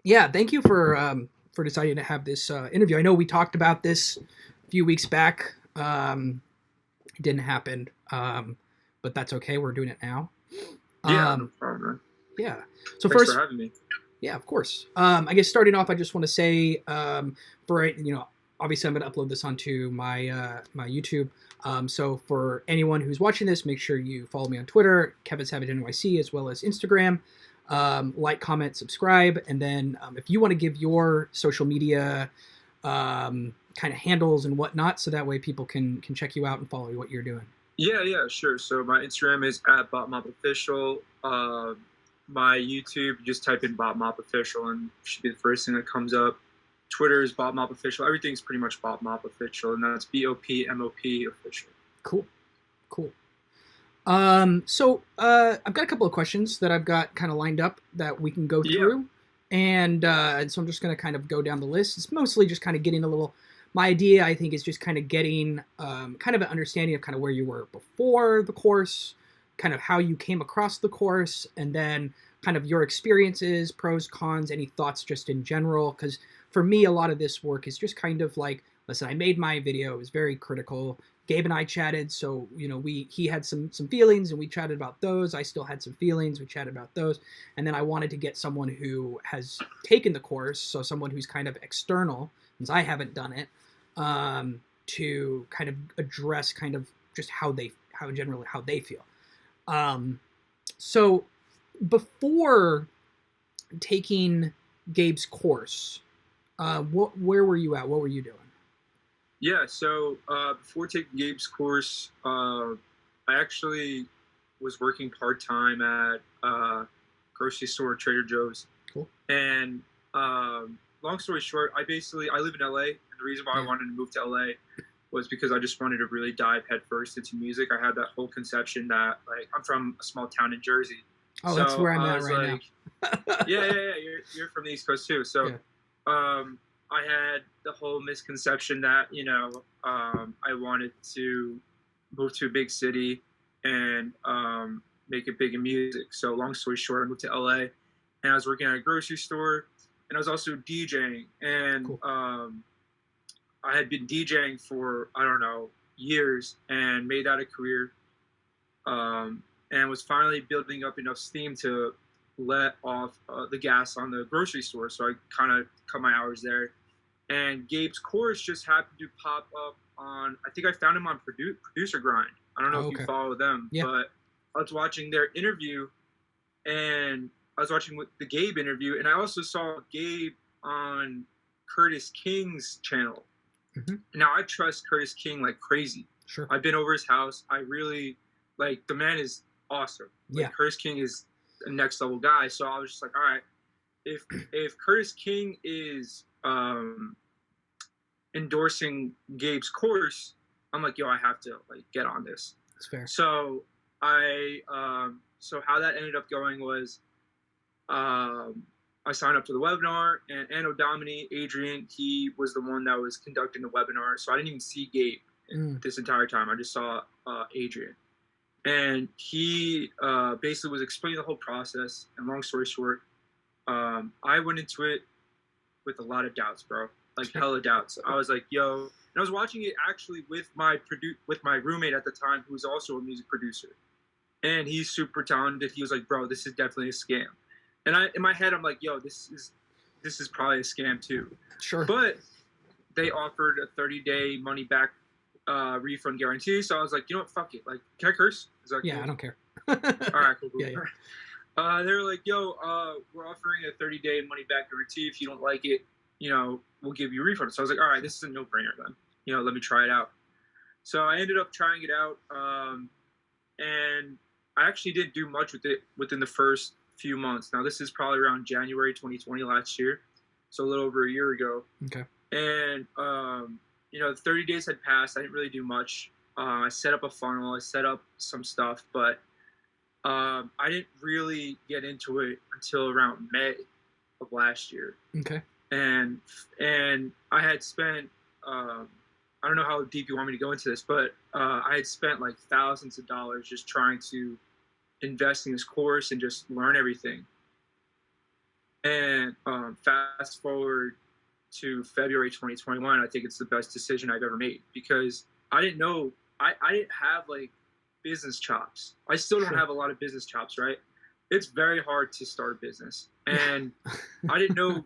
Yeah, thank you for deciding to have this interview. I know we talked about this a few weeks back. It didn't happen, but that's okay. We're doing it now. Yeah, no Um, problem, man. yeah. So Thanks for first, having me. yeah, of course. I guess starting off, I just want to say, for obviously I'm going to upload this onto my YouTube. So for anyone who's watching this, make sure you follow me on Twitter, Kevin Savage NYC, as well as Instagram. Like, comment, subscribe, and then if you want to give your social media kind of handles and whatnot, so that way people can check you out and follow what you're doing. Yeah, sure. So my Instagram is at Bopmop Official. My YouTube, you just type in Bopmop Official and it should be the first thing that comes up. Twitter is Bopmop Official. Everything's pretty much Bopmop Official, and that's BOPMOP Official. Cool, cool. So I've got a couple of questions that I've got kind of lined up that we can go Yeah, through, and so I'm just going to kind of go down the list. It's mostly just kind of getting a little. My idea, I think, is just kind of getting kind of an understanding of kind of where you were before the course, kind of how you came across the course, and then kind of your experiences, pros, cons, any thoughts just in general. Because for me, a lot of this work is just kind of like, listen, I made my video, it was very critical. Gabe and I chatted, so he had some feelings and we chatted about those. I still had some feelings, we chatted about those, and then I wanted to get someone who has taken the course, so someone who's kind of external, since I haven't done it, to kind of address kind of just how generally how they feel. Um, so before taking Gabe's course, where were you at? What were you doing? yeah. So before taking Gabe's course, I actually was working part time at grocery store, Trader Joe's, Cool. and long story short, I live in LA, and the reason why I Yeah. wanted to move to LA was because I just wanted to really dive headfirst into music. I had that whole conception that like I'm from a small town in Jersey, Oh, that's so where I'm I at was right now. like, yeah. You're from the East Coast too, so Yeah. I had the whole misconception that I wanted to move to a big city and make it big in music. So long story short, I moved to LA, and I was working at a grocery store, and I was also DJing, and Cool. I had been DJing for I don't know years and made that a career, and was finally building up enough steam to let off the gas on the grocery store. So I kind of cut my hours there. And Gabe's course just happened to pop up on. I think I found him on Producer Grind. I don't know Oh, if you okay. follow them, Yeah. but I was watching their interview, and I was watching the Gabe interview, and I also saw Gabe on Curtis King's channel. Mm-hmm. Now I trust Curtis King like crazy. Sure. I've been over his house. I really like the man is awesome. Like Yeah. Curtis King is a next level guy. So I was just like, all right, if Curtis King is endorsing Gabe's course, I'm like, yo, I have to like get on this. That's fair. So so how that ended up going was I signed up to the webinar, and Anno Domini, Adrian, he was the one that was conducting the webinar. So I didn't even see Gabe this entire time. I just saw Adrian. And he basically was explaining the whole process. And long story short, I went into it with a lot of doubts, bro. Like hella doubts. I was like, yo. And I was watching it actually with my roommate at the time, who was also a music producer. And he's super talented. He was like, bro, this is definitely a scam. And in my head, I'm like, yo, this is probably a scam too. Sure. But they offered a 30-day money back refund guarantee. So I was like, you know what, fuck it. Like, can I curse? Is that Yeah, cool? I don't care. All right, cool. Yeah. They were like, yo, we're offering a 30-day money back guarantee. If you don't like it, we'll give you a refund. So I was like, all right, this is a no-brainer then. Let me try it out. So I ended up trying it out. And I actually didn't do much with it within the first few months. Now, this is probably around January 2020 last year, so a little over a year ago. Okay. And, 30 days had passed. I didn't really do much. I set up a funnel. I set up some stuff, but I didn't really get into it until around May of last year. Okay. And I had spent I don't know how deep you want me to go into this, but I had spent like thousands of dollars just trying to invest in this course and just learn everything. And fast forward to February 2021, I think it's the best decision I've ever made, because I didn't know, I didn't have like business chops. I still don't have a lot of business chops, right? It's very hard to start a business, and I didn't know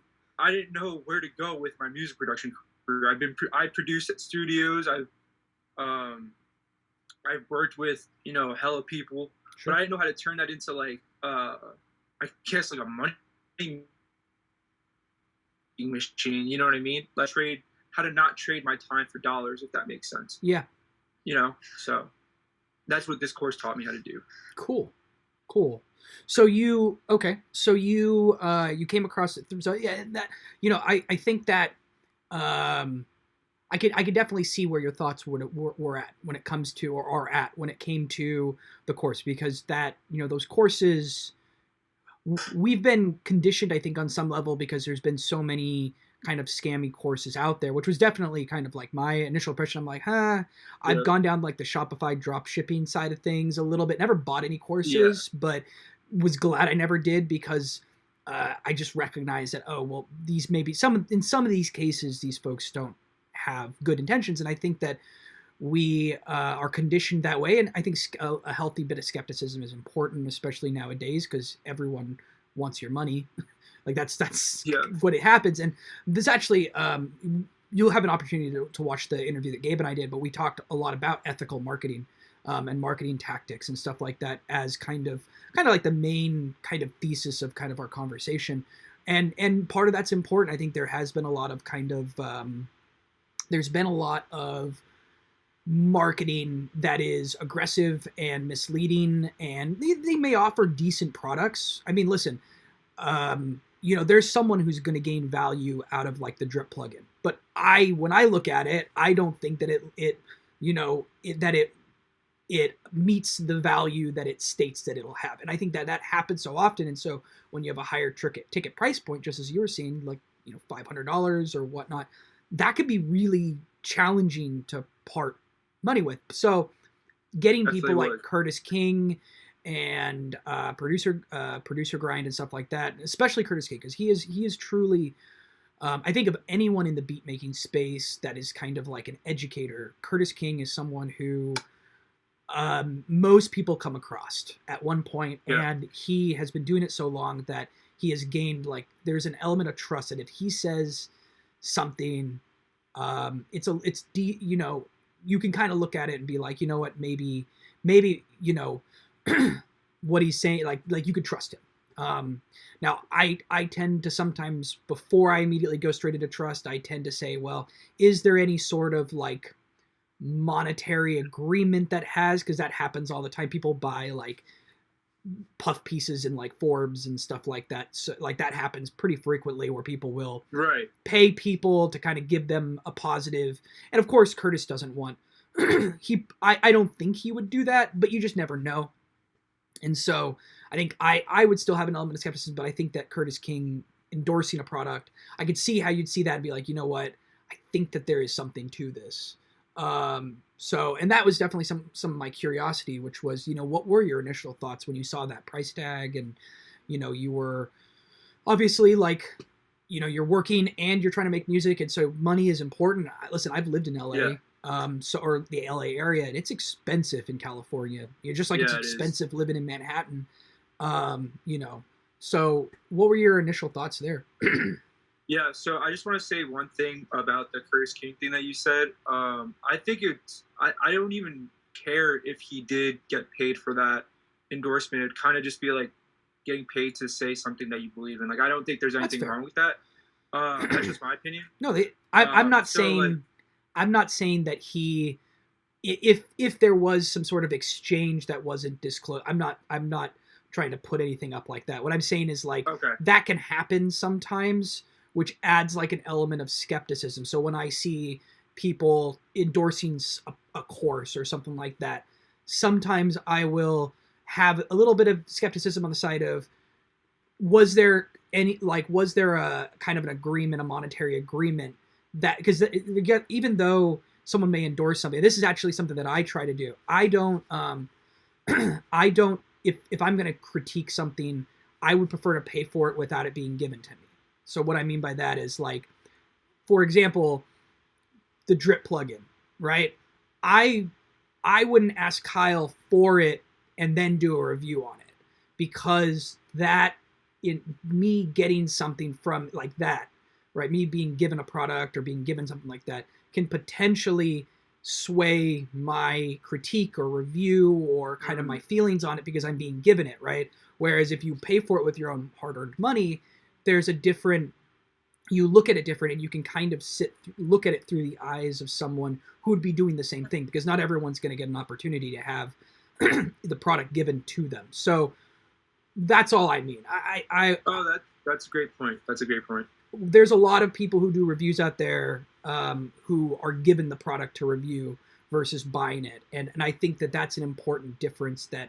where to go with my music production career. I produced at studios. I've worked with, hella people, but I didn't know how to turn that into like I guess like a money machine. You know what I mean? Like how to not trade my time for dollars, if that makes sense. Yeah. So that's what this course taught me how to do. Cool. So you came across it. So yeah, that, I think that I could definitely see where your thoughts were at when it comes to, or are at when it came to the course, because that, those courses, we've been conditioned, I think, on some level, because there's been so many kind of scammy courses out there, which was definitely kind of like my initial impression. I'm like, I've gone down like the Shopify drop shipping side of things a little bit. Never bought any courses, but was glad I never did, because I just recognized that, these maybe in some of these cases, these folks don't have good intentions. And I think that we are conditioned that way. And I think a healthy bit of skepticism is important, especially nowadays, because everyone wants your money. Like that's what it happens. And this actually, you'll have an opportunity to watch the interview that Gabe and I did, but we talked a lot about ethical marketing and marketing tactics and stuff like that as kind of like the main kind of thesis of kind of our conversation. And part of that's important. I think there has been a lot of there's been a lot of marketing that is aggressive and misleading, and they may offer decent products. I mean, listen, there's someone who's going to gain value out of like the drip plugin, but when I look at it, I don't think that it meets the value that it states that it'll have. And I think that happens so often. And so when you have a higher ticket price point, just as you were seeing, like, $500 or whatnot, that could be really challenging to part money with. So getting people like Curtis King and producer grind and stuff like that, especially Curtis King, because he is truly, I think of anyone in the beat making space that is kind of like an educator, Curtis King is someone who most people come across at one point, and he has been doing it so long that he has gained, like, there's an element of trust that if he says something, you can kind of look at it and be like, you know what, maybe what he's saying, like you could trust him. Now I tend to sometimes, before I immediately go straight into trust, I tend to say, well, is there any sort of like monetary agreement because that happens all the time. People buy like puff pieces in like Forbes and stuff like that. So like that happens pretty frequently, where people will pay people to kind of give them a positive. And of course, Curtis doesn't want, I don't think he would do that, but you just never know. And so I think I would still have an element of skepticism, but I think that Curtis King endorsing a product, I could see how you'd see that and be like, you know what, I think that there is something to this. And that was definitely some of my curiosity, which was, what were your initial thoughts when you saw that price tag? And, you were obviously like, you're working and you're trying to make music. And so money is important. Listen, I've lived in LA, or the LA area, and it's expensive in California. Just like it's expensive living in Manhattan. So what were your initial thoughts there? Yeah, so I just want to say one thing about the Curtis King thing that you said. I think I don't even care if he did get paid for that endorsement. It'd kind of just be like getting paid to say something that you believe in. Like, I don't think there's anything wrong with that. That's just my opinion. No, I'm not saying that he, if there was some sort of exchange that wasn't disclosed, I'm not trying to put anything up like that. What I'm saying is like, that can happen sometimes, which adds like an element of skepticism. So when I see people endorsing a course or something like that, sometimes I will have a little bit of skepticism on the side of, was there a kind of an agreement, a monetary agreement, that, because even though someone may endorse something, this is actually something that I try to do. I don't, if I'm going to critique something, I would prefer to pay for it without it being given to me. So what I mean by that is, like, for example, the drip plugin, right? I wouldn't ask Kyle for it and then do a review on it, because that, in me getting something from like that, right? Me being given a product or being given something like that can potentially sway my critique or review or kind of my feelings on it because I'm being given it, right? Whereas if you pay for it with your own hard-earned money, there's a different, you look at it different, and you can kind of look at it through the eyes of someone who would be doing the same thing, because not everyone's going to get an opportunity to have the product given to them. So that's all I mean. That's a great point. That's a great point. There's a lot of people who do reviews out there who are given the product to review versus buying it. And I think that that's an important difference that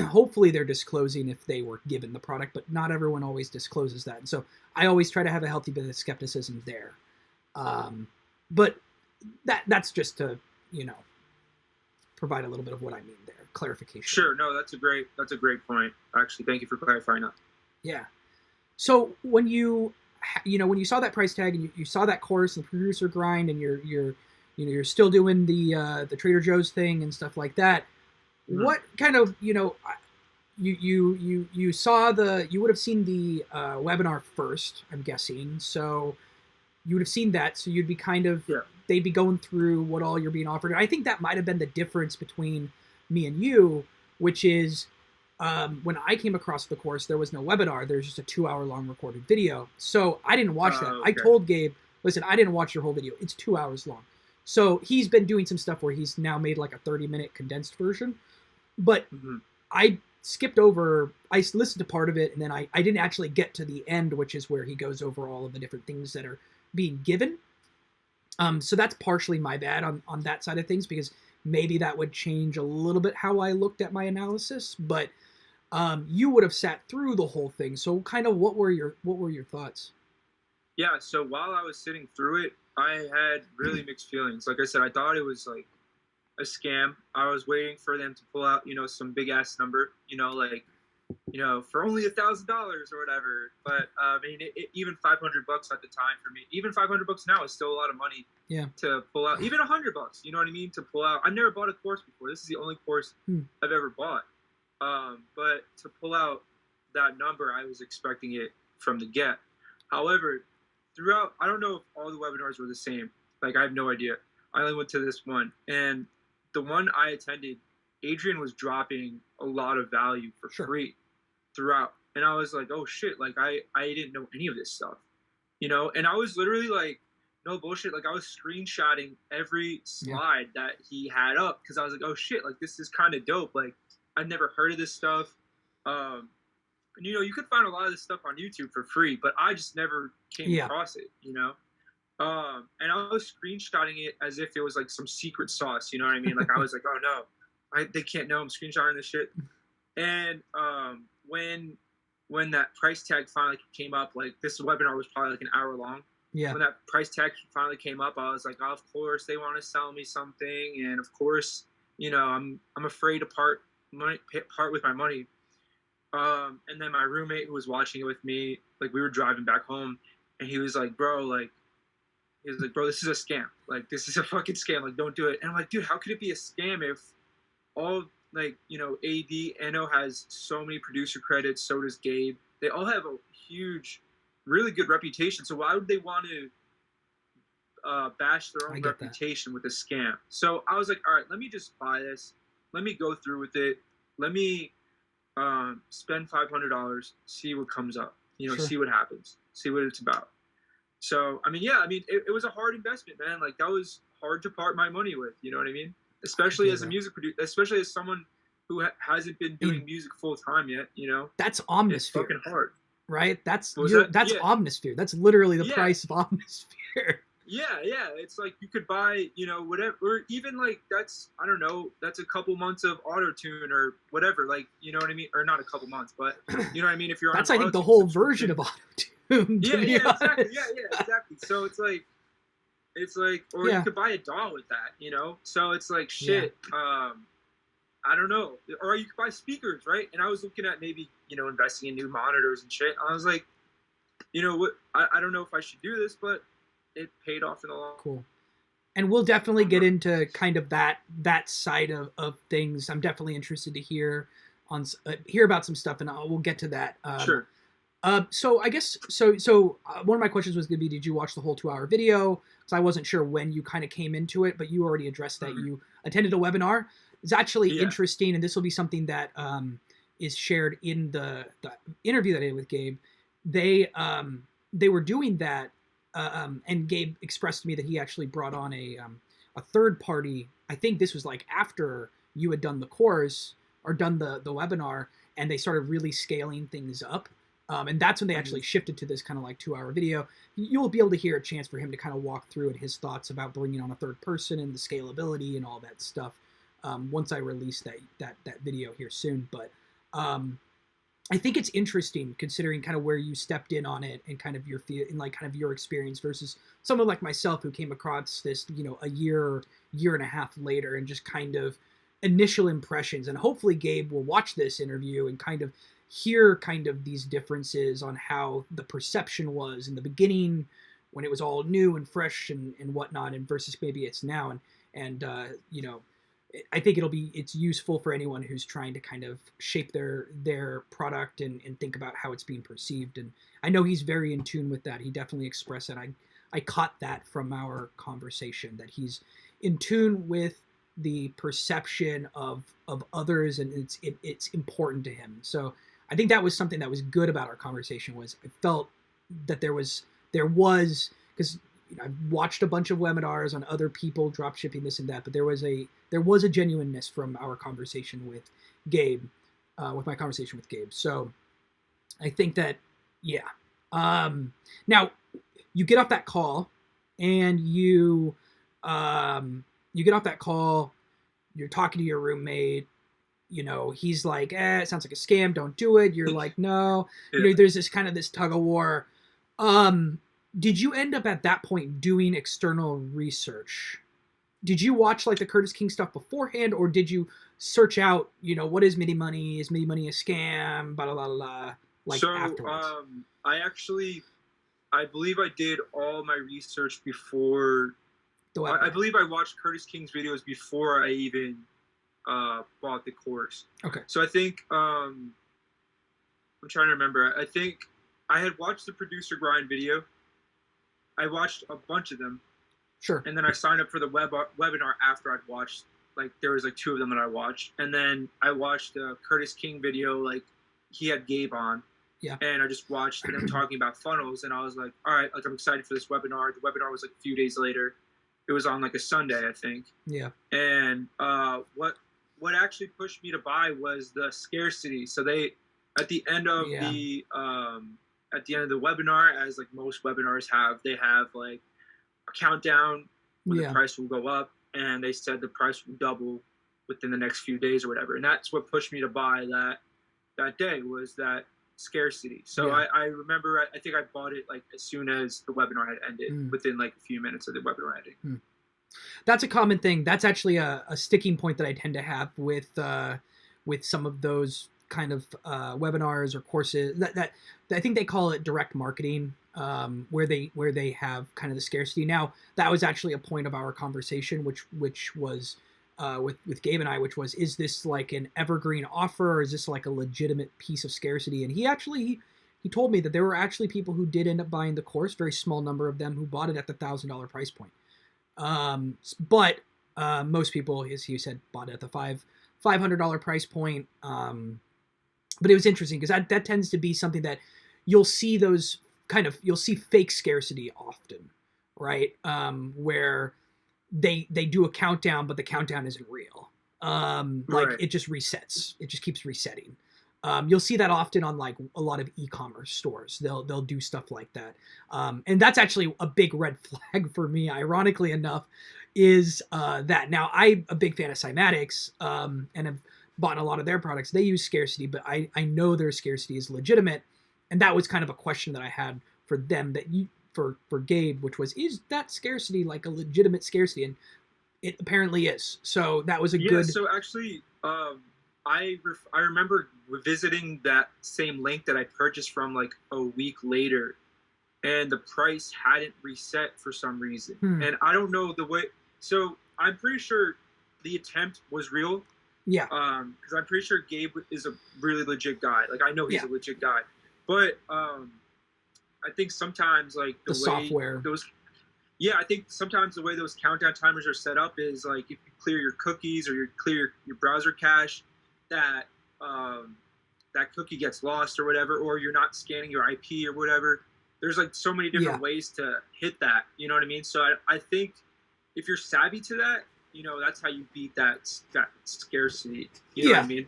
hopefully they're disclosing if they were given the product, but not everyone always discloses that. And so I always try to have a healthy bit of skepticism there. But that's just to, provide a little bit of what I mean there, clarification. Sure. No, that's a great point. Actually, thank you for clarifying that. Yeah. So when when you saw that price tag and you saw that course and the producer grind, and you're still doing the Trader Joe's thing and stuff like that, what kind of, you saw you would have seen the webinar first, I'm guessing. So you would have seen that. So you'd be kind of, they'd be going through what all you're being offered. And I think that might have been the difference between me and you, which is when I came across the course, there was no webinar. There's just a 2-hour long recorded video. So I didn't watch that. Okay. I told Gabe, listen, I didn't watch your whole video. It's 2 hours long. So he's been doing some stuff where he's now made like a 30-minute condensed version. But I skipped over, I listened to part of it, and then I didn't actually get to the end, which is where he goes over all of the different things that are being given. So that's partially my bad on that side of things, because maybe that would change a little bit how I looked at my analysis. But you would have sat through the whole thing. So kind of what were your thoughts? Yeah, so while I was sitting through it, I had really mixed feelings. Like I said, I thought it was like a scam. I was waiting for them to pull out, some big ass number, for only $1,000 or whatever. But I mean, even $500 at the time for me, even $500 now is still a lot of money. Yeah. To pull out, even $100, you know what I mean? To pull out, I've never bought a course before. This is the only course I've ever bought. But to pull out that number, I was expecting it from the get. However, throughout, I don't know if all the webinars were the same. Like, I have no idea. I only went to this one, and the one I attended, Adrian was dropping a lot of value for free throughout. And I was like, oh shit, like I didn't know any of this stuff, and I was literally like, no bullshit, like I was screenshotting every slide that he had up, because I was like, oh shit, like this is kind of dope. Like, I've never heard of this stuff. And you could find a lot of this stuff on YouTube for free, but I just never came across it, and I was screenshotting it as if it was like some secret sauce, you know what I mean? Like, I was like, oh no, they can't know I'm screenshotting this shit. And when that price tag finally came up, like, this webinar was probably like an hour long. Yeah. When that price tag finally came up, I was like, oh, of course they want to sell me something, and of course, I'm afraid to part with my money. And then my roommate, who was watching it with me, like, we were driving back home, and he was like, bro, this is a scam. Like, this is a fucking scam. Like, don't do it. And I'm like, dude, how could it be a scam if all, like, AD, Anno has so many producer credits, so does Gabe. They all have a huge, really good reputation. So why would they want to bash their own reputation with a scam? So I was like, all right, let me just buy this. Let me go through with it. Let me spend $500, see what comes up, see what happens, see what it's about. So, I mean, it was a hard investment, man. Like, that was hard to part my money with, you know what I mean? Especially as a music producer, especially as someone who hasn't been doing music full time yet, That's Omnisphere. It's fucking hard. Right? That's Omnisphere. That's literally the price of Omnisphere. Yeah. It's like you could buy, whatever, or even like that's a couple months of auto-tune or whatever, like, you know what I mean? Or not a couple months, but you know what I mean? If you're that's, I think, the whole version of auto-tune. Exactly. Yeah, exactly. So it's like, or you could buy a DAW with that, So it's like, shit. I don't know, or you could buy speakers, right? And I was looking at maybe, investing in new monitors and shit. I was like, you know what? I don't know if I should do this, but it paid off in the long. Cool. And we'll definitely get into kind of that side of things. I'm definitely interested to hear about some stuff, and we'll get to that. Sure. So I guess one of my questions was going to be, did you watch the whole 2-hour video? Because I wasn't sure when you kind of came into it, but you already addressed that you attended a webinar. It's actually interesting, and this will be something that is shared in the interview that I did with Gabe. They were doing that. And Gabe expressed to me that he actually brought on a third party. I think this was like after you had done the course or done the webinar, and they started really scaling things up. And that's when they actually shifted to this kind of like 2-hour video. You'll be able to hear a chance for him to kind of walk through it, his thoughts about bringing on a third person and the scalability and all that stuff. Once I release that video here soon, but I think it's interesting considering kind of where you stepped in on it and kind of your experience versus someone like myself who came across this, a year and a half later, and just kind of initial impressions. And hopefully Gabe will watch this interview and kind of hear kind of these differences on how the perception was in the beginning when it was all new and fresh and whatnot, and versus maybe it's now. And I think it's useful for anyone who's trying to kind of shape their product and think about how it's being perceived. And I know he's very in tune with that. He definitely expressed it. I caught that from our conversation, that he's in tune with the perception of others, and it's important to him. So I think that was something that was good about our conversation. Was I felt that there was because I've watched a bunch of webinars on other people drop shipping this and that, but there was a genuineness from our conversation with Gabe, with my conversation with Gabe. So I think that, yeah. Now you get off that call and you get off that call, you're talking to your roommate, he's like, it sounds like a scam, don't do it. You're like, no, there's this kind of this tug of war. Did you end up at that point doing external research? Did you watch like the Curtis King stuff beforehand, or did you search out, what is MIDI money? Is MIDI money a scam? Blah, blah, blah, blah, like afterwards? I believe I did all my research before. I believe I watched Curtis King's videos before I even bought the course. Okay. So I think, I'm trying to remember. I think I had watched the Producer Grind video. I watched a bunch of them. Sure. And then I signed up for the webinar after I'd watched, like, there was like 2 of them that I watched. And then I watched the Curtis King video, like, he had Gabe on. Yeah. And I just watched them talking about funnels, and I was like, all right, like, I'm excited for this webinar. The webinar was like a few days later. It was on like a Sunday, I think. Yeah. And what actually pushed me to buy was the scarcity. So they, at the end of the webinar, as like most webinars have, they have like a countdown when the price will go up, and they said the price will double within the next few days or whatever. And that's what pushed me to buy that day, was that scarcity. So I remember, I think I bought it like as soon as the webinar had ended, within like a few minutes of the webinar ending. That's a common thing. That's actually a sticking point that I tend to have with some of those kind of webinars or courses that I think they call it direct marketing, where they have kind of the scarcity. Now that was actually a point of our conversation, which was with Gabe and I, which was, is this like an evergreen offer, or is this like a legitimate piece of scarcity? And he told me that there were actually people who did end up buying the course, very small number of them, who bought it at the $1,000 price point. But most people, as he said, bought it at the $500 price point. But it was interesting because that tends to be something that you'll see you'll see fake scarcity often, right? Where they do a countdown, but the countdown isn't real. It just resets. It just keeps resetting. You'll see that often on like a lot of e-commerce stores. They'll do stuff like that. And that's actually a big red flag for me, ironically enough, is that. Now, I'm a big fan of Cymatics, and have bought a lot of their products. They use scarcity, but I know their scarcity is legitimate. And that was kind of a question that I had for them, for Gabe, which was, is that scarcity like a legitimate scarcity? And it apparently is. So that was a good. So actually, I remember visiting that same link that I purchased from like a week later, and the price hadn't reset for some reason. And I don't know the way. So I'm pretty sure the attempt was real. Yeah. Because I'm pretty sure Gabe is a really legit guy. Like I know he's a legit guy, but I think sometimes like the software those. Yeah, I think sometimes the way those countdown timers are set up is like if you clear your cookies or you clear your browser cache, that that cookie gets lost or whatever, or you're not scanning your IP or whatever. There's like so many different ways to hit that. You know what I mean? So I think if you're savvy to that, you know, that's how you beat that scarcity. You know what I mean?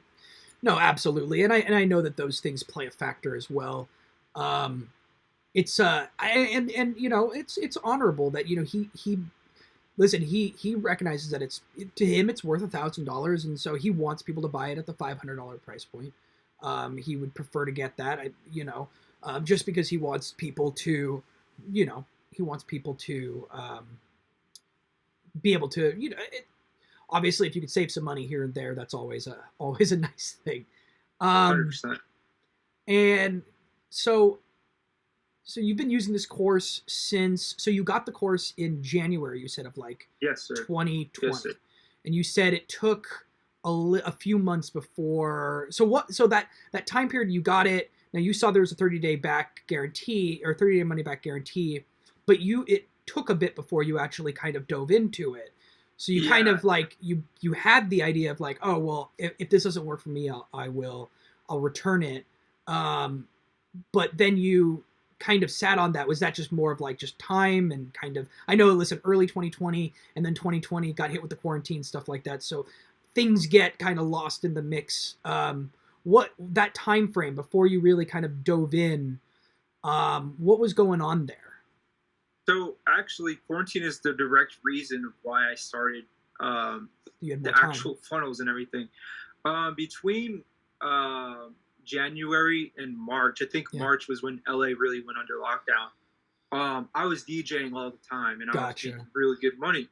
No, absolutely. And I know that those things play a factor as well. It's and you know, it's honorable that, you know, he recognizes that to him it's worth $1,000, and so he wants people to buy it at the $500 price point. He would prefer to get that, just because he wants people to, you know, be able to, you know, obviously if you could save some money here and there, that's always a nice thing. 100%. And so you've been using this course so you got the course in January, you said, of like yes, sir. 2020. Yes, sir. And you said it took a few months before. So that time period you got it. Now you saw there was a 30-day back guarantee or 30-day money back guarantee, but it took a bit before you actually kind of dove into it. So you kind of like you had the idea of like, oh well, if this doesn't work for me, I'll return it. But then you kind of sat on that. Was that just more of like just time and kind of, I know, listen, early 2020 and then 2020 got hit with the quarantine, stuff like that. So things get kind of lost in the mix. What that time frame before you really kind of dove in, what was going on there? So actually, quarantine is the direct reason of why I started the actual funnels and everything. Between January and March, I think March was when LA really went under lockdown. I was DJing all the time, and I was making really good money.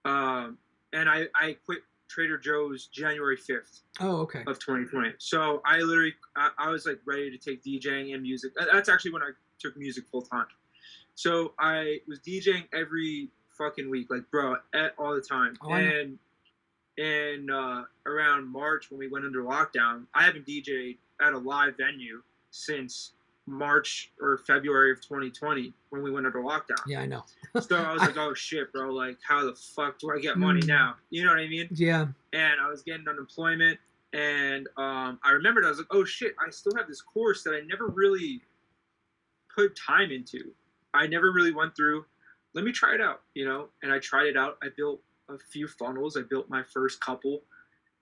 And I quit Trader Joe's January 5th. Oh, okay. Of 2020. So I literally, I was like ready to take DJing and music. That's actually when I took music full time. So I was DJing every fucking week, like bro, all the time. Oh, and around March when we went under lockdown, I haven't DJed at a live venue since March or February of 2020 when we went under lockdown. Yeah, I know. So I was like, oh shit, bro, like how the fuck do I get money now? You know what I mean? Yeah. And I was getting unemployment, and I remembered, I was like, oh shit, I still have this course that I never really put time into. I never really went through. Let me try it out, you know? And I tried it out. I built a few funnels. I built my first couple,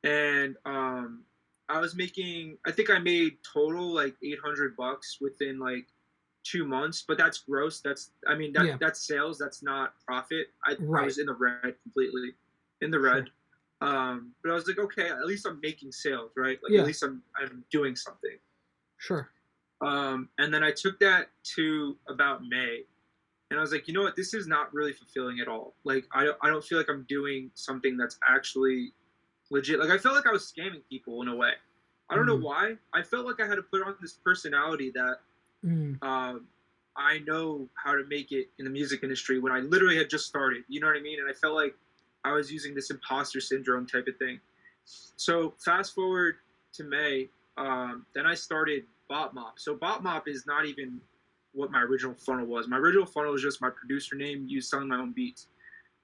and I was making, I think I made total like $800 within like 2 months, but that's gross. That's sales. That's not profit. I was in the red, completely in the red. Sure. But I was like, okay, at least I'm making sales, right? Like at least I'm doing something. Sure. And then I took that to about May, and I was like, you know what? This is not really fulfilling at all. Like, I don't feel like I'm doing something that's actually legit. Like, I felt like I was scamming people in a way. I don't know why. I felt like I had to put on this personality that I know how to make it in the music industry when I literally had just started. You know what I mean? And I felt like I was using this imposter syndrome type of thing. So fast forward to May, then I started Bopmop. So Bopmop is not even what my original funnel was. My original funnel was just my producer name used selling my own beats.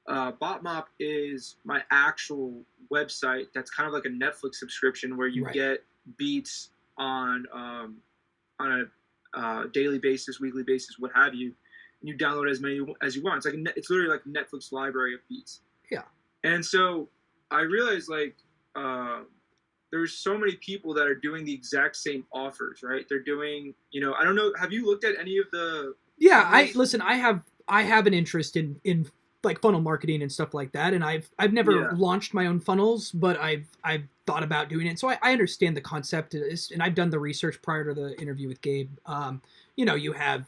Bopmop is my actual website that's kind of like a Netflix subscription where you get beats on a daily basis, weekly basis, what have you, and you download as many as you want. It's literally like a Netflix library of beats. Yeah. And so I realized like there's so many people that are doing the exact same offers, right? They're doing, you know, I don't know. Have you looked at any of the? Yeah, I have an interest in like funnel marketing and stuff like that, and I've never launched my own funnels, but I've thought about doing it. So I understand the concept, and I've done the research prior to the interview with Gabe. You know, you have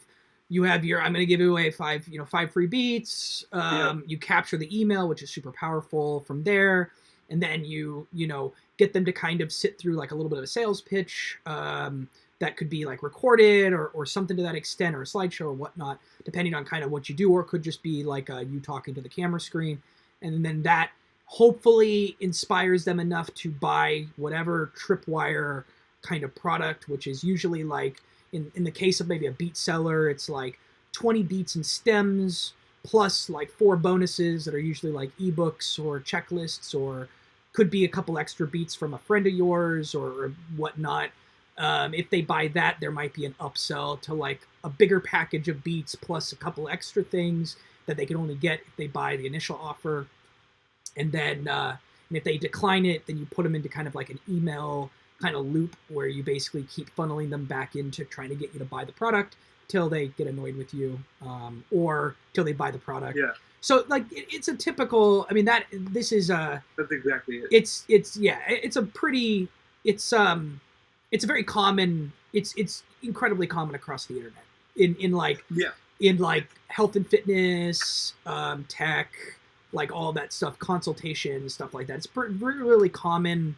your, I'm going to give you away 5 free beats. You capture the email, which is super powerful from there. and then you know, get them to kind of sit through like a little bit of a sales pitch that could be like recorded or something to that extent, or a slideshow or whatnot, depending on kind of what you do, or it could just be like you talking to the camera screen, and then that hopefully inspires them enough to buy whatever tripwire kind of product, which is usually like, in the case of maybe a beat seller, it's like 20 beats and stems plus like 4 bonuses that are usually like ebooks or checklists, or could be a couple extra beats from a friend of yours or whatnot. If they buy that, there might be an upsell to like a bigger package of beats plus a couple extra things that they can only get if they buy the initial offer. And then and if they decline it, then you put them into kind of like an email kind of loop where you basically keep funneling them back into trying to get you to buy the product till they get annoyed with you, or till they buy the product. Yeah. So like it's a typical. I mean this is that's exactly it. It's a pretty it's a very common. It's incredibly common across the internet in like health and fitness, tech, like all that stuff, consultation, stuff like that. It's a really common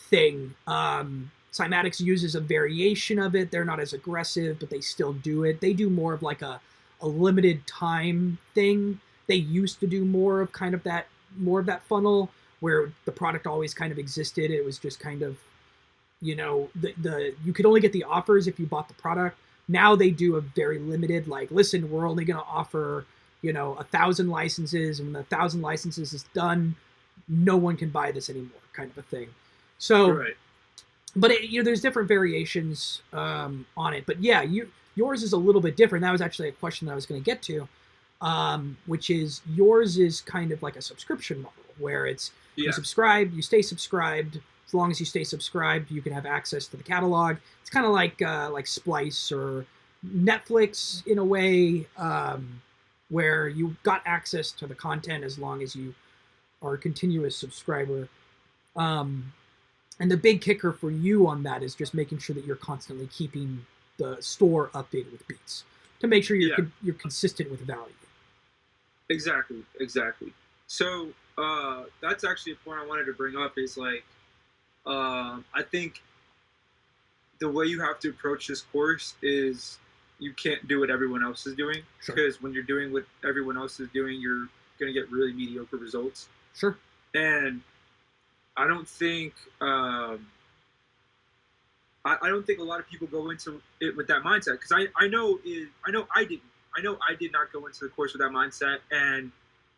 thing. Cymatics uses a variation of it. They're not as aggressive, but they still do it. They do more of like a limited time thing. They used to do more of that funnel where the product always kind of existed. It was just kind of, you know, you could only get the offers if you bought the product. Now they do a very limited, like, listen, we're only going to offer, you know, 1,000 licenses, and when the 1,000 licenses is done, no one can buy this anymore, kind of a thing. So, right. But you know, there's different variations on it. But yeah, yours is a little bit different. That was actually a question that I was going to get to, which is yours is kind of like a subscription model where it's you subscribe, you stay subscribed. As long as you stay subscribed, you can have access to the catalog. It's kind of like Splice or Netflix in a way, where you got access to the content as long as you are a continuous subscriber. And the big kicker for you on that is just making sure that you're constantly keeping the store updated with beats to make sure you're consistent with value. Exactly. So that's actually a point I wanted to bring up is like, I think the way you have to approach this course is you can't do what everyone else is doing. Sure. Because when you're doing what everyone else is doing, you're going to get really mediocre results. Sure. And I don't think I don't think a lot of people go into it with that mindset, because I know I did not go into the course with that mindset, and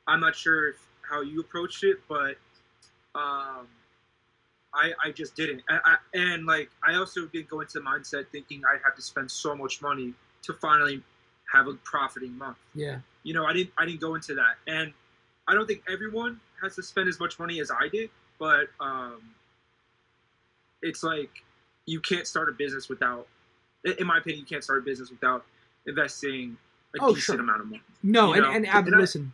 I'm not sure how you approached it, but I just didn't. And like I also did go into the mindset thinking I'd have to spend so much money to finally have a profiting month. Yeah. You know, I didn't go into that, and I don't think everyone has to spend as much money as I did. But it's like you can't start a business without, in my opinion, you can't start a business without investing a decent amount of money. No, and listen,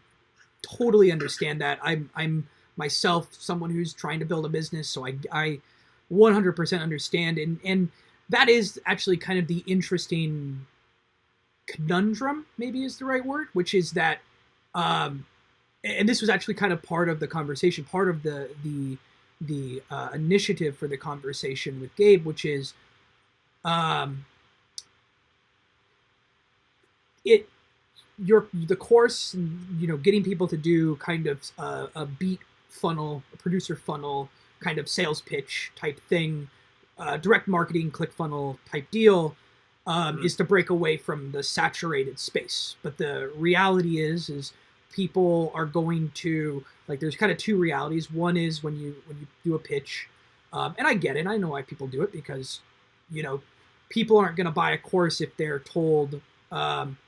totally understand that. I'm myself someone who's trying to build a business, so I 100% understand, and that is actually kind of the interesting conundrum, maybe is the right word, which is that. And this was actually kind of part of the conversation, part of the initiative for the conversation with Gabe, which is the course, you know, getting people to do kind of a beat funnel, a producer funnel, kind of sales pitch type thing, direct marketing, click funnel type deal, is to break away from the saturated space. But the reality is people are going to, like, there's kind of two realities. One is when you do a pitch, and I get it, I know why people do it, because, you know, people aren't going to buy a course if they're told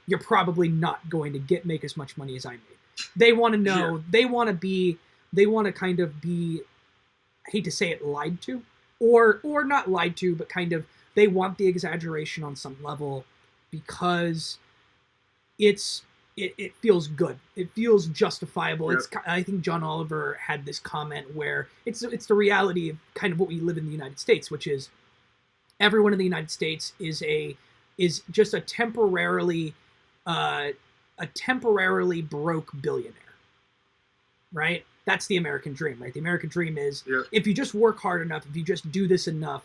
you're probably not going to make as much money as I made. They want to know, they want to kind of be, I hate to say it, lied to, or not lied to, but kind of they want the exaggeration on some level because it feels good. It feels justifiable. Yep. I think John Oliver had this comment where it's the reality of kind of what we live in the United States, which is everyone in the United States is just a temporarily broke billionaire, right? that's the American dream, right? The American dream is Yeah. if you just work hard enough, if you just do this enough,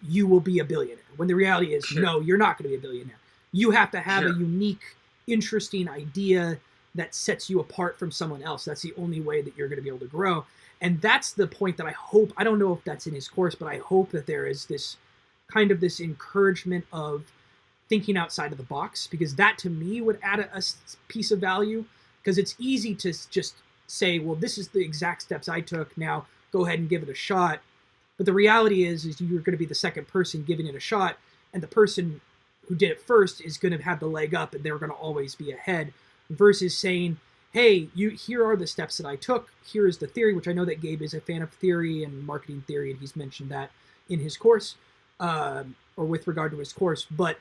you will be a billionaire. When the reality is, no, you're not going to be a billionaire. You have to have a unique, interesting idea that sets you apart from someone else. That's the only way that you're going to be able to grow. And that's the point that I hope, I don't know if that's in his course, but I hope that there is this kind of this encouragement of thinking outside of the box, because that to me would add a piece of value, because it's easy to just say, well, this is the exact steps I took, now go ahead and give it a shot. But the reality is you're going to be the second person giving it a shot, and the person who did it first is going to have the leg up, and they're going to always be ahead, versus saying, hey, here are the steps that I took, here is the theory, which I know that Gabe is a fan of theory and marketing theory, and he's mentioned that in his course, or with regard to his course, but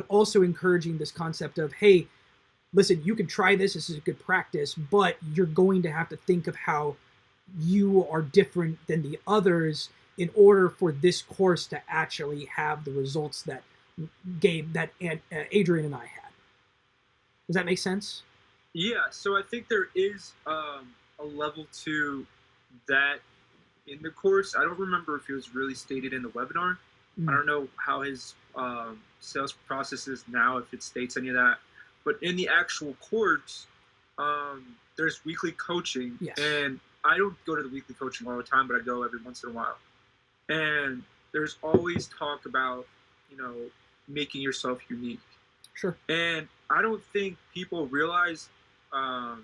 also encouraging this concept of, hey, listen, you can try this is a good practice, but you're going to have to think of how you are different than the others in order for this course to actually have the results that Adrian and I had. Does that make sense? Yeah, so I think there is a level to that in the course. I don't remember if it was really stated in the webinar. I don't know how his sales process is now, if it states any of that. But in the actual course, there's weekly coaching. Yes. And I don't go to the weekly coaching all the time, but I go every once in a while. And there's always talk about, making yourself unique. Sure. And I don't think people realize, I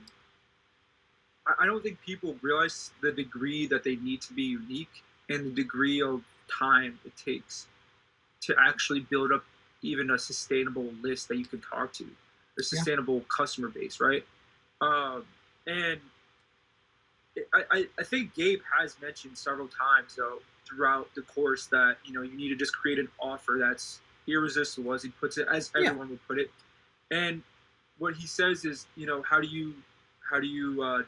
don't think people realize the degree that they need to be unique and the degree of time it takes to actually build up even a sustainable list that you can talk to, a sustainable customer base, right? And I think Gabe has mentioned several times, though, throughout the course that, you need to just create an offer that's irresistible, as he puts it, as everyone would put it. And what he says is, how do you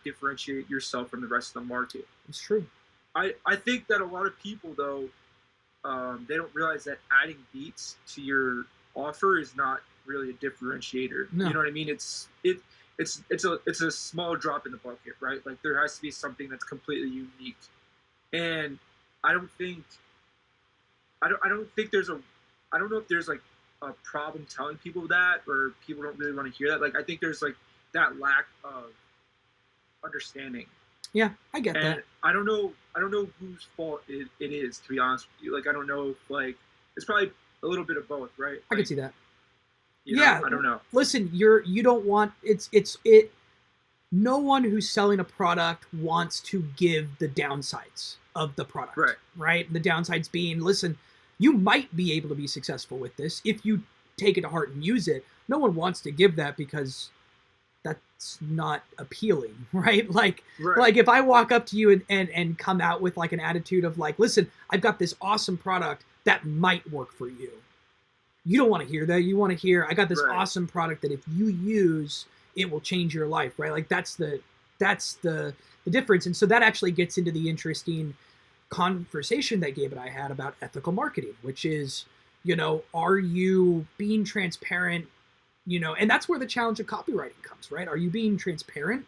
differentiate yourself from the rest of the market? It's true. I think that a lot of people, though, they don't realize that adding beats to your offer is not really a differentiator. No. You know what I mean? It's a small drop in the bucket, right? Like there has to be something that's completely unique. And I don't know if there's like a problem telling people that, or people don't really want to hear that. Like I think there's like that lack of understanding. Yeah, I get that. I don't know whose fault it is, to be honest with you. Like I don't know if it's probably a little bit of both, right? I can see that. I don't know. Listen, you don't want no one who's selling a product wants to give the downsides of the product. Right? The downsides being, listen, you might be able to be successful with this if you take it to heart and use it. No one wants to give that because that's not appealing, right? Like if I walk up to you and come out with like an attitude of like, listen, I've got this awesome product that might work for you. You don't want to hear that. You want to hear, I got this awesome product that if you use, it will change your life, right? Like that's the difference. And so that actually gets into the interesting conversation that Gabe and I had about ethical marketing, which is, are you being transparent, and that's where the challenge of copywriting comes, right? Are you being transparent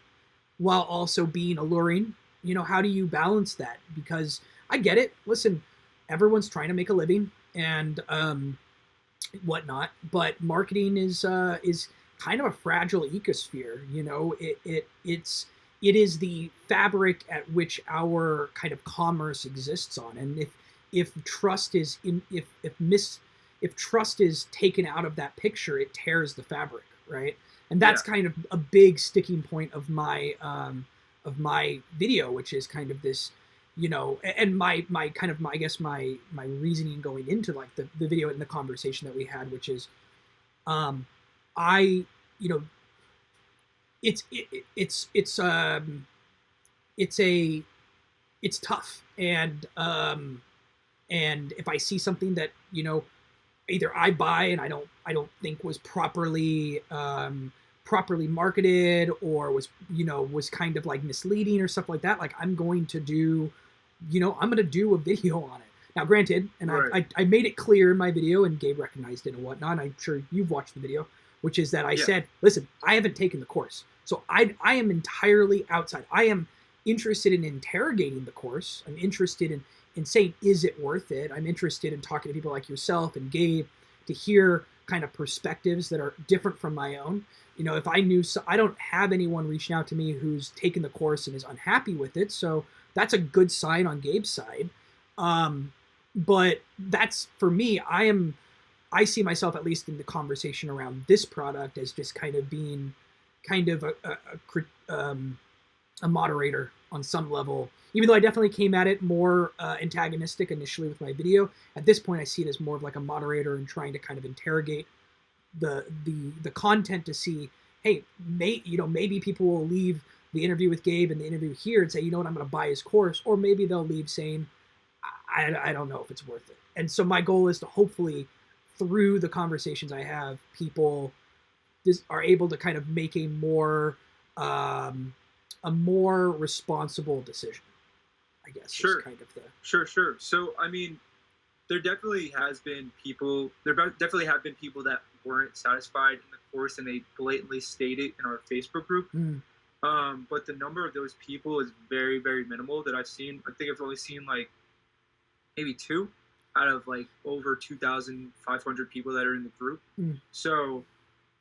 while also being alluring? How do you balance that? Because I get it. Listen, everyone's trying to make a living and whatnot, but marketing is kind of a fragile ecosphere. It is the fabric at which our kind of commerce exists on, and if trust is if trust is taken out of that picture, it tears the fabric, right? And that's kind of a big sticking point of my video, which is kind of this, and my reasoning going into like the video and the conversation that we had, which is, it's tough, and if I see something that either I buy and I don't think was properly marketed, or was kind of like misleading or stuff like that, like I'm going to do a video on it. Now, granted, and I made it clear in my video, and Gabe recognized it and whatnot, and I'm sure you've watched the video, which is that I said, listen, I haven't taken the course. So I am entirely outside. I am interested in interrogating the course. I'm interested in saying, is it worth it? I'm interested in talking to people like yourself and Gabe to hear kind of perspectives that are different from my own. You know, if I knew, so I don't have anyone reaching out to me who's taken the course and is unhappy with it. So that's a good sign on Gabe's side. But that's, for me, I see myself, at least in the conversation around this product, as just kind of being kind of a moderator on some level. Even though I definitely came at it more antagonistic initially with my video, at this point I see it as more of like a moderator and trying to kind of interrogate the content to see, hey, maybe people will leave the interview with Gabe and the interview here and say, you know what, I'm going to buy his course, or maybe they'll leave saying, I don't know if it's worth it. And so my goal is to hopefully, through the conversations I have, people are able to kind of make a more responsible decision, I guess. Sure. Is kind of the... Sure. So, I mean, there definitely have been people that weren't satisfied in the course, and they blatantly stated in our Facebook group. But the number of those people is very, very minimal that I've seen. I think I've only seen like maybe 2 out of like over 2,500 people that are in the group. So,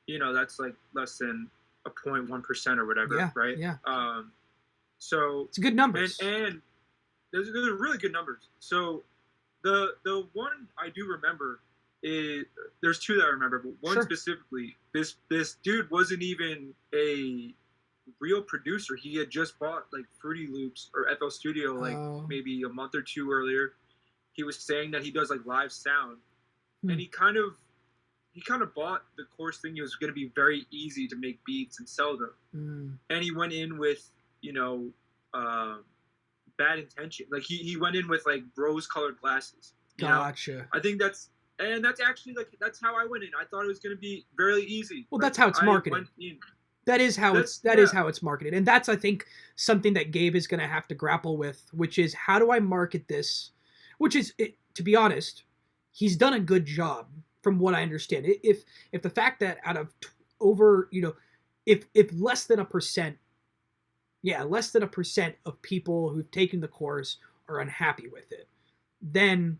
you know, that's like less than a 0.1% or whatever, right? Yeah. So it's a good numbers. And those are really good numbers. So the one I do remember is, there's 2 that I remember, but one specifically, this dude wasn't even a real producer. He had just bought like Fruity Loops or FL Studio like maybe a month or 2 earlier. He was saying that he does like live sound, and he kind of bought the course thinking it was going to be very easy to make beats and sell them. And he went in with, you know, bad intention. Like he went in with like rose-colored glasses. Gotcha. I think that's actually like, that's how I went in. I thought it was going to be very easy. Well, that's how it's marketed. That is how it's marketed. And that's, I think, something that Gabe is going to have to grapple with, which is, how do I market this? Which is, to be honest, he's done a good job from what I understand. If the fact that out of over, you know, if less than 1%, less than 1% of people who've taken the course are unhappy with it, then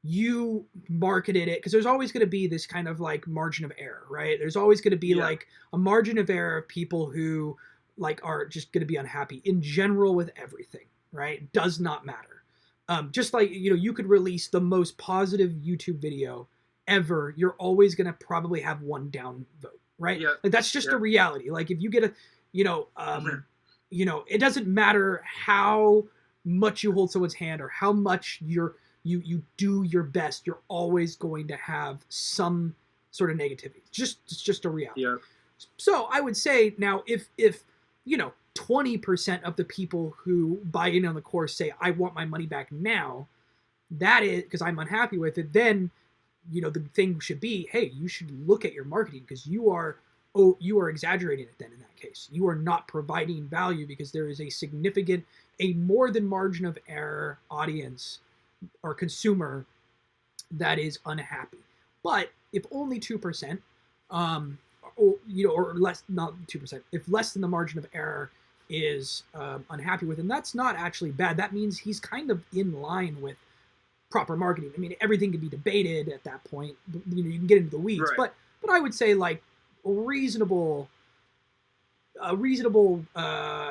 you marketed it, because there's always going to be this kind of like margin of error, right? There's always going to be like a margin of error of people who like are just going to be unhappy in general with everything, right? It does not matter. Just like, you know, you could release the most positive YouTube video ever, you're always going to probably have one down vote, right? Like that's just a reality. Like if you get a, you know, it doesn't matter how much you hold someone's hand or how much you do your best, you're always going to have some sort of negativity. It's just a reality. So I would say now, if you know, 20% of the people who buy in on the course say, I want my money back now, that is because I'm unhappy with it, then, you know, the thing should be, hey, you should look at your marketing, because you are exaggerating it then in that case. You are not providing value, because there is a more than margin of error audience or consumer that is unhappy. But if only 2%, or less, not 2%, if less than the margin of error is unhappy with him, that's not actually bad. That means he's kind of in line with proper marketing. I mean, everything can be debated at that point. You know, you can get into the weeds, but I would say like a reasonable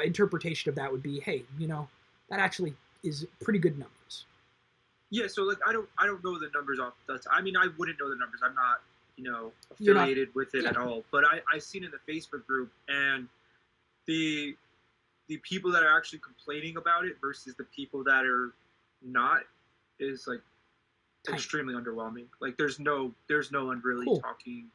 interpretation of that would be, hey, you know, that actually is pretty good numbers. Yeah, so like I don't know the numbers off. I mean, I wouldn't know the numbers. I'm not, you know, affiliated with it at all. But I've seen in the Facebook group, and the people that are actually complaining about it versus the people that are not is like extremely underwhelming. Like there's no one really talking.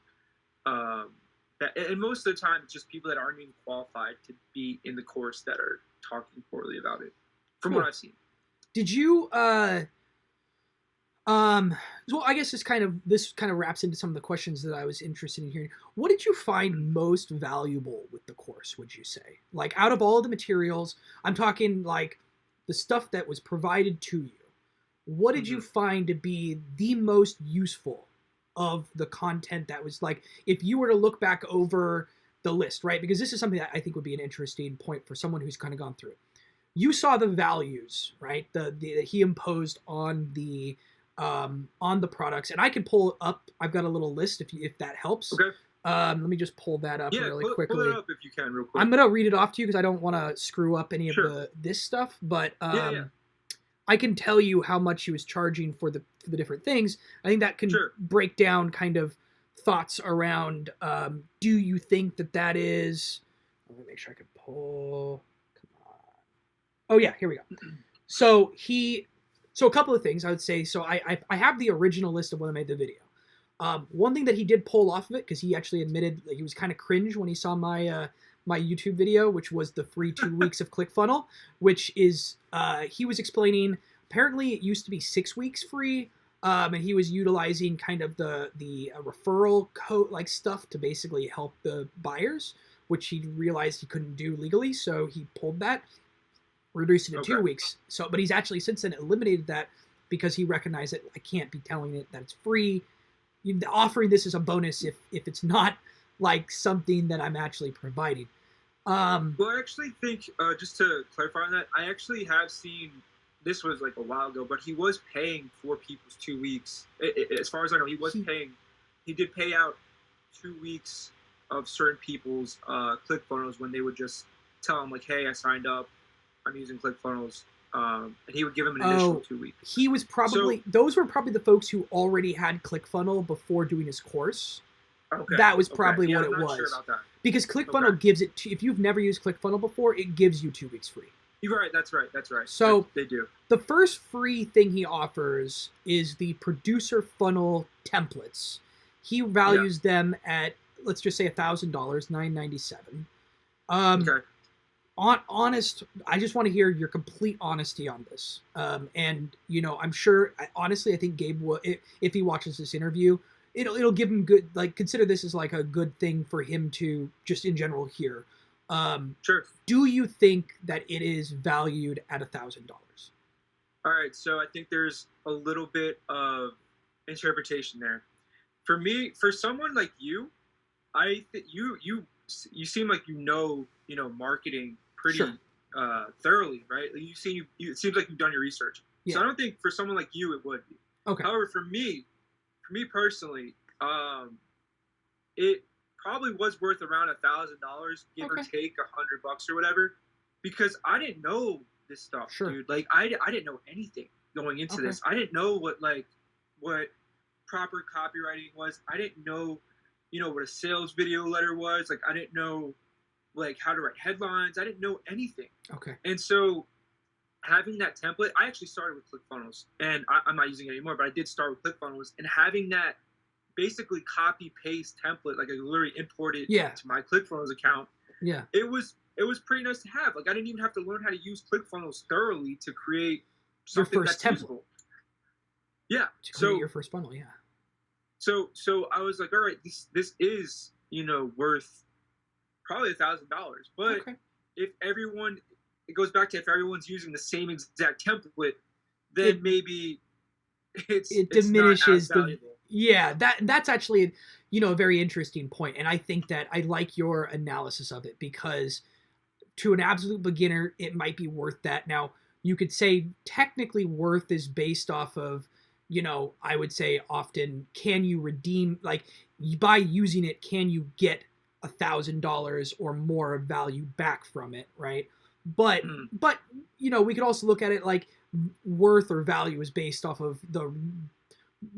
And most of the time, it's just people that aren't even qualified to be in the course that are talking poorly about it, from what I've seen. Did you well, I guess this kind of wraps into some of the questions that I was interested in hearing. What did you find most valuable with the course, would you say? Like, out of all the materials, I'm talking like the stuff that was provided to you, what did you find to be the most useful of the content that was, like, if you were to look back over the list, right? Because this is something that I think would be an interesting point for someone who's kind of gone through it. you saw the values, right? The he imposed on the products, and I can pull up. I've got a little list if that helps. Okay. Let me just pull that up really quickly. Pull it up if you can, real quick. I'm gonna read it off to you because I don't want to screw up any of this stuff. But I can tell you how much he was charging for the different things. I think that can break down kind of thoughts around. Do you think that is? Let me make sure I can pull. Come on. Oh yeah, here we go. So a couple of things I would say. So I have the original list of when I made the video. One thing that he did pull off of it, because he actually admitted that he was kind of cringe when he saw my my YouTube video, which was the free 2 weeks of ClickFunnels, which is he was explaining. Apparently, it used to be 6 weeks free, and he was utilizing kind of the referral code like stuff to basically help the buyers, which he realized he couldn't do legally, so he pulled that, reduced it to 2 weeks. So, but he's actually since then eliminated that because he recognized that I can't be telling it that it's free. Offering this as a bonus if it's not like something that I'm actually providing. Well, I actually think, just to clarify on that, I actually have seen, this was like a while ago, but he was paying for people's 2 weeks. As far as I know, he paying, he did pay out 2 weeks of certain people's ClickFunnels when they would just tell him like, hey, I signed up, I'm using ClickFunnels. And he would give him an additional 2 weeks. He was probably, those were probably the folks who already had ClickFunnels before doing his course. Okay. That was probably what I'm it not was. Sure about that. Because ClickFunnels gives it, if you've never used ClickFunnels before, it gives you 2 weeks free. You're right, that's right. So they do. The first free thing he offers is the producer funnel templates. He values them at, let's just say $1,000, $997. Okay. Honest, I just want to hear your complete honesty on this. And I'm sure, honestly, I think Gabe will, if he watches this interview, it'll give him good, like, consider this as like a good thing for him to just in general hear. Sure. Do you think that it is valued at $1,000? All right, so I think there's a little bit of interpretation there. For me, for someone like you, I think you seem like marketing pretty thoroughly, right? Like it seems like you've done your research. Yeah. So I don't think for someone like you it would be. Okay. However, for me personally, it probably was worth around $1,000, give or take $100 or whatever, because I didn't know this stuff, dude. Like I didn't know anything going into this. I didn't know what proper copywriting was. I didn't know, what a sales video letter was. Like I didn't know like how to write headlines. I didn't know anything. Okay. And so having that template, I actually started with ClickFunnels, and I'm not using it anymore, but I did start with ClickFunnels, and having that basically copy paste template, like I literally imported to my ClickFunnels account. Yeah. It was pretty nice to have. Like I didn't even have to learn how to use ClickFunnels thoroughly to create something your first that's template. usable. Yeah. To create your first funnel, yeah. So I was like, all right, this is, worth probably $1,000. But if everyone, it goes back to if everyone's using the same exact template, then maybe it diminishes not as valuable. That's actually a very interesting point, and I think that I like your analysis of it, because to an absolute beginner it might be worth that. Now you could say technically worth is based off of, I would say often, can you redeem, like by using it, can you get $1,000 or more of value back from it, right? But we could also look at it like worth or value is based off of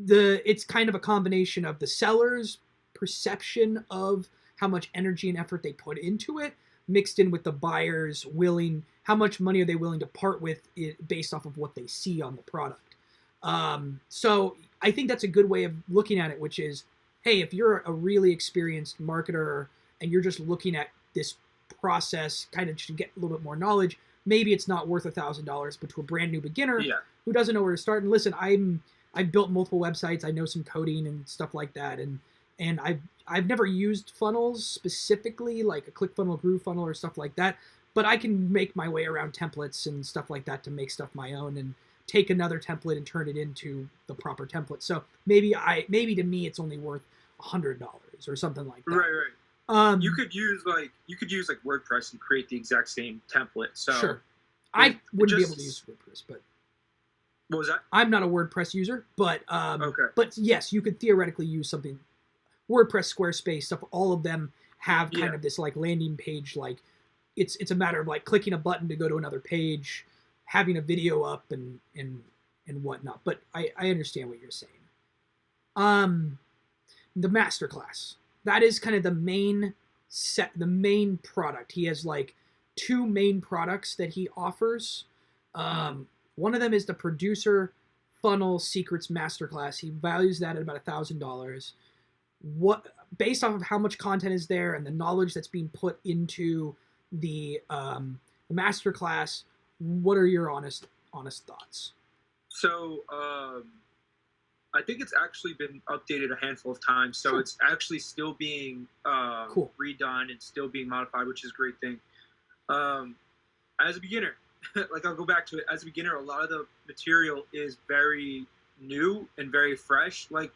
it's kind of a combination of the seller's perception of how much energy and effort they put into it, mixed in with the buyer's how much money are they willing to part with it based off of what they see on the product. So I think that's a good way of looking at it, which is, hey, if you're a really experienced marketer and you're just looking at this process kind of to get a little bit more knowledge, maybe it's not worth $1,000, but to a brand new beginner who doesn't know where to start. And listen, I've built multiple websites. I know some coding and stuff like that. And I've never used funnels specifically, like a ClickFunnels, GrooveFunnels or stuff like that, but I can make my way around templates and stuff like that to make stuff my own and take another template and turn it into the proper template. So maybe to me it's only worth $100 or something like that. Right. You could use WordPress and create the exact same template. So I wouldn't be able to use WordPress, but what was that? I'm not a WordPress user, but Okay. But yes, you could theoretically use something. WordPress, Squarespace, stuff. All of them have kind of this like landing page. Like it's a matter of like clicking a button to go to another page, having a video up, and whatnot. But I understand what you're saying. The Masterclass, that is kind of the main product. He has like two main products that he offers. One of them is the Producer Funnel Secrets Masterclass. He values that at about $1,000. What, based off of how much content is there and the knowledge that's being put into the Masterclass, what are your honest thoughts? So I think it's actually been updated a handful of times, so it's actually still being cool. redone and still being modified, which is a great thing. As a beginner, like I'll go back to it. As a beginner, a lot of the material is very new and very fresh. Like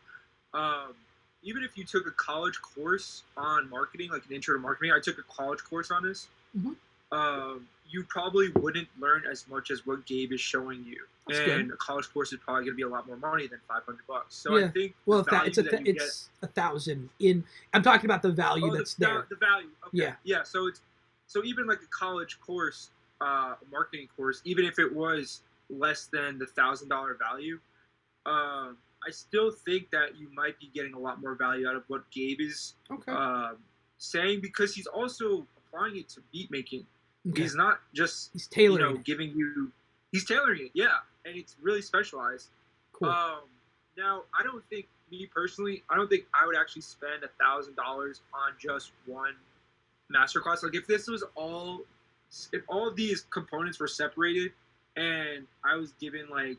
even if you took a college course on marketing, like an intro to marketing, I took a college course on this. You probably wouldn't learn as much as what Gabe is showing you. That's and good. A college course is probably going to be a lot more money than $500. So I think it's $1,000 in. I'm talking about the value that's there. The value. Okay. Yeah. So even like a college course, a marketing course, even if it was less than the $1,000 value, I still think that you might be getting a lot more value out of what Gabe is saying, because he's also applying it to beat making. Okay. He's not just tailoring he's tailoring it, and it's really specialized. Cool. Now, I don't think I would actually spend $1,000 on just one masterclass. Like if all of these components were separated and I was given like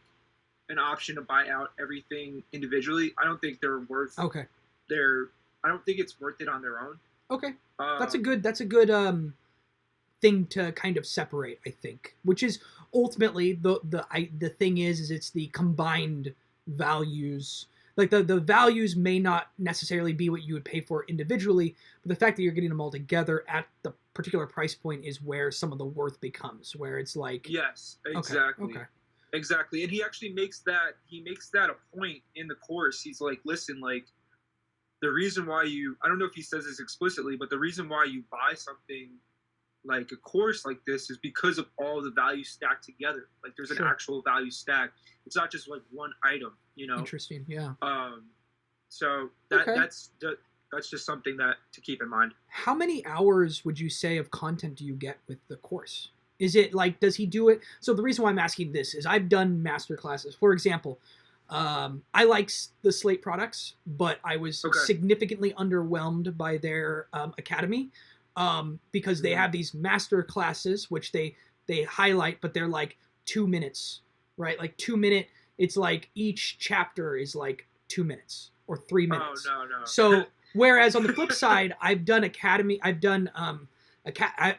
an option to buy out everything individually, I don't think they're worth. Okay. I don't think it's worth it on their own. Okay. That's a good thing to kind of separate, I think, which is ultimately the thing is it's the combined values. Like the values may not necessarily be what you would pay for individually, but the fact that you're getting them all together at the particular price point is where some of the worth becomes, where it's like, yes, exactly. Okay. Exactly. And he actually makes that a point in the course. He's like, listen, like the reason why I don't know if he says this explicitly, but the reason why you buy something like a course like this is because of all the value stacked together. Like there's an actual value stack. It's not just like one item, you know? Interesting. Yeah. So that's just something that to keep in mind. How many hours would you say of content do you get with the course? Is it like, does he do it? So the reason why I'm asking this is I've done master classes. For example, I like the Slate products, but I was significantly underwhelmed by their academy. Because they have these master classes, which they highlight, but they're like 2 minutes, right? Like 2 minute. It's like each chapter is like 2 minutes or 3 minutes. Oh, no. So whereas on the flip side, I've done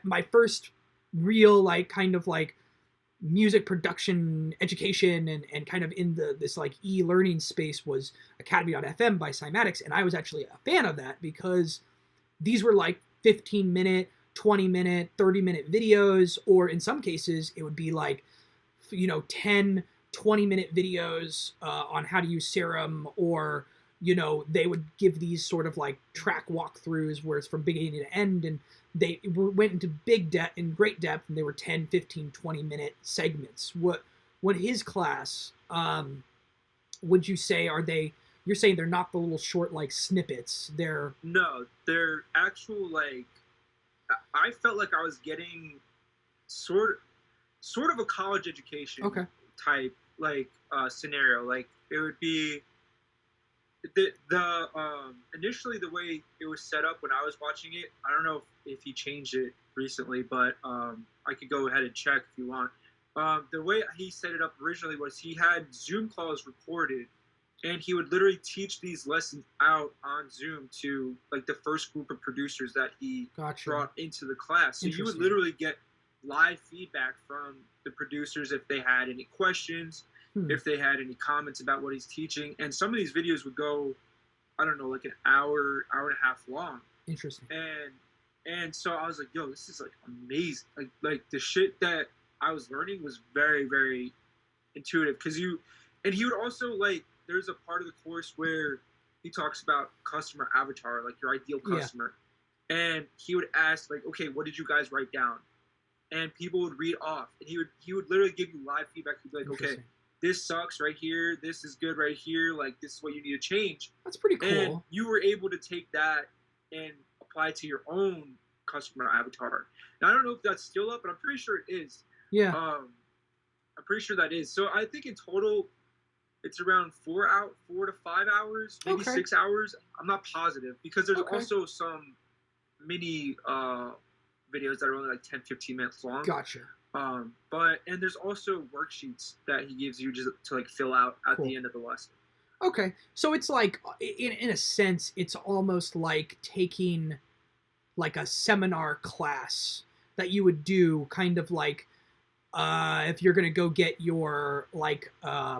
my first real like kind of like music production education and kind of in this like e-learning space was Academy.fm by Cymatics, and I was actually a fan of that because these were like 15-minute, 20-minute, 30-minute videos, or in some cases, it would be like, 10, 20-minute videos on how to use Serum, or, they would give these sort of like track walkthroughs where it's from beginning to end, and they went into great depth, and they were 10, 15, 20-minute segments. What his class, would you say, you're saying they're not the little short like snippets. They're actual like. I felt like I was getting sort of a college education type like scenario. Like it would be the initially the way it was set up when I was watching it. I don't know if he changed it recently, but I could go ahead and check if you want. The way he set it up originally was he had Zoom calls recorded. And he would literally teach these lessons out on Zoom to like the first group of producers that he brought into the class. So you would literally get live feedback from the producers if they had any questions, if they had any comments about what he's teaching. And some of these videos would go, I don't know, like an hour and a half long. Interesting. And so I was like, yo, this is like amazing. Like the shit that I was learning was very, very intuitive, because he would also, like, there's a part of the course where he talks about customer avatar, like your ideal customer. And he would ask, like, okay, what did you guys write down? And people would read off, and he would literally give you live feedback. He'd be like, okay, this sucks right here, this is good right here, like, this is what you need to change. That's pretty cool. And you were able to take that and apply it to your own customer avatar. Now, I don't know if that's still up, but I'm pretty sure it is. Yeah. I'm pretty sure that is. So I think in total, it's around 4 to 5 hours, maybe 6 hours. I'm not positive, because there's also some mini videos that are only like 10, 15 minutes long. Gotcha. And there's also worksheets that he gives you just to like fill out at the end of the lesson. Okay, so it's like, in a sense, it's almost like taking like a seminar class that you would do, kind of like if you're gonna go get your, like, I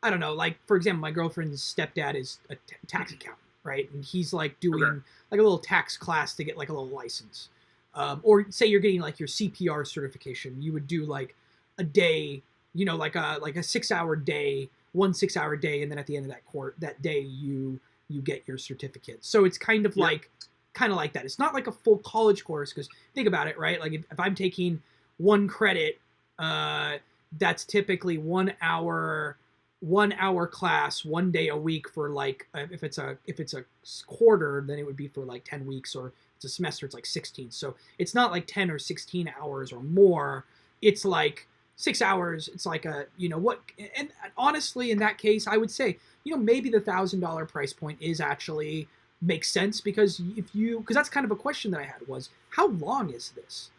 don't know, like, for example, my girlfriend's stepdad is a tax accountant, right? And he's like doing like a little tax class to get like a little license. Or say you're getting like your CPR certification, you would do like a day, you know, like a 6 hour day, 1 6 hour day, and then at the end of that day you get your certificate. So it's kind of like that. It's not like a full college course, because think about it, right? Like if I'm taking 1 credit, that's typically 1 hour class 1 day a week for like, if it's a quarter, then it would be for like 10 weeks, or it's a semester, it's like 16. So it's not like 10 or 16 hours or more. It's like 6 hours. It's like a, you know what, and honestly, in that case, I would say, you know, maybe the $1,000 price point is actually makes sense, because because that's kind of a question that I had, was how long is this?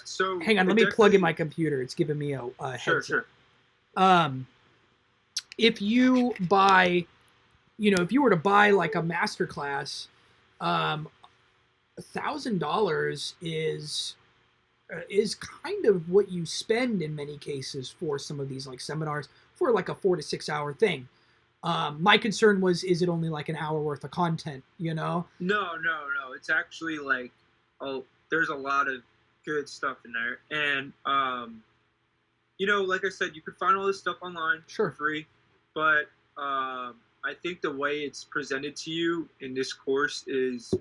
So hang on, let me plug in my computer. It's giving me a heads up. If you buy, you know, if you were to buy like a Masterclass, $1,000 is kind of what you spend in many cases for some of these like seminars, for like a 4 to 6 hour thing. My concern was, is it only like an hour worth of content, you know? No. It's actually like, there's a lot of good stuff in there. And, you know, like I said, you could find all this stuff online for free. But I think the way it's presented to you in this course is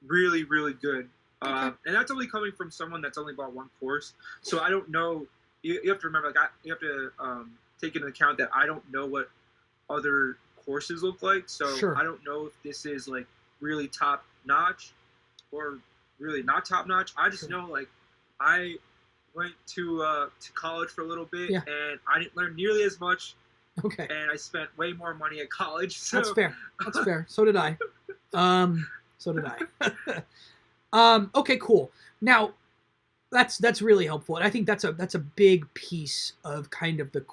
really, really good. And that's only coming from someone that's only bought 1 course. So I don't know. You have to remember, like, you have to take into account that I don't know what other courses look like. So I don't know if this is like really top notch or really not top notch. I just know, like, I went to college for a little bit, and I didn't learn nearly as much. Okay. And I spent way more money at college. So. That's fair. So did I. Okay, cool. Now, that's really helpful, and I think that's a big piece of kind of the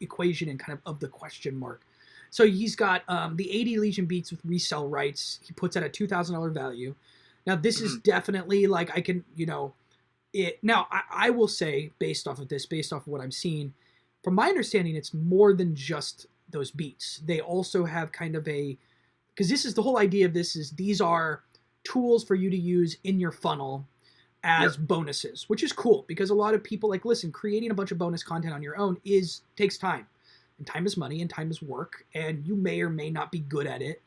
equation, and kind of the question mark. So he's got the 80 Legion beats with resell rights. He puts at a $2,000 value. Now this is definitely like, I can, you know, it. Now I will say, based off of what I'm seeing, from my understanding, it's more than just those beats. They also have kind of because this is the whole idea of this, is these are tools for you to use in your funnel as bonuses, which is cool, because a lot of people, like, listen, creating a bunch of bonus content on your own takes time, and time is money, and time is work, and you may or may not be good at it.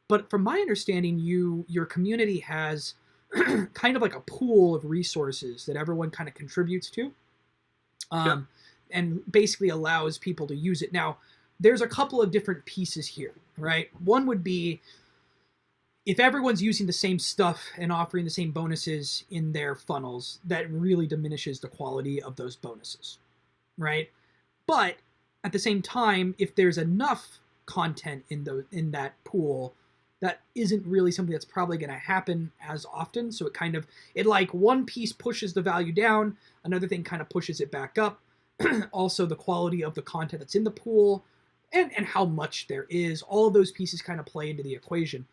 But from my understanding, your community has kind of like a pool of resources that everyone kind of contributes to. And basically allows people to use it. Now, there's a couple of different pieces here, right? One would be, if everyone's using the same stuff and offering the same bonuses in their funnels, that really diminishes the quality of those bonuses, right? But at the same time, if there's enough content in that pool, that isn't really something that's probably going to happen as often. So it like one piece pushes the value down, another thing kind of pushes it back up. Also, the quality of the content that's in the pool, and how much there is, all of those pieces kind of play into the equation.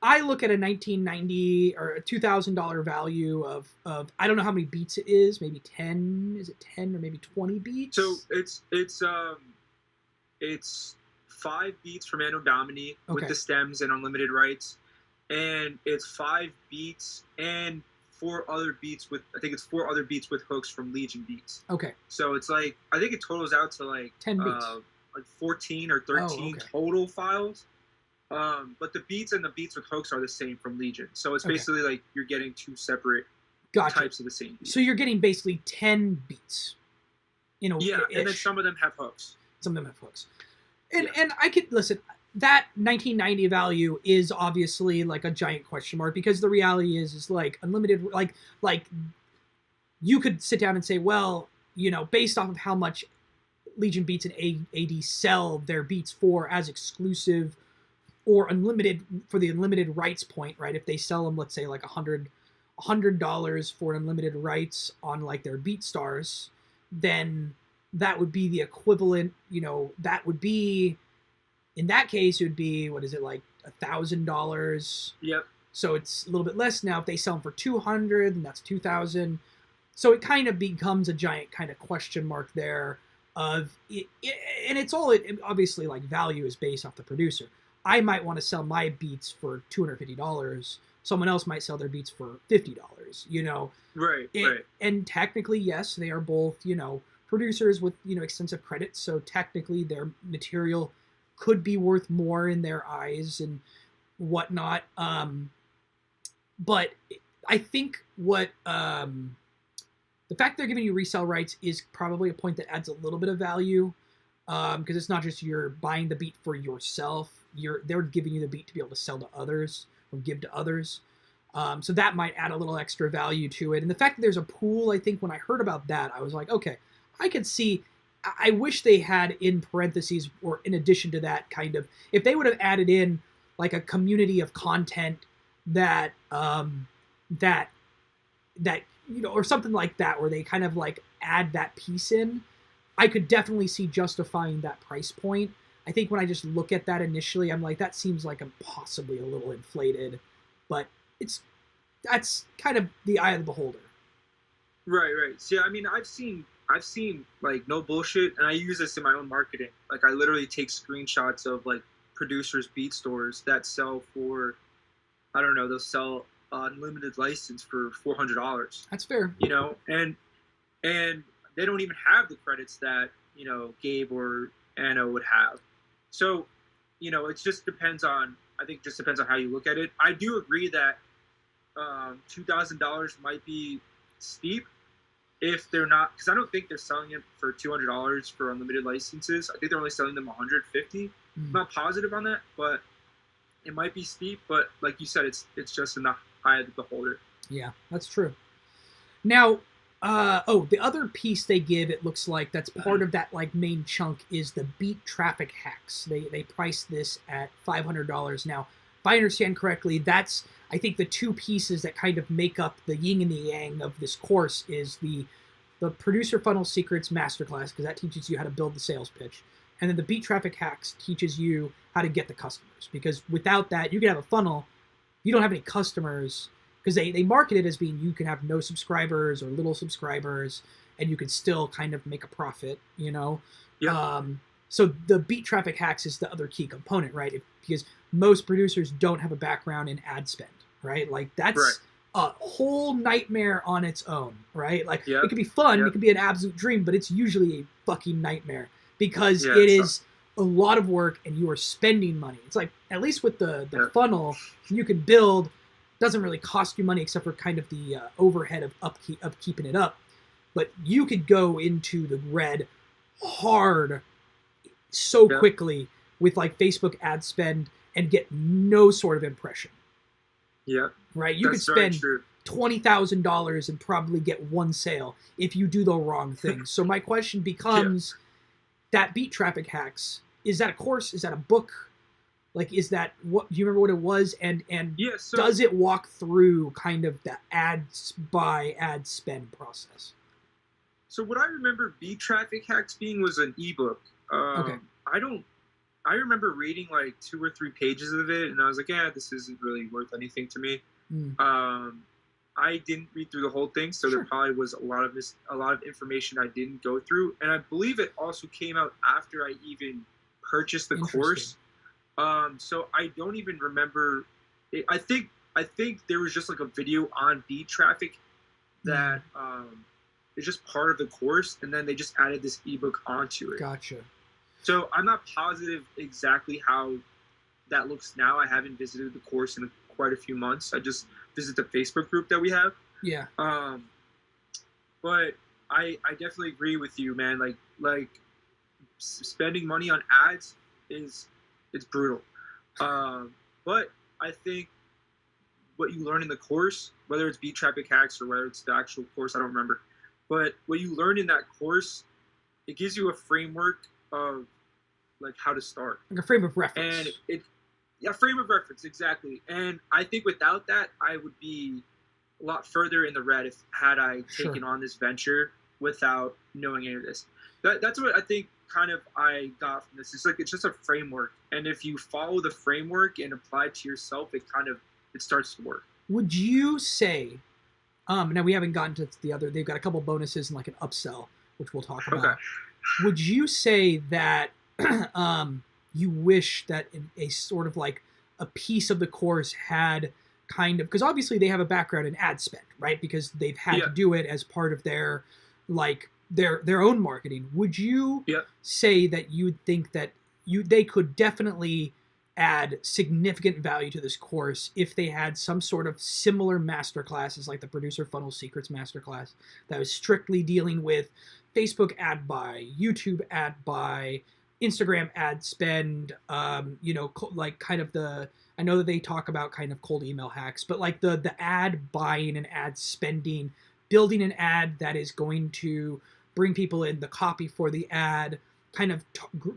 I look at a $1,990 or a $2,000 value of I don't know how many beats it is, maybe 10. Is it 10 or maybe 20 beats? So it's 5 beats from Anno Domini with the stems and unlimited rights, and it's 5 beats and 4 other beats with, I think it's 4 other beats with hooks from Legion beats. Okay. So it's like, I think it totals out to like 10 beats. Like 14 or 13 total files. But the beats and the beats with hooks are the same from Legion. So it's basically like you're getting 2 separate types of the same beat. So you're getting basically 10 beats. And then some of them have hooks. Some of them have hooks. And I could, listen, that 1990 value is obviously like a giant question mark, because the reality is like unlimited, like you could sit down and say, well, you know, based off of how much Legion beats and AD sell their beats for as exclusive or unlimited for the unlimited rights point, right? If they sell them, let's say like $100 for unlimited rights on like their beat stars, then that would be the equivalent, you know, that would be, in that case, it would be, what is it, like $1,000? Yep. So it's a little bit less now. If they sell them for $200, then that's $2,000. So it kind of becomes a giant kind of question mark there of it, and it's all, obviously, like, value is based off the producer. I might want to sell my beats for $250. Someone else might sell their beats for $50, you know? Right. And technically, yes, they are both, you know, producers with, you know, extensive credit. So technically their material could be worth more in their eyes and whatnot. But I think what the fact they're giving you resale rights is probably a point that adds a little bit of value, because it's not just you're buying the beat for yourself. They're giving you the beat to be able to sell to others or give to others. So that might add a little extra value to it. And the fact that there's a pool, I think when I heard about that, I was like, okay, I could see. I wish they had in parentheses, or in addition to that, kind of, if they would have added in like a community of content that that you know, or something like that, where they kind of like add that piece in, I could definitely see justifying that price point. I think when I just look at that initially, I'm like, that seems like possibly a little inflated, but that's kind of the eye of the beholder. Right. See, I mean, I've seen like, no bullshit, and I use this in my own marketing. Like, I literally take screenshots of like producers' beat stores that sell for, I don't know, they'll sell unlimited license for $400. That's fair. You know, and they don't even have the credits that, you know, Gabe or Anno would have. So, you know, it just depends on, I think, just depends on how you look at it. I do agree that $2,000 might be steep if they're not, because I don't think they're selling it for $200 for unlimited licenses. I think they're only selling them $150. I'm not positive on that, but it might be steep. But like you said, it's just in the eye of the beholder. Yeah, that's true. Now, the other piece they give, it looks like, that's part of that like main chunk, is the beat traffic hacks. They price this at $500. Now, if I understand correctly, that's, I think, the two pieces that kind of make up the yin and the yang of this course is the Producer Funnel Secrets Masterclass, because that teaches you how to build the sales pitch. And then the Beat Traffic Hacks teaches you how to get the customers. Because without that, you can have a funnel, you don't have any customers, because they market it as being, you can have no subscribers or little subscribers, and you can still kind of make a profit, you know? Yeah. So the Beat Traffic Hacks is the other key component, right? Because most producers don't have a background in ad spend, right? Like, that's a whole nightmare on its own, right? Like, it could be fun, it could be an absolute dream, but it's usually a fucking nightmare, because it is a lot of work and you are spending money. It's like, at least with the funnel, you can build, doesn't really cost you money except for kind of the overhead of upkeep, of keeping it up. But you could go into the red hard so quickly with like Facebook ad spend and get no sort of impression. Yeah. Right? You could spend $20,000 and probably get one sale if you do the wrong thing. So my question becomes, that Beat Traffic Hacks, is that a course? Is that a book? Like, is that, what, do you remember what it was? And does it walk through kind of the ads buy, ad spend process? So what I remember Beat Traffic Hacks being was an ebook. I remember reading like 2 or 3 pages of it, and I was like, yeah, this isn't really worth anything to me. I didn't read through the whole thing, so there probably was a lot of information I didn't go through, and I believe it also came out after I even purchased the course. So I don't even remember. I think I think there was just like a video on beat traffic that is just part of the course, and then they just added this ebook onto it. Gotcha. So I'm not positive exactly how that looks now. I haven't visited the course in quite a few months. I just visit the Facebook group that we have. Yeah. But I definitely agree with you, man. Like spending money on ads it's brutal. But I think what you learn in the course, whether it's beat traffic hacks or whether it's the actual course, I don't remember. But what you learn in that course, it gives you a framework of like how to start. Like a frame of reference. And frame of reference, exactly. And I think without that, I would be a lot further in the red had I taken on this venture without knowing any of this. That's what I think kind of I got from this. It's just a framework. And if you follow the framework and apply it to yourself, it starts to work. Would you say, now we haven't gotten to the other, they've got a couple bonuses and like an upsell, which we'll talk about. Okay. Would you say that you wish that a sort of like a piece of the course had kind of, because obviously they have a background in ad spend, right? Because they've had to do it as part of their like their own marketing. Would you say that you would think that they could definitely add significant value to this course if they had some sort of similar masterclasses like the Producer Funnel Secrets Masterclass that was strictly dealing with Facebook ad buy, YouTube ad buy, Instagram ad spend, like kind of I know that they talk about kind of cold email hacks, but like the ad buying and ad spending, building an ad that is going to bring people in, the copy for the ad, kind of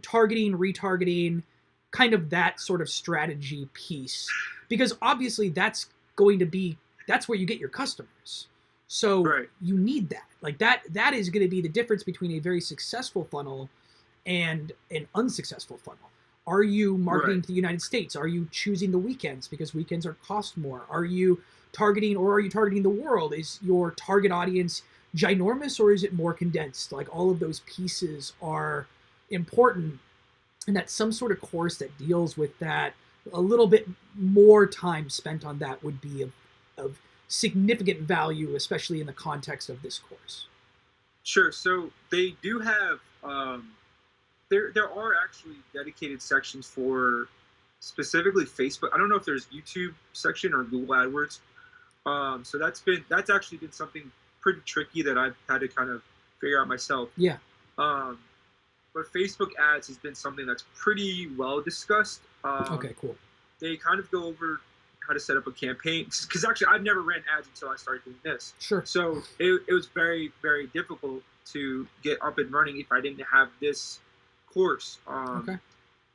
targeting, retargeting, kind of that sort of strategy piece. Because obviously that's where you get your customers. So you need that. Like that is going to be the difference between a very successful funnel and an unsuccessful funnel. Are you marketing to the United States? Are you choosing the weekends because weekends cost more? Are you targeting the world? Is your target audience ginormous or is it more condensed? Like all of those pieces are important, and that some sort of course that deals with that, a little bit more time spent on that would be of significant value, especially in the context of this course. Sure. So they do have there are actually dedicated sections for specifically Facebook. I don't know if there's YouTube section or Google AdWords. So that's actually been something pretty tricky that I've had to kind of figure out myself. Yeah. But Facebook ads has been something that's pretty well discussed. Okay, cool. They kind of go over how to set up a campaign. Because actually, I've never ran ads until I started doing this. Sure. So it was very, very difficult to get up and running if I didn't have this course. Okay.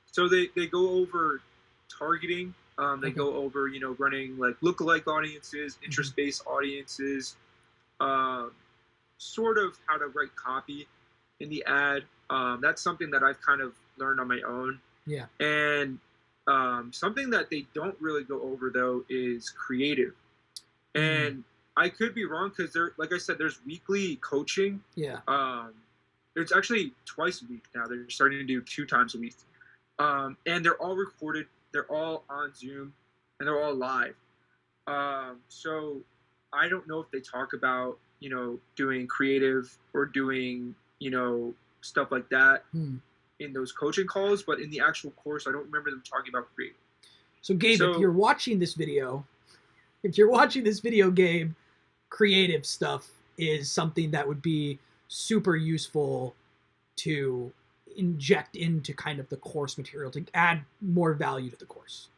So they go over targeting. They go over, running like lookalike audiences, interest-based audiences, sort of how to write copy in the ad. That's something that I've kind of learned on my own. Yeah. And something that they don't really go over though is creative. And I could be wrong because like I said, there's weekly coaching. Yeah. It's actually twice a week now. They're starting to do 2 times a week. And they're all recorded. They're all on Zoom and they're all live. So I don't know if they talk about, doing creative or doing, stuff like that in those coaching calls, but in the actual course, I don't remember them talking about creative. So Gabe, if you're watching this video, Gabe, creative stuff is something that would be super useful to inject into kind of the course material to add more value to the course.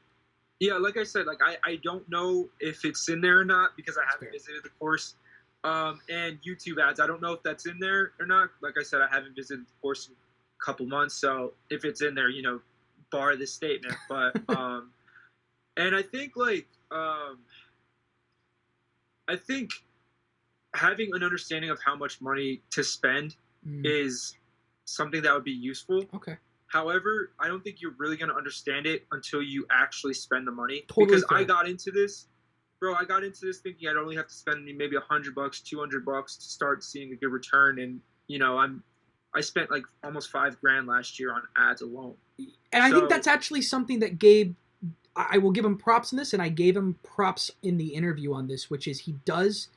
Yeah, like I said, like I don't know if it's in there or not because I haven't visited the course. And YouTube ads, I don't know if that's in there or not. Like I said, I haven't visited the course in a couple months, so if it's in there, bar this statement. But and I think I think having an understanding of how much money to spend is something that would be useful. Okay. However, I don't think you're really going to understand it until you actually spend the money. Totally because fair. I got into this thinking I'd only have to spend maybe $100, $200 to start seeing a good return. And, I spent like almost $5,000 last year on ads alone. And I think that's actually something that Gabe, I will give him props in this, and I gave him props in the interview on this, which is he does.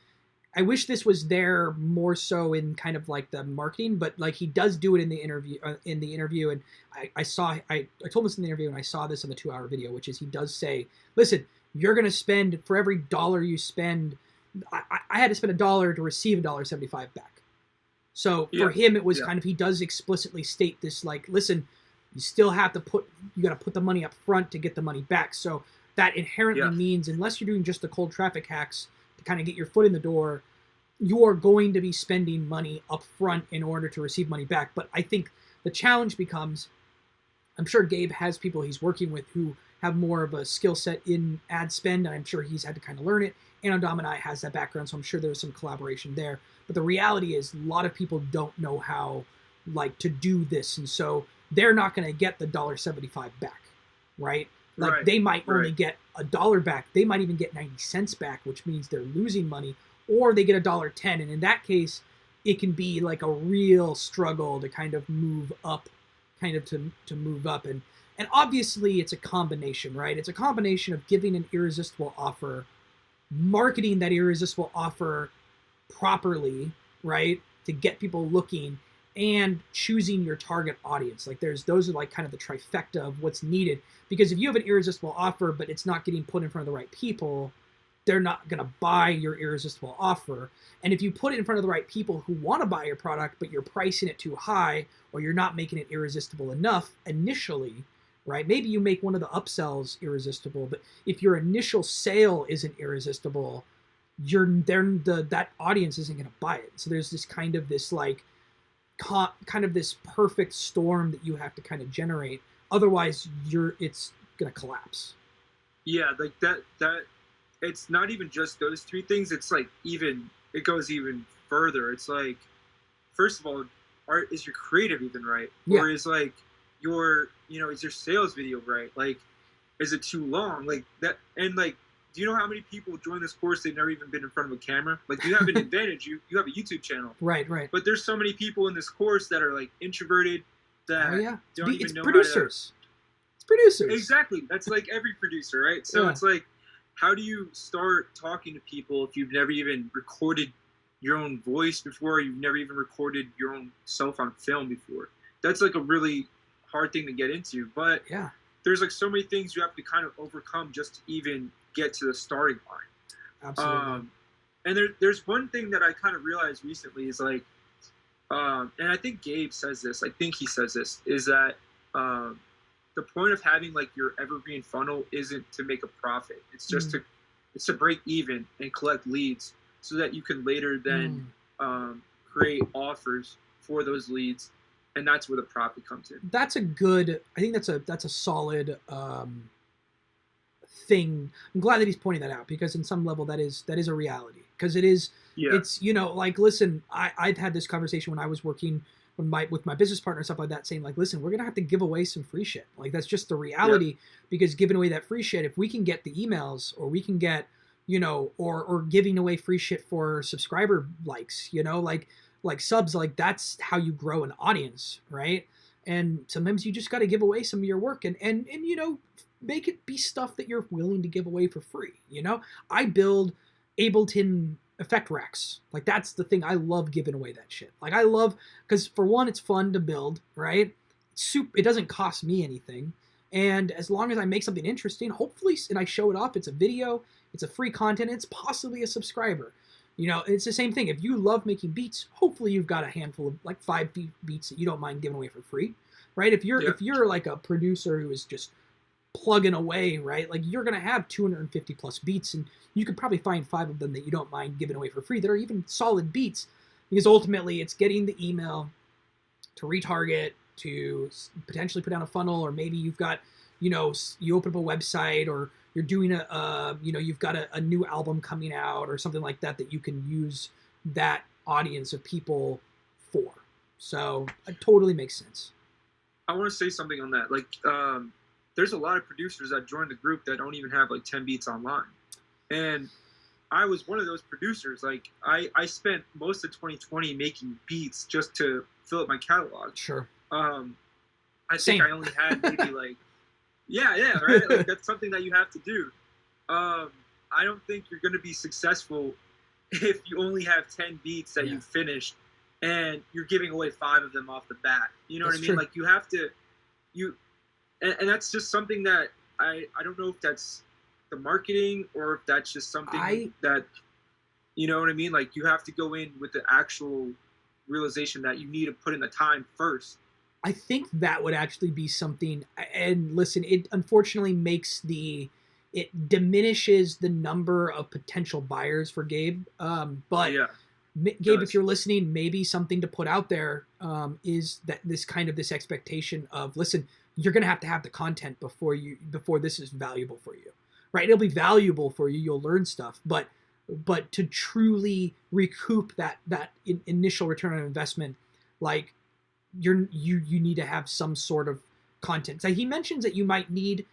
I wish this was there more so in kind of like the marketing, but like he does do it in the interview. And I told him this in the interview, and I saw this in the 2-hour video, which is he does say, listen, you're going to spend for every dollar you spend. I had to spend $1 to receive $1.75 back. So for him, it was kind of, he does explicitly state this, like, listen, you still have to you got to put the money up front to get the money back. So that inherently means, unless you're doing just the cold traffic hacks to kind of get your foot in the door, you are going to be spending money up front in order to receive money back. But I think the challenge becomes, I'm sure Gabe has people he's working with who have more of a skill set in ad spend, and I'm sure he's had to kind of learn it. Anno Domini has that background, so I'm sure there's some collaboration there. But the reality is, a lot of people don't know how, like, to do this, and so they're not going to get the $1.75 back, right? Like, they might only get $1 back. They might even get 90 cents back, which means they're losing money, or they get $1.10. And in that case, it can be like a real struggle to kind of move up, to move up. And obviously, it's a combination, right? It's a combination of giving an irresistible offer, marketing that irresistible offer properly, right, to get people looking, and choosing your target audience. Like, those are like kind of the trifecta of what's needed. Because if you have an irresistible offer, but it's not getting put in front of the right people, they're not going to buy your irresistible offer. And if you put it in front of the right people who want to buy your product, but you're pricing it too high, or you're not making it irresistible enough initially, right? Maybe you make one of the upsells irresistible, but if your initial sale isn't irresistible, that audience isn't going to buy it. So there's this kind of this like this perfect storm that you have to kind of generate. Otherwise, it's going to collapse. Yeah, like that. It's not even just those three things. It's like it goes even further. It's like, first of all, is your creative even right? Yeah. Or is like is your sales video right? Like, is it too long? Like that, and like, do you know how many people join this course, they've never even been in front of a camera? Like, you have an advantage. You have a YouTube channel. Right. But there's so many people in this course that are like introverted, that don't even know producers. It's producers. Exactly. That's like every producer, right? So it's like, how do you start talking to people if you've never even recorded your own voice before? You've never even recorded your own self on film before. That's like a really hard thing to get into. But there's like so many things you have to kind of overcome just to even get to the starting line. Absolutely. And there's one thing that I kind of realized recently is like, and I think Gabe says this, I think he says this, is that the point of having like your evergreen funnel isn't to make a profit. It's just to break even and collect leads so that you can later then create offers for those leads. And that's where the profit comes in. I think that's a solid thing. I'm glad that he's pointing that out, because in some level that is a reality. Because it is, it's, like, listen, I've had this conversation when I was working with my business partner and stuff like that, saying like, listen, we're going to have to give away some free shit. Like, that's just the reality, because giving away that free shit, if we can get the emails, or we can get, or giving away free shit for subscriber likes, like subs, like that's how you grow an audience, right? And sometimes you just got to give away some of your work and make it be stuff that you're willing to give away for free. I build Ableton effect racks. Like, that's the thing. I love giving away that shit. Like, I love, because for one, it's fun to build, right? It doesn't cost me anything. And as long as I make something interesting, hopefully, and I show it off, it's a video, it's a free content, it's possibly a subscriber. It's the same thing. If you love making beats, hopefully you've got a handful of like 5 beats that you don't mind giving away for free, right? If you're like a producer who is just plugging away, right? Like, you're going to have 250 plus beats, and you could probably find 5 of them that you don't mind giving away for free that are even solid beats, because ultimately it's getting the email to retarget, to potentially put down a funnel, or maybe you've got, you open up a website, or you're doing you've got a new album coming out or something like that you can use that audience of people for. So it totally makes sense. I want to say something on that. Like, there's a lot of producers that join the group that don't even have like 10 beats online. And I was one of those producers. Like, I spent most of 2020 making beats just to fill up my catalog. Sure. I think I only had maybe like, Yeah, right. Like that's something that you have to do. I don't think you're going to be successful if you only have 10 beats that you finished and you're giving away 5 of them off the bat. You know what I mean? True. Like you have to, and that's just something that I don't know if that's the marketing or if that's just something that, you know what I mean? Like you have to go in with the actual realization that you need to put in the time first. I think that would actually be something, and listen, it unfortunately it diminishes the number of potential buyers for Gabe. But Gabe, if you're listening, maybe something to put out there is that this expectation of, listen, you're going to have the content before this is valuable for you, right? It'll be valuable for you. You'll learn stuff, but to truly recoup that initial return on investment, like you need to have some sort of content. So he mentions that you might need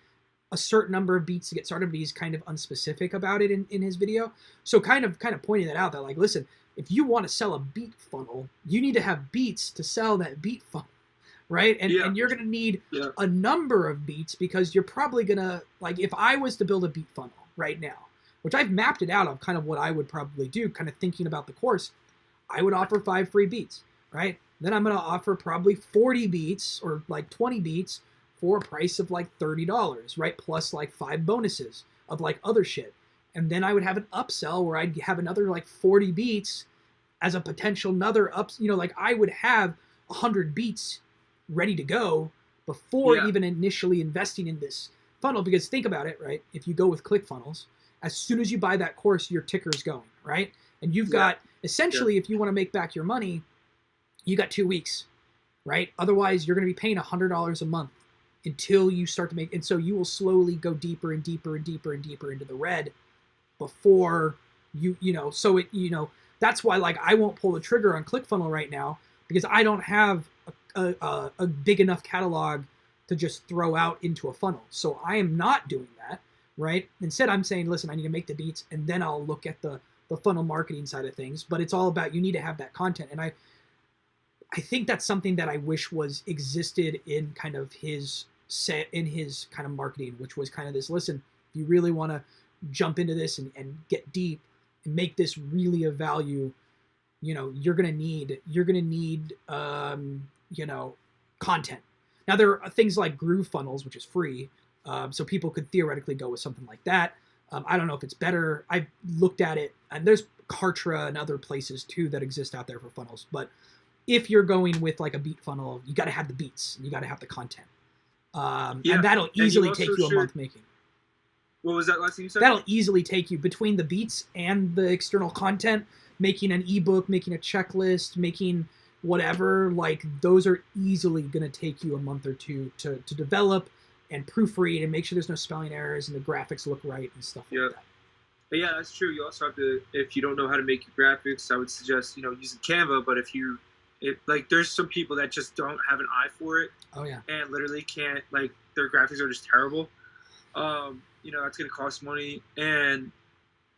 a certain number of beats to get started, but he's kind of unspecific about it in his video. So kind of pointing that out, that like, listen, if you want to sell a beat funnel, you need to have beats to sell that beat funnel, right? And you're going to need a number of beats, because you're probably going to, like, if I was to build a beat funnel right now, which I've mapped it out of kind of what I would probably do, kind of thinking about the course, I would offer 5 free beats, right? Then I'm going to offer probably 40 beats or like 20 beats for a price of like $30, right? Plus like 5 bonuses of like other shit. And then I would have an upsell where I'd have another like 40 beats as a potential another like I would have 100 beats ready to go before even initially investing in this funnel. Because think about it, right? If you go with ClickFunnels, as soon as you buy that course, your ticker's going, right? And you've got essentially, if you want to make back your money, you got 2 weeks, right? Otherwise, you're going to be paying $100 a month until you start to make, and so you will slowly go deeper and deeper and deeper and deeper into the red before so that's why, like, I won't pull the trigger on ClickFunnels right now, because I don't have a big enough catalog to just throw out into a funnel. So I am not doing that, right? Instead, I'm saying, listen, I need to make the beats, and then I'll look at the funnel marketing side of things. But it's all about, you need to have that content. And I think that's something that I wish was existed in kind of his kind of marketing, which was kind of this, listen, if you really want to jump into this and get deep and make this really of value, you're going to need content. Now there are things like Groove Funnels, which is free. So people could theoretically go with something like that. I don't know if it's better. I've looked at it, and there's Kartra and other places too that exist out there for funnels. But if you're going with like a beat funnel, you got to have the beats, and you got to have the content. And that'll easily take you a month making. What was that last thing you said? That'll easily take you, between the beats and the external content, making an ebook, making a checklist, making whatever, like those are easily going to take you a month or two to develop and proofread and make sure there's no spelling errors and the graphics look right and stuff like that. But yeah, that's true. You also have to, if you don't know how to make your graphics, I would suggest, using Canva. But there's some people that just don't have an eye for it. Oh yeah. And literally can't, like, their graphics are just terrible. That's going to cost money. And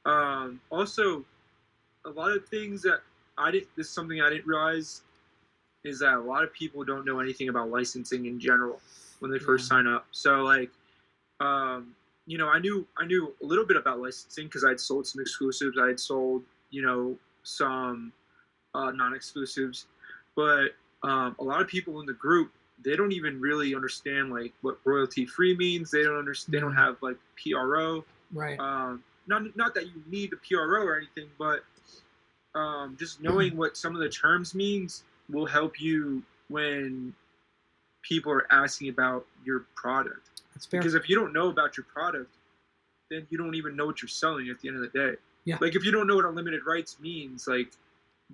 also, a lot of things that this is something I didn't realize, is that a lot of people don't know anything about licensing in general when they first sign up. So like, I knew a little bit about licensing because I'd sold some exclusives. I had sold, some non-exclusives, but a lot of people in the group, they don't even really understand like what royalty free means. They don't understand. They don't have like PRO. Right. Not that you need the PRO or anything, but just knowing what some of the terms means will help you when people are asking about your product. That's fair. Because if you don't know about your product, then you don't even know what you're selling at the end of the day. Yeah. Like if you don't know what unlimited rights means, like,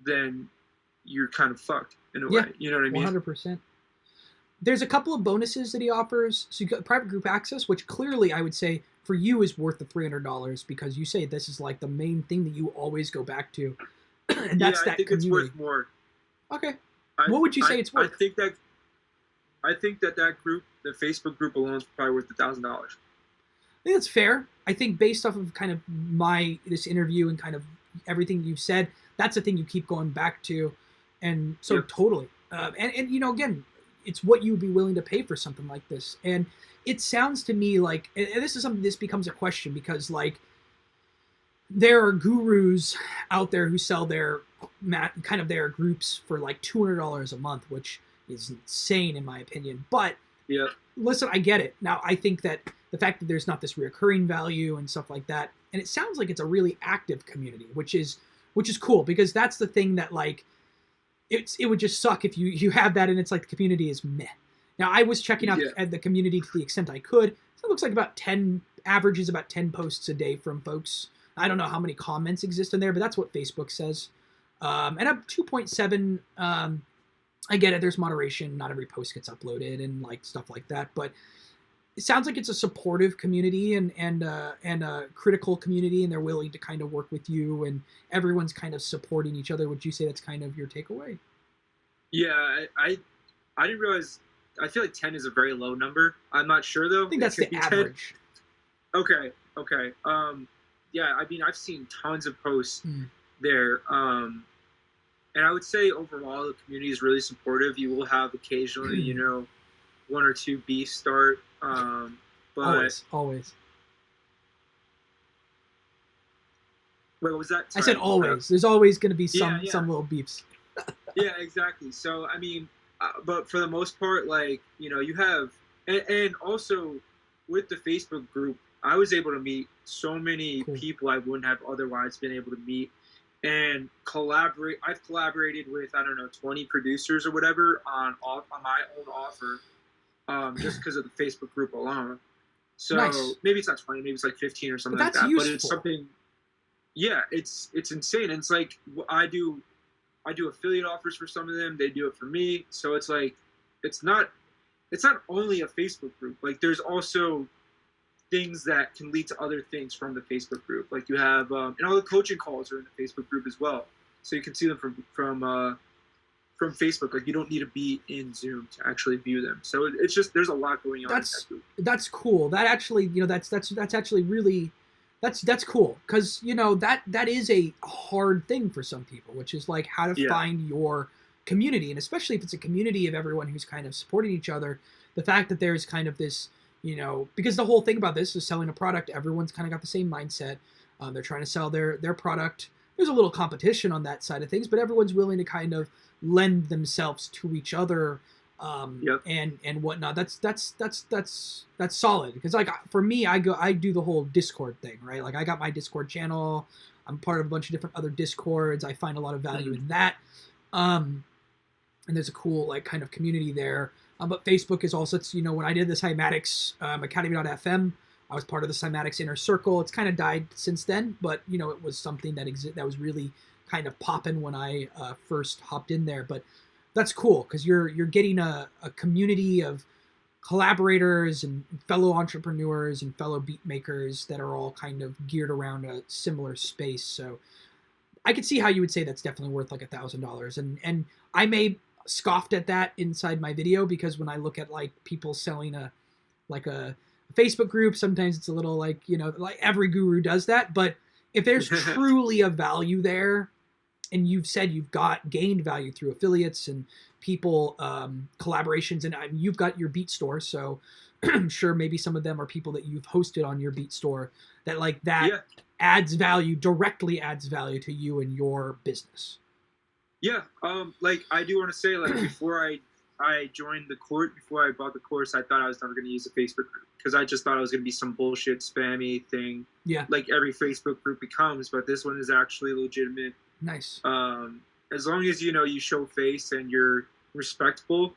then you're kind of fucked in a way. You know what I mean? 100%. There's a couple of bonuses that he offers. So you got private group access, which clearly I would say for you is worth the $300, because you say this is like the main thing that you always go back to. And that's that think community. It's worth more. Okay. What would you say it's worth? I think that group, the Facebook group alone, is probably worth $1,000. I think that's fair. I think based off of kind of this interview and kind of everything you've said, that's the thing you keep going back to. And so totally. And again, it's what you would be willing to pay for something like this. And it sounds to me like, and this is something, this becomes a question, because like there are gurus out there who sell their kind of their groups for like $200 a month, which is insane in my opinion. But yeah, listen, I get it. Now, I think that the fact that there's not this reoccurring value and stuff like that, and it sounds like it's a really active community, which is cool, because that's the thing that like it would just suck if you have that and it's like the community is meh. Now, I was checking out the community to the extent I could. So it looks like about 10 averages, about 10 posts a day from folks. I don't know how many comments exist in there, but that's what Facebook says. And up 2.7. I get it. There's moderation. Not every post gets uploaded and like stuff like that. But it sounds like it's a supportive community and a critical community, and they're willing to kind of work with you, and everyone's kind of supporting each other. Would you say that's kind of your takeaway? Yeah, I didn't realize. I feel like 10 is a very low number. I'm not sure though. I think that's the average. 10. Okay. Yeah, I mean, I've seen tons of posts there. And I would say overall the community is really supportive. You will have occasionally, you know, one or two beefs start. But always. Wait, what was that? Sorry, I said always. There's always going to be some little beefs. Yeah, exactly. So, I mean, but for the most part, like, you know, you have, and also with the Facebook group, I was able to meet so many people I wouldn't have otherwise been able to meet and collaborate. I've collaborated with, I don't know, 20 producers or whatever on my own offer, just because of the Facebook group alone. So maybe it's not 20, maybe it's like 15 or something like that. Useful. But it's something, yeah, it's insane. And it's like, I do affiliate offers for some of them. They do it for me. So it's like, it's not only a Facebook group. Like there's also things that can lead to other things from the Facebook group. Like you have, and all the coaching calls are in the Facebook group as well. So you can see them from Facebook. Like you don't need to be in Zoom to actually view them. So it's just, there's a lot going on in that group. That's cool. That actually, you know, that's actually really, that's cool. Cause you know, that is a hard thing for some people, which is like how to find your community. And especially if it's a community of everyone who's kind of supporting each other, the fact that there's kind of this, you know, because the whole thing about this is selling a product. Everyone's kind of got the same mindset. They're trying to sell their product. There's a little competition on that side of things, but everyone's willing to kind of lend themselves to each other, and whatnot. That's solid. Because like for me, I do the whole Discord thing, right? Like I got my Discord channel. I'm part of a bunch of different other Discords. I find a lot of value in that. And there's a cool like kind of community there. But Facebook is also, you know, when I did the Cymatics Academy.fm, I was part of the Cymatics Inner Circle. It's kind of died since then, but, you know, it was something that that was really kind of popping when I first hopped in there. But that's cool because you're getting a community of collaborators and fellow entrepreneurs and fellow beat makers that are all kind of geared around a similar space. So I could see how you would say that's definitely worth like $1,000. And I may scoffed at that inside my video because when I look at like people selling a Facebook group, sometimes it's a little like, you know, like every guru does that. But if there's truly a value there, and you've said you've gained value through affiliates and people, collaborations, and you've got your Beat store, so I'm sure maybe some of them are people that you've hosted on your Beat store that like that directly adds value to you and your business. Yeah, like I do want to say, like before I joined the court, before I bought the course, I thought I was never going to use a Facebook group because I just thought it was going to be some bullshit spammy thing. Yeah, like every Facebook group becomes, but this one is actually legitimate. Nice. As long as you know you show face and you're respectful,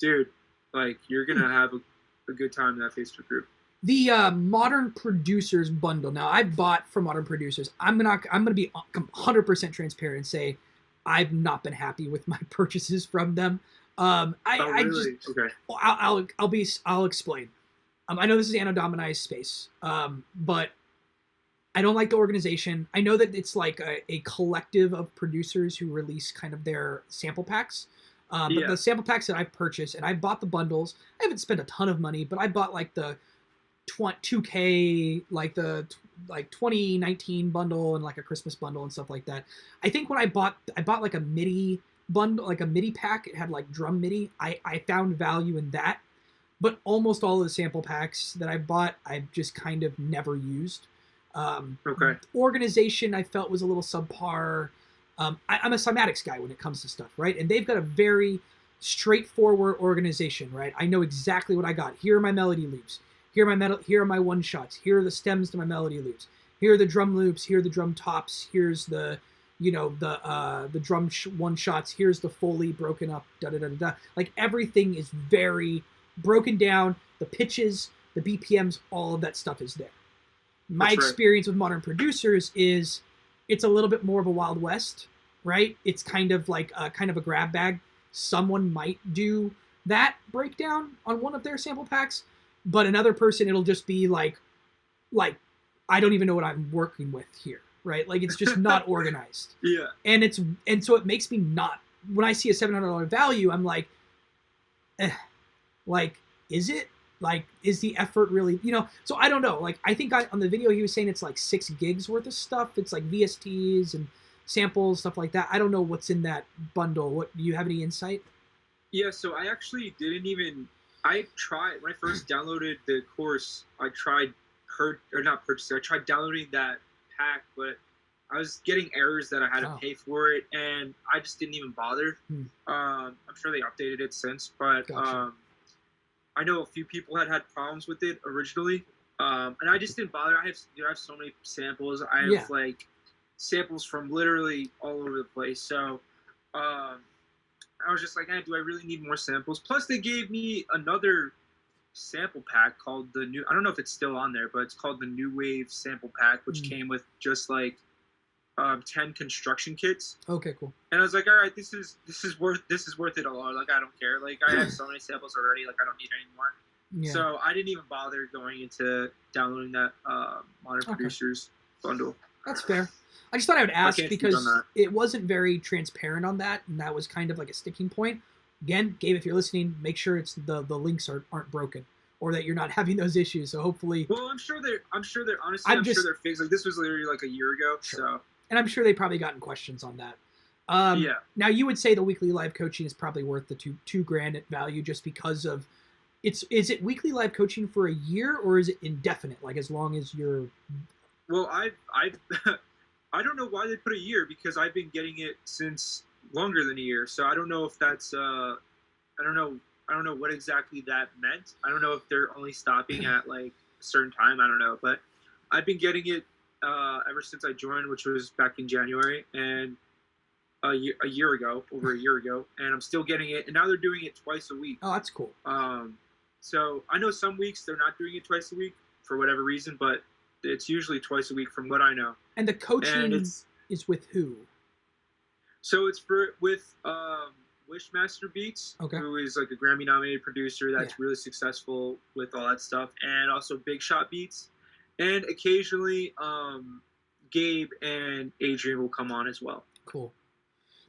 dude, like you're gonna have a good time in that Facebook group. The Modern Producers bundle. Now I bought from Modern Producers. I'm gonna be 100% transparent and say I've not been happy with my purchases from them. I'll explain. I know this is Anno Domini space, but I don't like the organization. I know that it's like a collective of producers who release kind of their sample packs. But the sample packs that I've purchased, and I bought the bundles. I haven't spent a ton of money, but I bought like the 2K, like the 2019 bundle and like a Christmas bundle and stuff like that. I think when I bought like a MIDI bundle, like a MIDI pack. It had like drum MIDI. I found value in that, but almost all of the sample packs that I bought, I've just kind of never used. Okay. Organization I felt was a little subpar. I'm a cymatics guy when it comes to stuff, right? And they've got a very straightforward organization, right? I know exactly what I got. Here are my melody loops. Here are my one shots. Here are the stems to my melody loops. Here are the drum loops. Here are the drum tops. Here's the, the drum one shots. Here's the Foley broken up. Da da da da. Like everything is very broken down. The pitches, the BPMs, all of that stuff is there. My experience with modern producers is it's a little bit more of a Wild West, right? It's kind of like a grab bag. Someone might do that breakdown on one of their sample packs, but another person, it'll just be like I don't even know what I'm working with here, right? Like it's just not organized. Yeah. And so it makes me not, when I see a $700 value, I'm like, like, is it? Like, is the effort really, so I don't know. Like, I think on the video, he was saying it's like 6 gigs worth of stuff. It's like VSTs and samples, stuff like that. I don't know what's in that bundle. What, do you have any insight? Yeah, so I actually I tried, when I first downloaded the course, I tried downloading that pack, but I was getting errors that I had to pay for it, and I just didn't even bother. I'm sure they updated it since, but gotcha. I know a few people had problems with it originally, and I just didn't bother. I have so many samples. I have like samples from literally all over the place. So I was just like, do I really need more samples? Plus, they gave me another sample pack called I don't know if it's still on there, but it's called the New Wave sample pack, which came with just like 10 construction kits. Okay, cool. And I was like, all right, this is worth it a lot. Like, I don't care. Like, I have so many samples already. Like, I don't need any more. Yeah. So I didn't even bother going into downloading that Modern Producers bundle. That's fair. I just thought I would ask because it wasn't very transparent on that, and that was kind of like a sticking point. Again, Gabe, if you're listening, make sure it's the links aren't broken, or that you're not having those issues. So hopefully, well, I'm sure they're honestly, I'm sure they're fixed. Like, this was literally like a year ago. Sure. So. And I'm sure they've probably gotten questions on that. Yeah. Now, you would say the weekly live coaching is probably worth the $2,000 at value just because of is it weekly live coaching for a year, or is it indefinite? Like, as long as you're. Well, I don't know why they put a year, because I've been getting it since longer than a year. So I don't know if that's I don't know what exactly that meant. I don't know if they're only stopping at like a certain time. I don't know, but I've been getting it ever since I joined, which was back in January, and over a year ago, and I'm still getting it. And now they're doing it twice a week. Oh, that's cool. So I know some weeks they're not doing it twice a week for whatever reason, but it's usually twice a week from what I know. And the coaching is with who? So it's with Wishmaster Beats, who is like a Grammy-nominated producer that's really successful with all that stuff, and also Big Shot Beats. And occasionally, Gabe and Adrian will come on as well. Cool.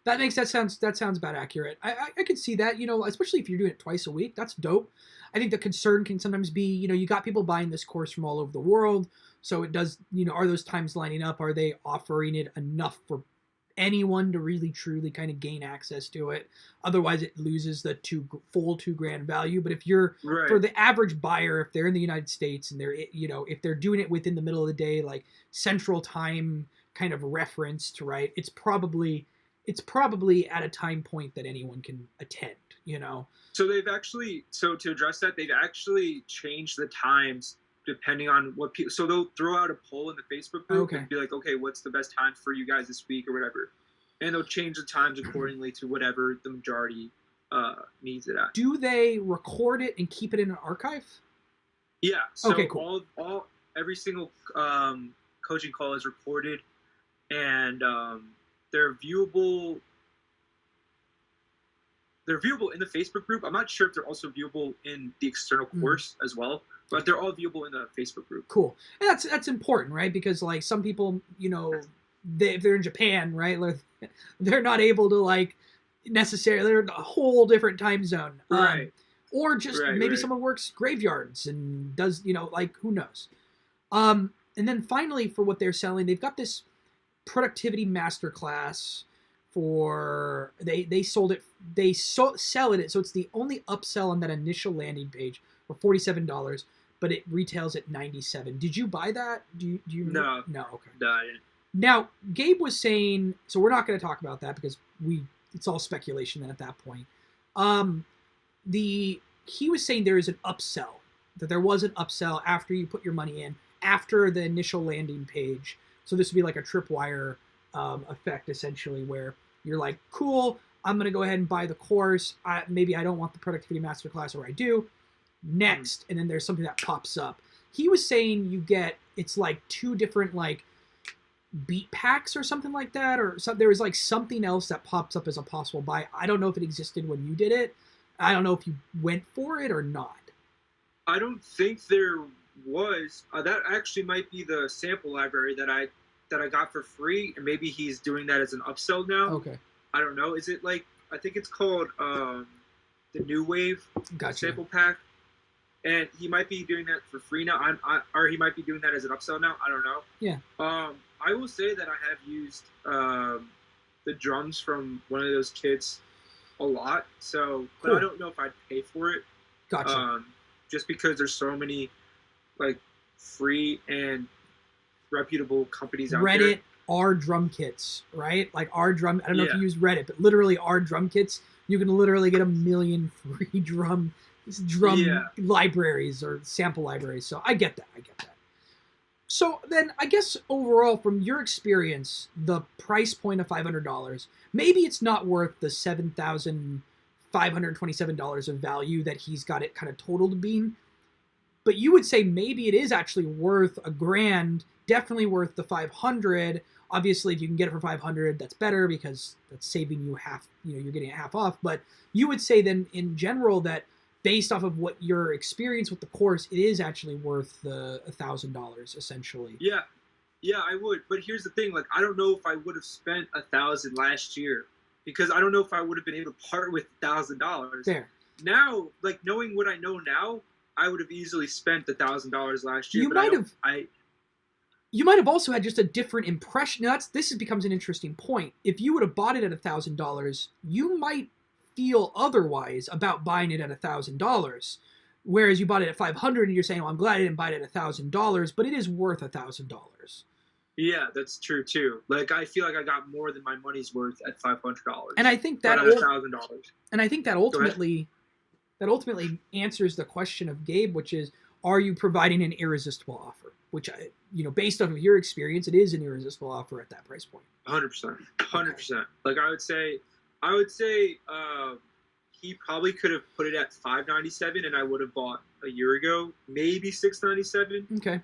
That sounds about accurate. I could see that, especially if you're doing it twice a week. That's dope. I think the concern can sometimes be, you got people buying this course from all over the world. So it does, are those times lining up? Are they offering it enough for anyone to really truly kind of gain access to it? Otherwise, it loses the full $2,000 value. But if you're for the average buyer, if they're in the United States and they're, if they're doing it within the middle of the day, like Central Time kind of referenced, right? It's probably at a time point that anyone can attend, So to address that, they've actually changed the times depending on what people. So they'll throw out a poll in the Facebook group and be like, okay, what's the best time for you guys this week or whatever, and they'll change the times accordingly to whatever the majority needs it at. Do they record it and keep it in an archive? Yeah. So okay, cool. Every single coaching call is recorded, and they're viewable. They're viewable in the Facebook group. I'm not sure if they're also viewable in the external course as well, but they're all viewable in the Facebook group. Cool. And that's important, right? Because like some people, if they're in Japan, right, they're not able to like necessarily, they're in a whole different time zone. Right. Or just maybe someone works graveyards and does, like who knows. And then finally, for what they're selling, they've got this productivity masterclass for they sold it sell it, so it's the only upsell on that initial landing page for $47, but it retails at $97. Did you buy that? Do you No. No, okay. No, I didn't. Now, Gabe was saying, so we're not going to talk about that because it's all speculation then at that point. He was saying there is an upsell, that there was an upsell after you put your money in, after the initial landing page. So this would be like a tripwire effect, essentially, where you're like, cool, I'm going to go ahead and buy the course. Maybe I don't want the productivity masterclass, or I do. Next, and then there's something that pops up. He was saying it's like 2 different like beat packs or something like that, or there was like something else that pops up as a possible buy. I don't know if it existed when you did it. I don't know if you went for it or not. I don't think there was. That actually might be the sample library that I got for free, and maybe he's doing that as an upsell now. Okay. I don't know. Is it like, I think it's called the New Wave sample pack, and he might be doing that for free now. Or he might be doing that as an upsell now. I don't know. Yeah. I will say that I have used the drums from one of those kits a lot. So, but cool. I don't know if I'd pay for it. Gotcha. Just because there's so many like free and reputable companies out there. Reddit are drum kits, right? Like our drum. I don't know if you use Reddit, but literally our drum kits. You can literally get 1 million free drum libraries or sample libraries. So I get that. So then I guess overall, from your experience, the price point of $500, maybe it's not worth the $7,527 of value that he's got it kind of totaled being, but you would say maybe it is actually worth $1,000, definitely worth the 500. Obviously, if you can get it for 500, that's better because that's saving you half, you're getting it half off. But you would say then in general that based off of what your experience with the course, it is actually worth the $1,000 essentially. Yeah, I would. But here's the thing: like, I don't know if I would have spent $1,000 last year because I don't know if I would have been able to part with $1,000. There. Now, like knowing what I know now, I would have easily spent $1,000 last year. You might have also had just a different impression. Now this becomes an interesting point. If you would have bought it at $1,000, you might feel otherwise about buying it at $1,000, whereas you bought it at $500 and you're saying, well, I'm glad I didn't buy it at $1,000, but it is worth $1,000. Yeah, that's true too. Like I feel like I got more than my money's worth at $500. And I think that $1,000. And I think that ultimately answers the question of Gabe, which is, are you providing an irresistible offer? Which based on your experience, it is an irresistible offer at that price point. 100%. Like I would say he probably could have put it at $597 and I would have bought a year ago, maybe $697. Okay.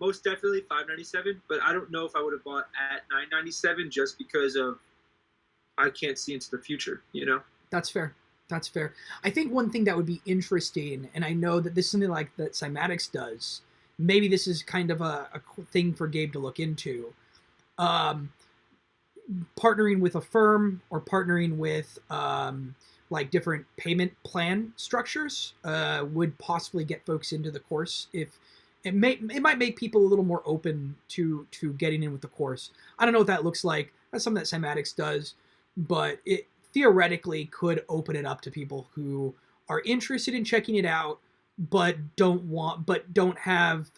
Most definitely $597, but I don't know if I would have bought at $997 just because of I can't see into the future, That's fair. I think one thing that would be interesting, and I know that this is something like that Cymatics does, maybe this is kind of a thing for Gabe to look into. Partnering with a firm or partnering with like different payment plan structures would possibly get folks into the course. If it might make people a little more open to getting in with the course. I don't know what that looks like. That's something that Cymatics does, but it theoretically could open it up to people who are interested in checking it out, but don't have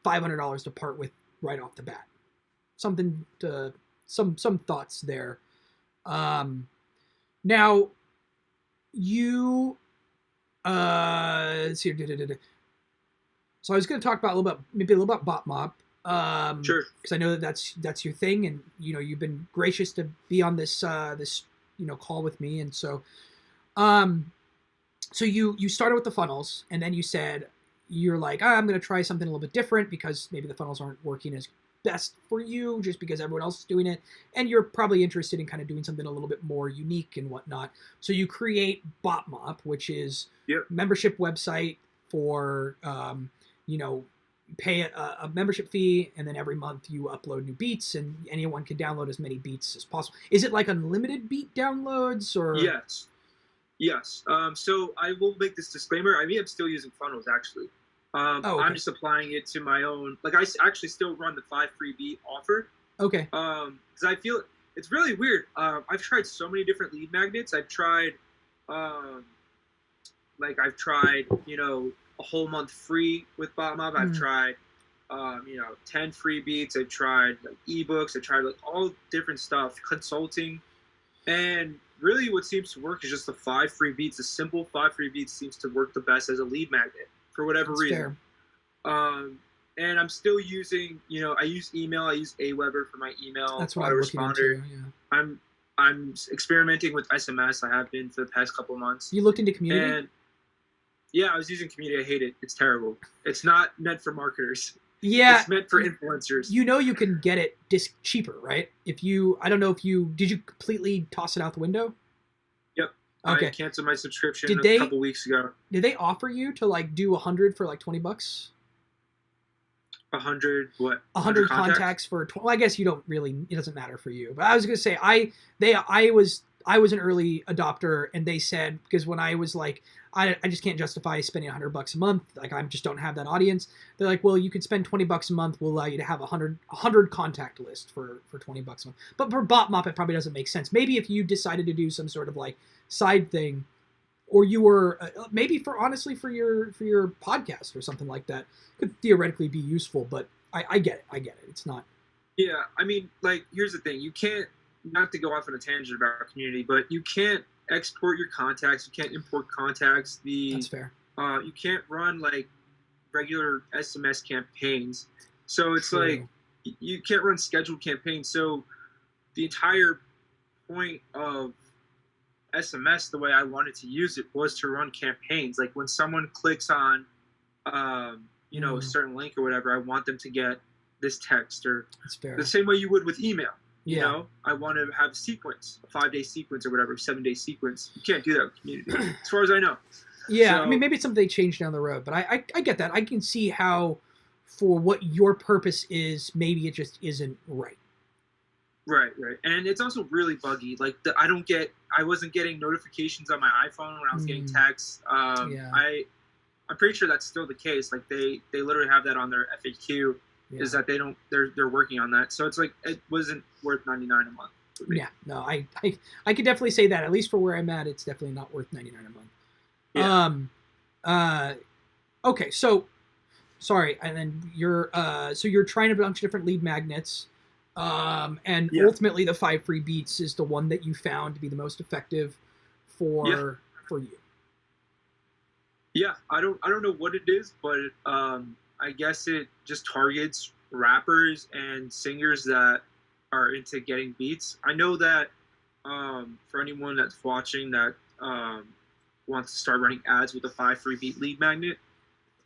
$500 to part with right off the bat. Something to some thoughts there. Now you let's see. So I was going to talk about a little bit about Bopmop. Sure. Because I know that's your thing, and you've been gracious to be on this call with me, and so so you started with the funnels, and then you said you're like, I'm going to try something a little bit different because maybe the funnels aren't working as best for you just because everyone else is doing it, and you're probably interested in kind of doing something a little bit more unique and whatnot. So you create Bopmop, which is membership website for pay a membership fee, and then every month you upload new beats, and anyone can download as many beats as possible. Is it like unlimited beat downloads or? Yes. So I will make this disclaimer. I mean, I'm still using funnels actually. Okay. I'm just applying it to my own. Like I actually still run the 5 free beat offer. Okay. Because I feel it's really weird. I've tried so many different lead magnets. I've tried, I've tried, a whole month free with Bopmop. I've tried, 10 free beats. I've tried like ebooks. I've tried like all different stuff, consulting, and really what seems to work is just the 5 free beats. The simple 5 free beats seems to work the best as a lead magnet for whatever That's reason. Fair. And I'm still using, I use email. I use Aweber for my email. That's what I'm looking into. Yeah. I'm experimenting with SMS. I have been for the past couple months. You looked into Community? And yeah, I was using Community. I hate it. It's terrible. It's not meant for marketers. Yeah. It's meant for influencers. You can get it cheaper, right? I don't know if did you completely toss it out the window? Yep. Okay. I canceled my subscription a couple weeks ago. Did they offer you to like do 100 for like $20? 100 what? 100 contacts for well, I guess you don't really, it doesn't matter for you. But I was gonna say I was an early adopter, and they said, because when I was like, I just can't justify spending $100 a month. Like, I just don't have that audience. They're like, well, you could spend $20 a month. We'll allow you to have a 100 contact list for $20 a month. But for Bopmop, it probably doesn't make sense. Maybe if you decided to do some sort of like side thing, or you were maybe for your podcast or something like that, could theoretically be useful. But I get it. It's not. Yeah, I mean, like, here's the thing. You can't, not to go off on a tangent about Community, but you can't export your contacts. You can't import contacts. That's fair. You can't run like regular SMS campaigns. So it's True. like you can't run scheduled campaigns. So the entire point of SMS, the way I wanted to use it, was to run campaigns. Like when someone clicks on, a certain link or whatever, I want them to get this text, or That's fair. the same way you would with email. Yeah. You know, I want to have a sequence, a 5-day sequence or whatever, 7-day sequence. You can't do that with Community, as far as I know. Yeah, so, I mean, maybe it's something they change down the road, but I get that. I can see how, for what your purpose is, maybe it just isn't right. Right. And it's also really buggy. Like, I wasn't getting notifications on my iPhone when I was getting texts. Yeah. I'm pretty sure that's still the case. Like, they literally have that on their FAQ. Yeah. Is that they're working on that. So it's like, it wasn't worth $99 a month for me. Yeah, no, I could definitely say that. At least for where I'm at, it's definitely not worth $99 a month. Yeah. Okay, so sorry, and then you're trying a bunch of different lead magnets, and ultimately the 5 free beats is the one that you found to be the most effective for you. Yeah, I don't know what it is, but I guess it just targets rappers and singers that are into getting beats. I know that for anyone that's watching that wants to start running ads with a 5 free beat lead magnet,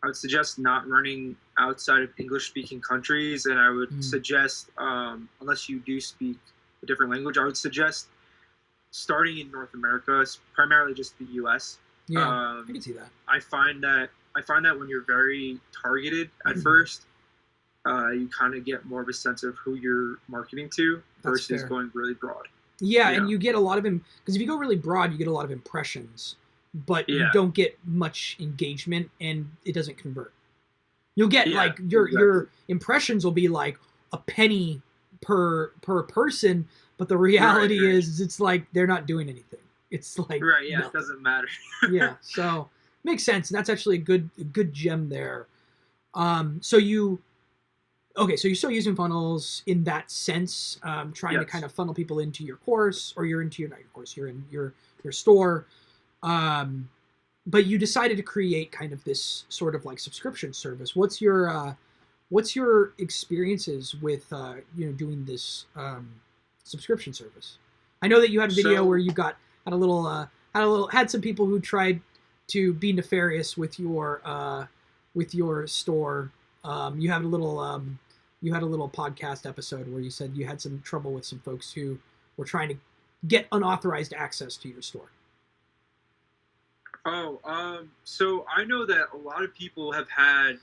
I would suggest not running outside of English-speaking countries, and I would suggest, unless you do speak a different language, I would suggest starting in North America, primarily just the U.S. Yeah, I can see that. I find that when you're very targeted at first, you kind of get more of a sense of who you're marketing to versus going really broad. Yeah, and you get a lot of them, because if you go really broad, you get a lot of impressions, but you don't get much engagement, and it doesn't convert. You'll get your impressions will be like a penny per person, but the reality is it's like they're not doing anything. It's like nothing. It doesn't matter. Yeah, so makes sense. And that's actually a good gem there. So you're still using funnels in that sense, trying to kind of funnel people into your course, or you're in your store. But you decided to create kind of this sort of like subscription service. What's your experiences with doing this subscription service? I know that you had a video where you had some people who tried to be nefarious with your store. You had a little podcast episode where you said you had some trouble with some folks who were trying to get unauthorized access to your store. So I know that a lot of people have had,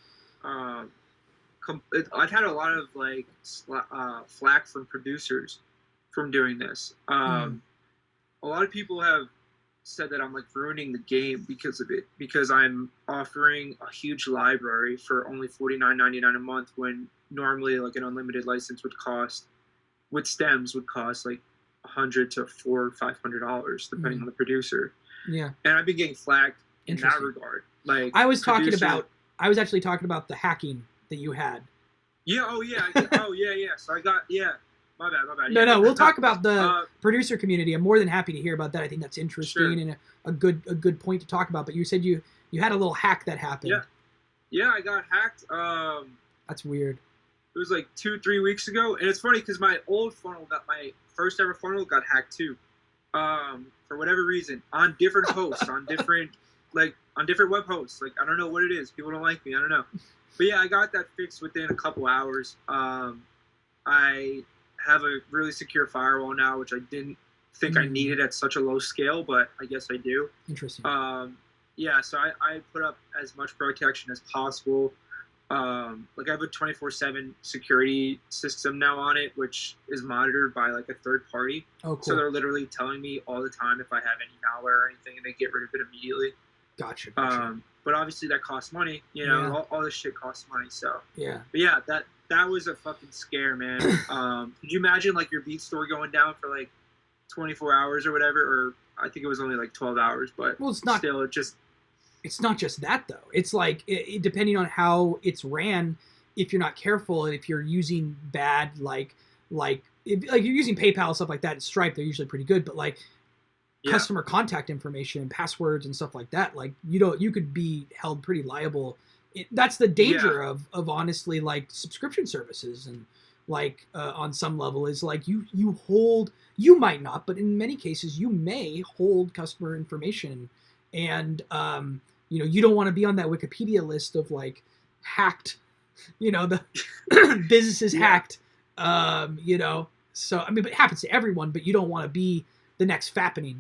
I've had a lot of like flack from producers from doing this. A lot of people have said that I'm like ruining the game because of it, because I'm offering a huge library for only $49.99 a month, when normally like an unlimited license with stems would cost like $100 to $400 or $500 depending on the producer. Yeah. And I've been getting flagged in that regard. Like I was actually talking about the hacking that you had. Yeah. Oh yeah. Yeah. So I got My bad. No. We'll talk about the producer community. I'm more than happy to hear about that. I think that's interesting and a good point to talk about. But you said you had a little hack that happened. Yeah. I got hacked. That's weird. It was like 2-3 weeks ago, and it's funny because my first ever funnel got hacked too. For whatever reason, on different hosts, on different web hosts. Like, I don't know what it is. People don't like me. I don't know. But yeah, I got that fixed within a couple hours. I have a really secure firewall now, which I didn't think I needed at such a low scale, but I guess I do. Interesting. Yeah, so I put up as much protection as possible. Like I have a 24/7 security system now on it, which is monitored by like a third party. Oh, cool. So they're literally telling me all the time if I have any malware or anything, and they get rid of it immediately. Gotcha. But obviously that costs money. You know, all this shit costs money. So yeah. But yeah, that was a fucking scare, man. Could you imagine like your beat store going down for like 24 hours or whatever? Or I think it was only like 12 hours, but well, it's not still. It's not just that though. It's like depending on how it's ran, if you're not careful and if you're using bad if you're using PayPal and stuff like that and Stripe, they're usually pretty good. But like customer contact information and passwords and stuff like that, like you could be held pretty liable. That's the danger of honestly like subscription services and like on some level is like you might not, but in many cases you may hold customer information and you don't want to be on that Wikipedia list of like hacked, the businesses hacked, so I mean, but it happens to everyone, but you don't want to be the next fappening,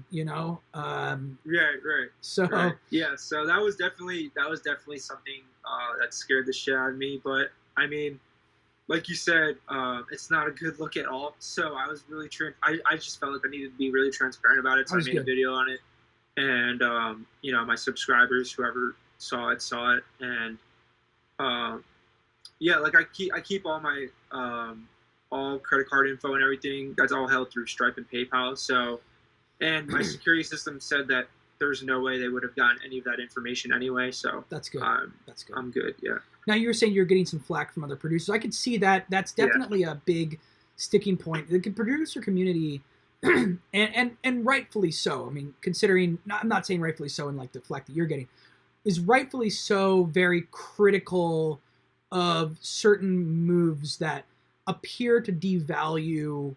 Right. So yeah, so that was definitely something that scared the shit out of me. But I mean, like you said, it's not a good look at all. So I was really I just felt like I needed to be really transparent about it. So I made a video on it. And, my subscribers, whoever saw it. And, like I keep all my, all credit card info and everything. That's all held through Stripe and PayPal. So, and my security system said that there's no way they would have gotten any of that information anyway. So that's good. That's good. I'm good. Yeah. Now you were saying you're getting some flack from other producers. I could see that. That's definitely a big sticking point. The producer community, and rightfully so. I mean, considering, I'm not saying rightfully so in like the flack that you're getting, is rightfully so very critical of certain moves that appear to devalue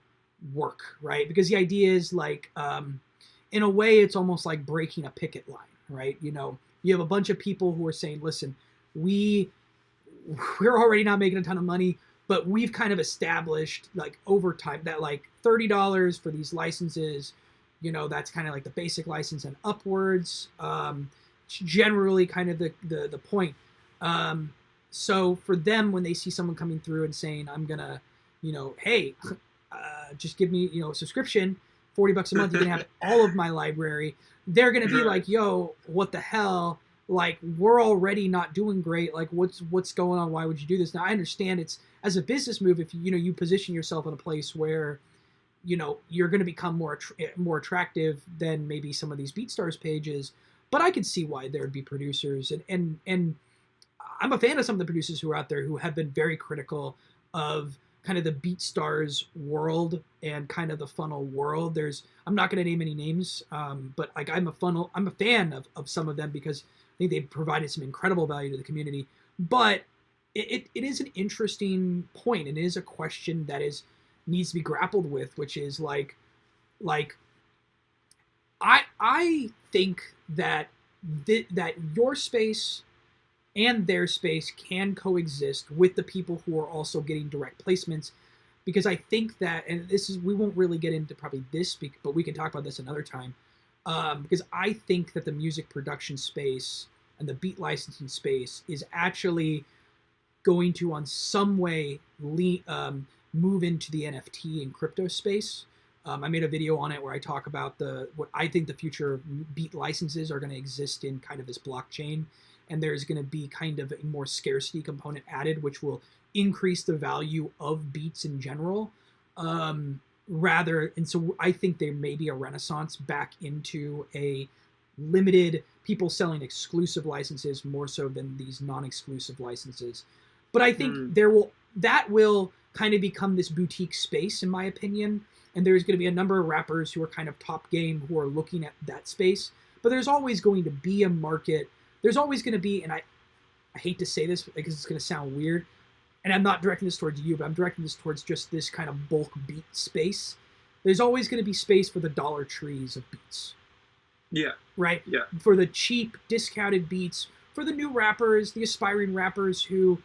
work, right? Because the idea is like, in a way, it's almost like breaking a picket line, right? You have a bunch of people who are saying, listen, we're already not making a ton of money, but we've kind of established like over time that like $30 for these licenses, that's kind of like the basic license and upwards. It's generally kind of the point. So for them, when they see someone coming through and saying, I'm gonna, hey, just give me, a subscription, $40 a month, you can have all of my library. They're gonna be like, yo, what the hell? Like, we're already not doing great. Like, what's going on? Why would you do this? Now, I understand it's as a business move. If you position yourself in a place where, you're going to become more attractive than maybe some of these BeatStars pages. But I could see why there would be producers, and I'm a fan of some of the producers who are out there who have been very critical of kind of the BeatStars world and kind of the funnel world. I'm not going to name any names, but like I'm a fan of some of them because I think they've provided some incredible value to the community. But it is an interesting point, and it is a question that needs to be grappled with, which is like I think that that your space and their space can coexist with the people who are also getting direct placements, because I think that, and we won't really get into probably this but we can talk about this another time, because I think that the music production space and the beat licensing space is actually going to, on some way, move into the NFT and crypto space. I made a video on it where I talk about what I think the future of beat licenses are going to exist in kind of this blockchain, and there's going to be kind of a more scarcity component added, which will increase the value of beats in general. and so I think there may be a renaissance back into a limited people selling exclusive licenses more so than these non-exclusive licenses. But I think that will kind of become this boutique space, in my opinion. And there's going to be a number of rappers who are kind of top game who are looking at that space. But there's always going to be a market. There's always going to be, and I hate to say this because it's going to sound weird, and I'm not directing this towards you, but I'm directing this towards just this kind of bulk beat space. There's always going to be space for the dollar trees of beats. Yeah. Right? Yeah. For the cheap, discounted beats, for the new rappers, the aspiring rappers who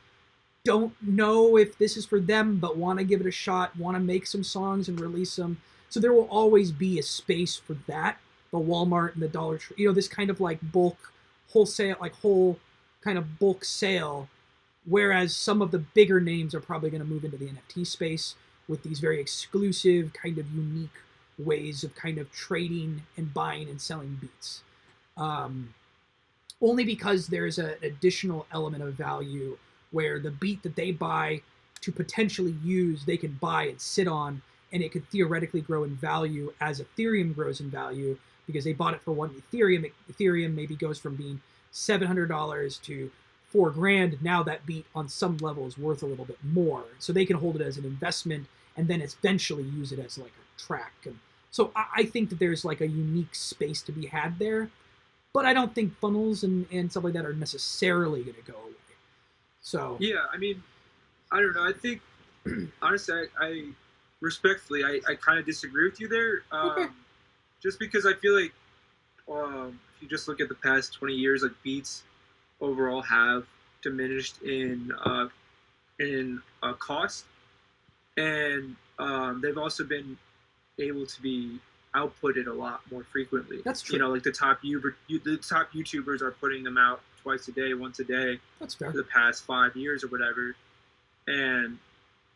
don't know if this is for them, but want to give it a shot, want to make some songs and release them. So there will always be a space for that. The Walmart and the Dollar Tree, you know, this kind of like bulk, wholesale, like whole kind of bulk sale. Whereas some of the bigger names are probably going to move into the NFT space with these very exclusive, kind of unique ways of kind of trading and buying and selling beats. Only because there's an additional element of value where the beat that they buy to potentially use, they can buy and sit on, and it could theoretically grow in value as Ethereum grows in value because they bought it for one Ethereum. Ethereum maybe goes from being $700 to $4,000. Now that beat on some level is worth a little bit more. So they can hold it as an investment and then eventually use it as like a track. And so I think that there's like a unique space to be had there, but I don't think funnels and stuff like that are necessarily going to go away. So yeah, I mean, I don't know. I think honestly, I respectfully, I kind of disagree with you there. Okay. Just because I feel like if you just look at the past 20 years, like beats overall have diminished in cost, and they've also been able to be outputted a lot more frequently. That's true. You know, like the top YouTubers are putting them out twice a day, once a day. That's fair. For the past 5 years or whatever, and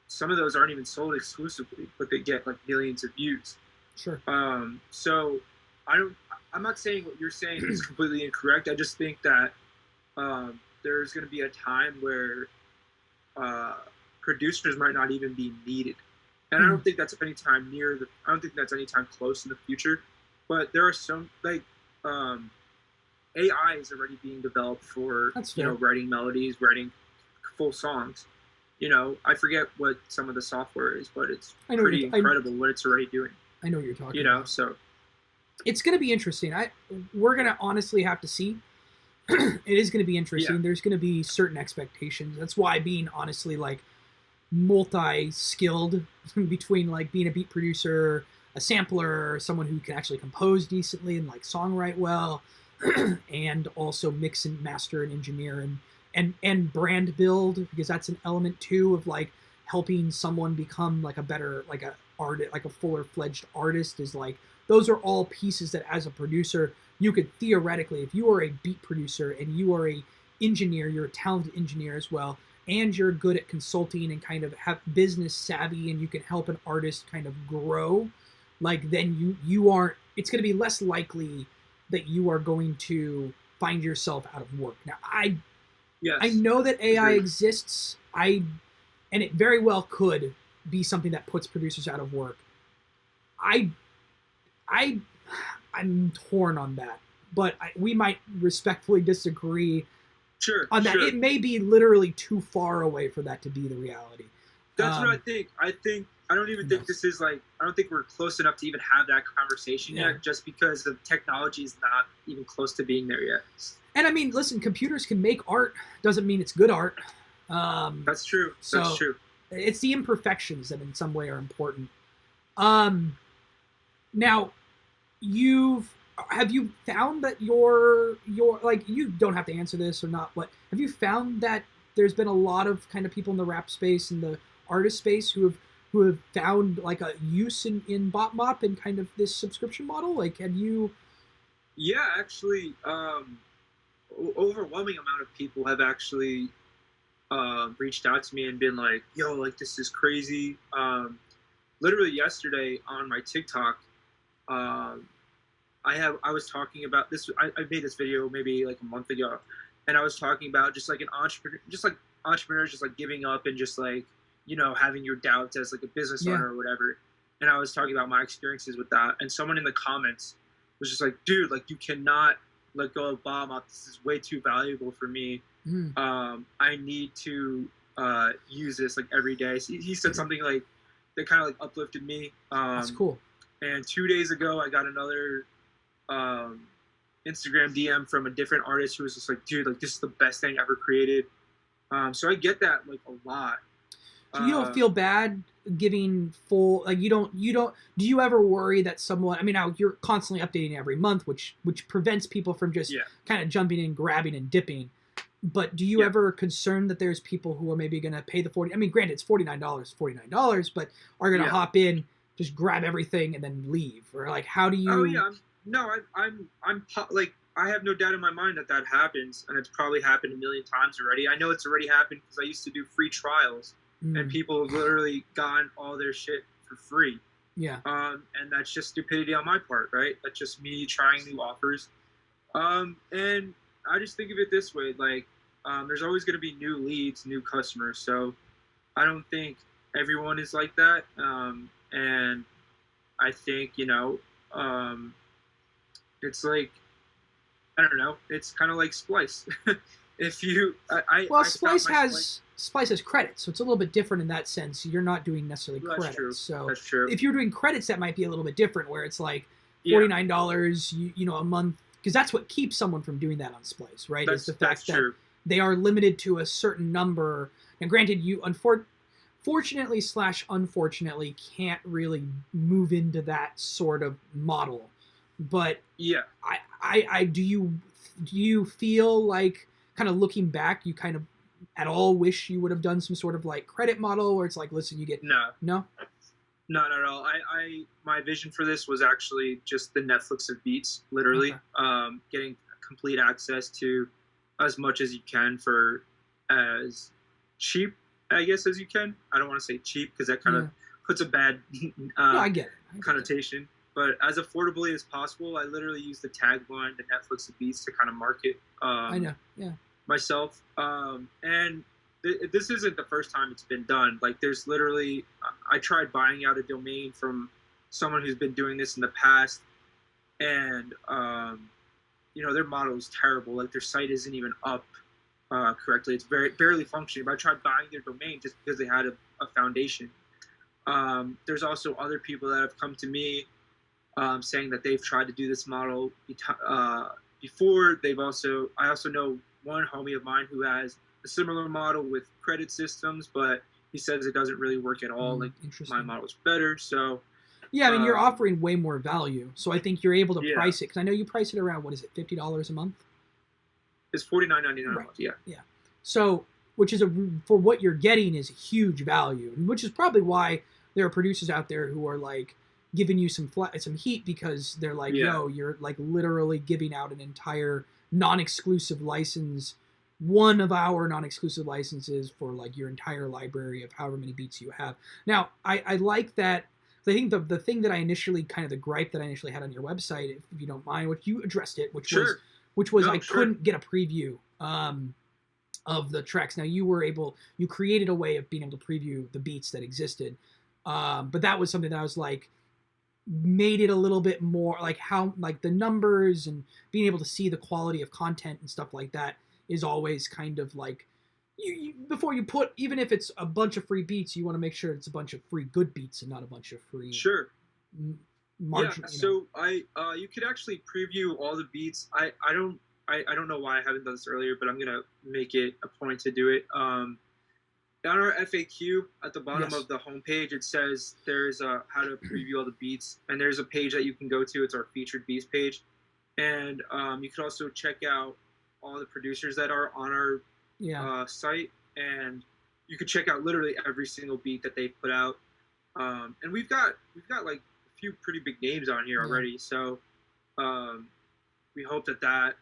some of those aren't even sold exclusively, but they get like millions of views. Sure. So I'm not saying what you're saying is completely incorrect. I just think that there's going to be a time where producers might not even be needed, and I don't think that's any time I don't think that's any time close in the future. But there are some like AI is already being developed for writing melodies, writing full songs. You know, I forget what some of the software is, but it's pretty incredible what it's already doing. I know what you're talking about. You know, so it's going to be interesting. We're going to honestly have to see. It is going to be interesting. Yeah. There's going to be certain expectations. That's why being honestly like multi-skilled between like being a beat producer, a sampler, someone who can actually compose decently and like songwrite well, and also mix and master and engineer and brand build, because that's an element too of like helping someone become like a better like a artist, like a fuller fledged artist. Is like those are all pieces that as a producer you could theoretically, if you are a beat producer and you are a engineer, you're a talented engineer as well, and you're good at consulting and kind of have business savvy and you can help an artist kind of grow, like then you aren't, it's going to be less likely that you are going to find yourself out of work. Now I know that AI exists. And it very well could be something that puts producers out of work. I'm torn on that, but we might respectfully disagree on that. Sure. It may be literally too far away for that to be the reality. That's what I think. I don't even think this is like, I don't think we're close enough to even have that conversation yet, just because the technology is not even close to being there yet. And I mean, listen, computers can make art, doesn't mean it's good art. That's true. That's true. It's the imperfections that in some way are important. Now, have you found that your like, you don't have to answer this or not, but have you found that there's been a lot of kind of people in the rap space and the artist space who have found like a use in Bopmop and kind of this subscription model? Like, have you? Yeah, actually, overwhelming amount of people have actually reached out to me and been like, yo, like this is crazy. Literally yesterday on my TikTok, I was talking about this. I made this video maybe like a month ago, and I was talking about just like entrepreneurs just like giving up and just like, you know, having your doubts as like a business owner or whatever. and I was talking about my experiences with that, and someone in the comments was just like, dude, like you cannot let go of Bopmop. This is way too valuable for me. I need to use this like every day. So he said something like that kind of like uplifted me. That's cool. And 2 days ago, I got another Instagram DM from a different artist who was just like, dude, like this is the best thing ever created. So I get that like a lot. So you don't feel bad giving full, like you don't, do you ever worry that someone, I mean, now you're constantly updating every month, which prevents people from just kind of jumping in, grabbing and dipping. But do you ever concern that there's people who are maybe going to pay the 40, I mean, granted, it's $49, but are going to hop in, just grab everything and then leave? Or like, how do you? Oh yeah. I'm like, I have no doubt in my mind that happens, and it's probably happened a million times already. I know it's already happened because I used to do free trials, and people have literally gotten all their shit for free. Yeah. And that's just stupidity on my part, right? That's just me trying new offers. And I just think of it this way, like, there's always going to be new leads, new customers. So I don't think everyone is like that. And I think, it's like, I don't know. It's kind of like Splice. If you, Splice has credits, so it's a little bit different in that sense. You're not doing necessarily credits. True. So that's true. If you're doing credits, that might be a little bit different, where it's like $49, a month, because that's what keeps someone from doing that on Splice, right? Is the fact that they are limited to a certain number. And granted, you fortunately / unfortunately can't really move into that sort of model. But do you feel like, kind of looking back, you kind of at all wish you would have done some sort of like credit model where it's like, listen, you get no, not at all. My vision for this was actually just the Netflix of beats, literally. Getting complete access to as much as you can for as cheap, I guess, as you can. I don't want to say cheap because that kind of puts a bad I get it. connotation. But as affordably as possible, I literally use the tagline, the Netflix of beats, to kind of market myself. And this isn't the first time it's been done. Like, there's literally, I tried buying out a domain from someone who's been doing this in the past, and their model is terrible. Like, their site isn't even up correctly. It's barely functioning. But I tried buying their domain just because they had a foundation. There's also other people that have come to me saying that they've tried to do this model before. I also know one homie of mine who has a similar model with credit systems, but he says it doesn't really work at all. Like, my model is better. So yeah, I mean, you're offering way more value, so I think you're able to price it, because I know you price it around, what is it, $50 a month? It's $49.99 a month. Yeah. So, which is for what you're getting is a huge value, which is probably why there are producers out there who are like giving you some heat, because they're like, yo, you're like literally giving out an entire non-exclusive license, one of our non-exclusive licenses for like your entire library of however many beats you have. Now, I like that. I think the thing that I initially, kind of the gripe that I initially had on your website, if you don't mind, which you addressed it, which was I couldn't get a preview of the tracks. Now, you created a way of being able to preview the beats that existed, but that was something that I was like, made it a little bit more like how, like, the numbers and being able to see the quality of content and stuff like that is always kind of like, you before you put, even if it's a bunch of free beats, you want to make sure it's a bunch of free good beats and not a bunch of free margin. So you could actually preview all the beats. I don't know why I haven't done this earlier, but I'm gonna make it a point to do it. On our FAQ at the bottom of the homepage, it says there's how to preview all the beats, and there's a page that you can go to. It's our featured beats page, and you can also check out all the producers that are on our site, and you can check out literally every single beat that they've put out. And we've got like a few pretty big names on here already, so we hope that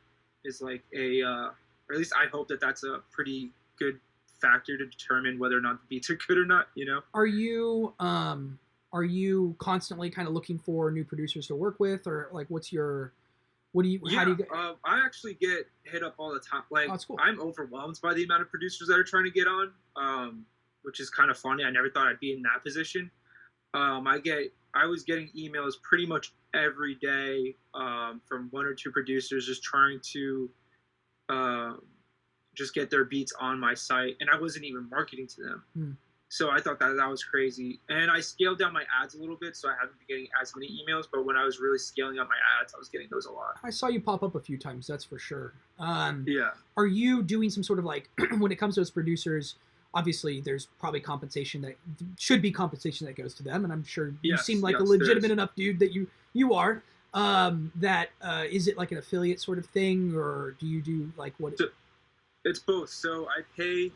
is like or at least I hope that's a pretty good factor to determine whether or not the beats are good or not. Are you constantly kind of looking for new producers to work with, or like how do you get? I actually get hit up all the time. Like, that's cool. I'm overwhelmed by the amount of producers that are trying to get on, which is kind of funny. I never thought I'd be in that position. I I was getting emails pretty much every day from one or two producers just trying to just get their beats on my site, and I wasn't even marketing to them. So I thought that was crazy. And I scaled down my ads a little bit, so I haven't been getting as many emails. But when I was really scaling up my ads, I was getting those a lot. I saw you pop up a few times, that's for sure. Yeah. Are you doing some sort of like, when it comes to those producers, obviously there's probably compensation that should be compensation that goes to them. And I'm sure you seem like a legitimate enough dude that you are. Is it like an affiliate sort of thing, or do you do like what? It's both. So I pay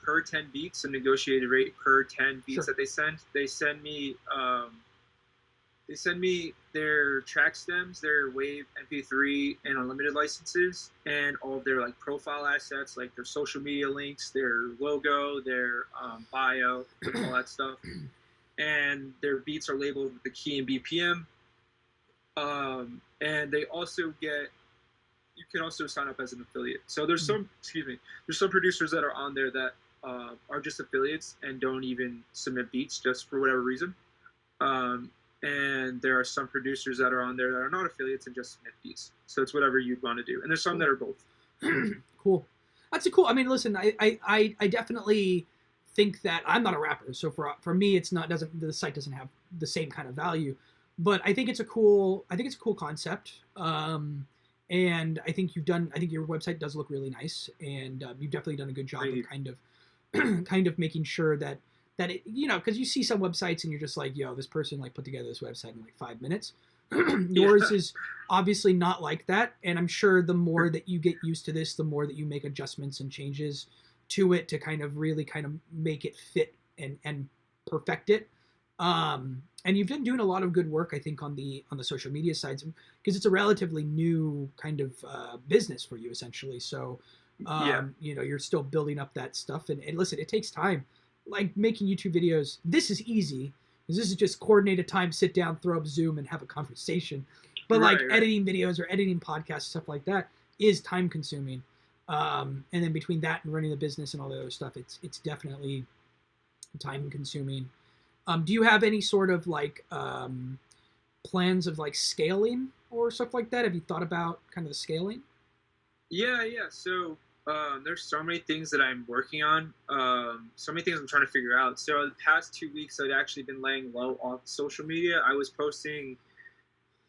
per 10 beats, a negotiated rate per 10 beats that they send. They send me their track stems, their WAV, MP3, and unlimited licenses, and all of their like profile assets, like their social media links, their logo, their bio, all that stuff. And their beats are labeled with the key and BPM. And they also get, you can also sign up as an affiliate. So there's some producers that are on there that are just affiliates and don't even submit beats just for whatever reason. And there are some producers that are on there that are not affiliates and just submit beats. So it's whatever you'd want to do. And there's some that are both. Cool. That's a cool. I mean, listen, I definitely think that I'm not a rapper, so for me, the site doesn't have the same kind of value. But I think it's a cool concept. And I think your website does look really nice, and you've definitely done a good job of kind of making sure that it, because you see some websites and you're just like, yo, this person like put together this website in like 5 minutes. Yours is obviously not like that, and I'm sure the more that you get used to this, the more that you make adjustments and changes to it to kind of really kind of make it fit and perfect it. And you've been doing a lot of good work, I think, on the social media sides, because it's a relatively new kind of business for you, essentially. So, you're still building up that stuff. And listen, it takes time. Like making YouTube videos, this is easy, because this is just coordinate a time, sit down, throw up Zoom, and have a conversation. But editing videos or editing podcasts, stuff like that, is time consuming. And then between that and running the business and all the other stuff, it's definitely time consuming. Do you have any sort of like plans of like scaling or stuff like that? Have you thought about kind of the scaling? Yeah. So there's so many things that I'm working on. So many things I'm trying to figure out. So the past 2 weeks, I'd actually been laying low on social media. I was posting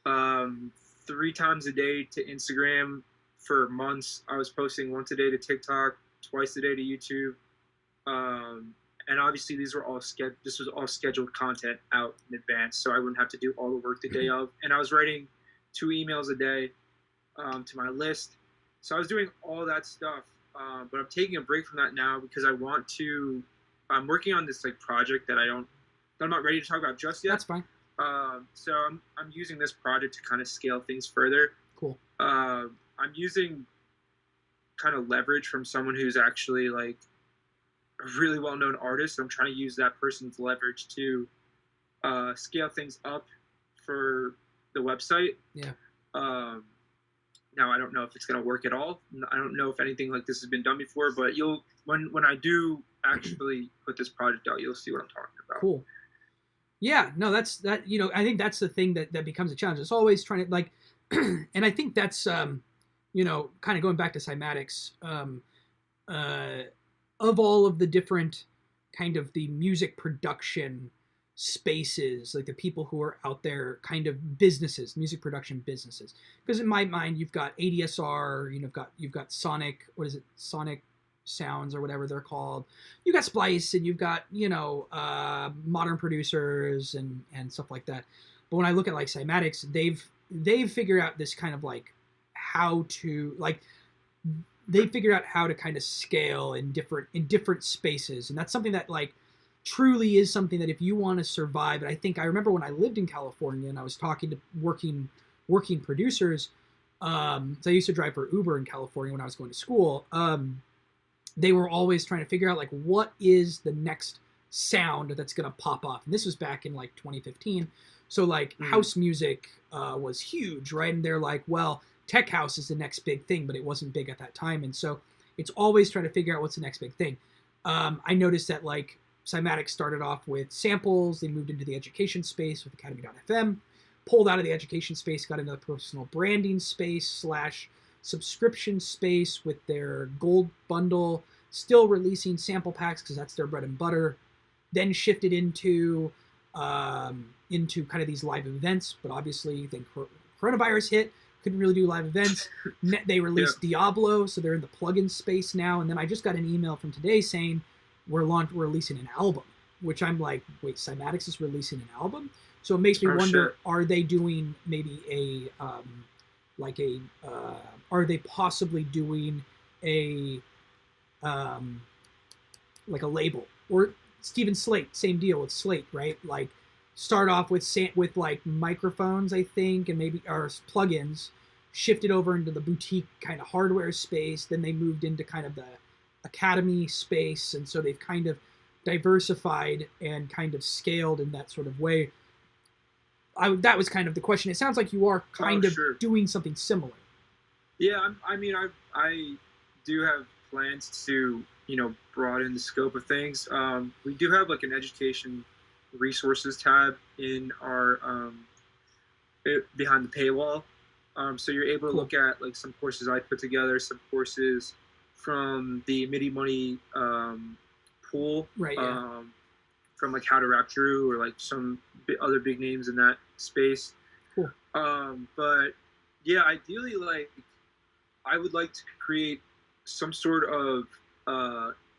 3 times a day to Instagram for months. I was posting once a day to TikTok, twice a day to YouTube. And obviously this was all scheduled content out in advance, so I wouldn't have to do all the work the day of. And I was writing 2 emails a day to my list. So I was doing all that stuff, but I'm taking a break from that now because I'm working on this like project that I'm not ready to talk about just yet. That's fine. So I'm using this project to kind of scale things further. Cool. I'm using kind of leverage from someone who's actually like a really well-known artist. I'm trying to use that person's leverage to scale things up for the website. Yeah. Now I don't know if it's going to work at all. I don't know if anything like this has been done before, but when I do actually put this project out, you'll see what I'm talking about. Cool. Yeah, no, that's that. I think that's the thing that becomes a challenge. It's always trying to like, and I think that's kind of going back to cymatics. Of all of the different kind of the music production spaces, like the people who are out there, kind of businesses, music production businesses. Because in my mind, you've got ADSR, you've got Sonic, what is it, Sonic Sounds or whatever they're called. You've got Splice, and you've got modern producers and stuff like that. But when I look at like cymatics, they've figured out this kind of like how to like. They figured out how to kind of scale in different spaces, and that's something that like truly is something that if you want to survive. And I remember when I lived in California and I was talking to working producers. So I used to drive for Uber in California when I was going to school. They were always trying to figure out like what is the next sound that's gonna pop off, and this was back in like 2015. So like house music was huge, right? And they're like, well, tech house is the next big thing, but it wasn't big at that time. And so it's always trying to figure out what's the next big thing. I noticed that like Cymatics started off with samples. They moved into the education space with Academy.fm, pulled out of the education space, got into the personal branding space / subscription space with their gold bundle, still releasing sample packs because that's their bread and butter. Then shifted into kind of these live events, but obviously then coronavirus hit, couldn't really do live events. They released Diablo, so they're in the plugin space now. And then I just got an email from today saying we're releasing an album, which I'm like, wait, Cymatics is releasing an album? So it makes me wonder, are they doing maybe are they possibly doing a like a label? Or Steven Slate, same deal with Slate, right? Like start off with like microphones, I think, and maybe or plugins, shifted over into the boutique kind of hardware space. Then they moved into kind of the Academy space, and so they've kind of diversified and kind of scaled in that sort of way. That was kind of the question. It sounds like you are kind of doing something similar. Yeah, I mean, I do have plans to, broaden the scope of things. We do have like an education resources tab in our behind the paywall. So you're able to look at like some courses I put together, some courses from the MIDI Money pool, right? Yeah. From like How to Rap True or like some other big names in that space. Cool. But yeah, ideally, like I would like to create some sort of